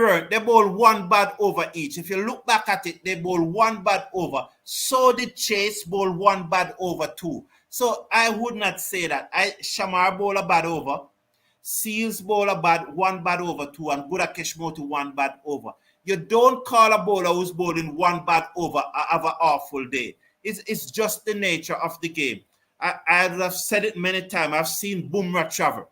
bowled 1 bad over each. If you look back at it, they bowled 1 bad over. So did Chase bowl 1 bad over too. So I would not say that. Shamar bowl a bad over. Seals bowl a 1 bad over 2, and Gudakesh Moti 1 bad over. You don't call a bowler who's bowling 1 bad over have an awful day. It's just the nature of the game. I have said it many times. I've seen Bumrah travel.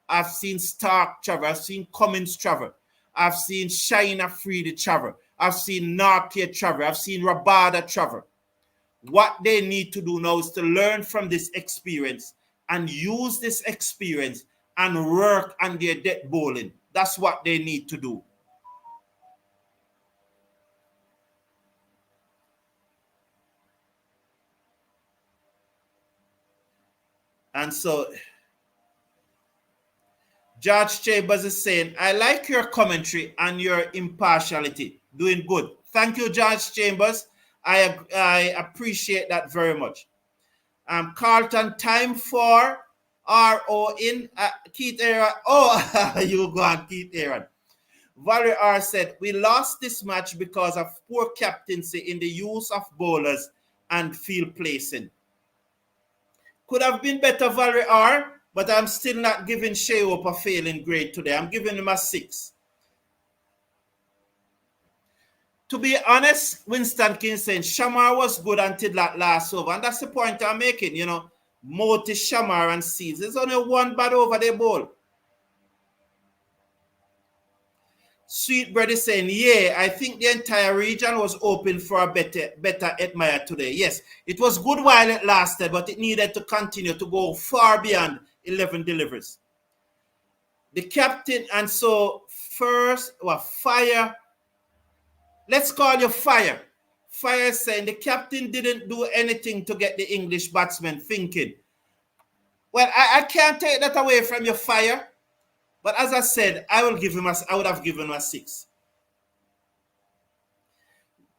I've seen Stark travel. I've seen Cummins travel. I've seen Shai Afridi travel. I've seen Narkia travel. I've seen Rabada travel. What they need to do now is to learn from this experience and use this experience and work on their death bowling. That's what they need to do. And so George Chambers is saying, I like your commentary and your impartiality. Doing good. Thank you, George Chambers. I appreciate that very much. Carlton, time for RO in Keith Aaron. Oh, you go on, Keith Aaron. Valerie R said, we lost this match because of poor captaincy in the use of bowlers and field placing. Could have been better, Valerie R, but I'm still not giving Shai a failing grade today. I'm giving him a 6. To be honest, Winston King saying Shamar was good until that last over. And that's the point I'm making, you know. Moti, Shamar, and Seals. There's only 1 bad over the bowl. Sweetbread is saying, yeah, I think the entire region was open for a better Hetmyer today. Yes, it was good while it lasted, but it needed to continue to go far beyond 11 deliveries. The captain, and so first, Fire. Let's call you Fire. Fire saying the captain didn't do anything to get the English batsmen thinking. Well, I can't take that away from your Fire. But as I said, I would have given him a 6.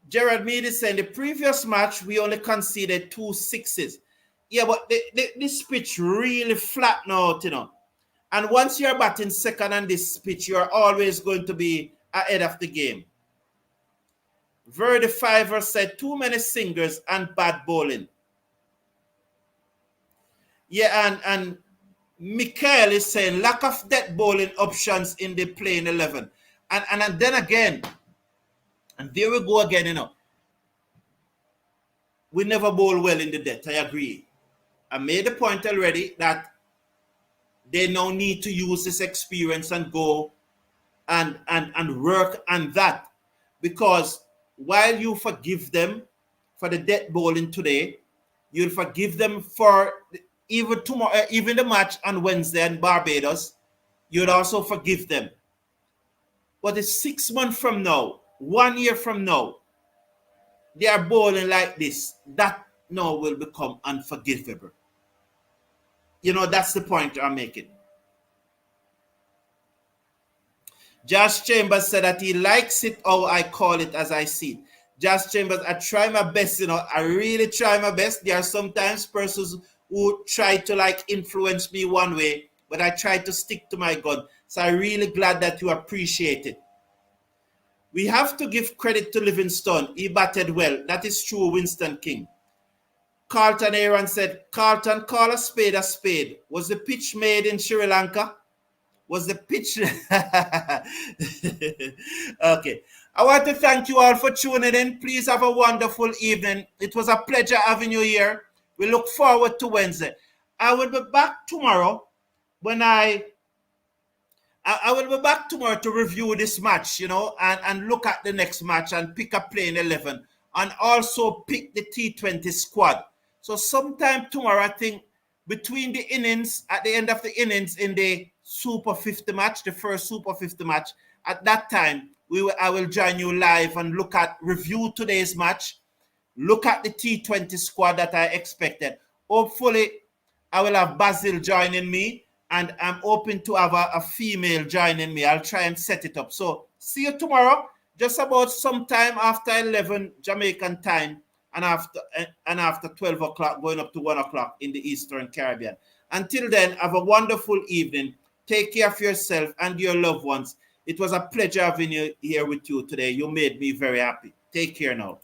Gerard Mead is saying the previous match we only conceded 2 sixes. Yeah, but this pitch really flattened out, you know. And once you're batting second on this pitch, you're always going to be ahead of the game. Verdi Fiver said too many singers and bad bowling. Yeah, and Mikael is saying lack of death bowling options in the playing 11. And then again, and there we go again, you know. We never bowl well in the death, I agree. I made the point already that they now need to use this experience and go and work on that. Because while you forgive them for the death bowling today, you'll forgive them for even tomorrow, even the match on Wednesday in Barbados. You'd also forgive them. But it's 6 months from now, 1 year from now, they are bowling like this. That now will become unforgivable. You know, that's the point I'm making. Josh Chambers said that he likes it how I call it as I see it. Josh Chambers, I try my best, you know, I really try my best. There are sometimes persons who try to like influence me one way, but I try to stick to my gun. So I'm really glad that you appreciate it. We have to give credit to Livingstone. He batted well. That is true, Winston King. Carlton Aaron said, Carlton, call a spade a spade. Was the pitch made in Sri Lanka? Was the pitch... Okay. I want to thank you all for tuning in. Please have a wonderful evening. It was a pleasure having you here. We look forward to Wednesday. I will be back tomorrow when I will be back tomorrow to review this match, you know, and look at the next match and pick a playing 11 and also pick the T20 squad. So sometime tomorrow, I think, between the innings, at the end of the innings in the Super 50 match, the first Super 50 match, at that time, I will join you live and review today's match, look at the T20 squad that I expected. Hopefully, I will have Basil joining me, and I'm hoping to have a female joining me. I'll try and set it up. So see you tomorrow, just about sometime after 11 Jamaican time and after 12 o'clock, going up to 1 o'clock in the Eastern Caribbean. Until then, have a wonderful evening. Take care of yourself and your loved ones. It was a pleasure having you here with you today. You made me very happy. Take care now.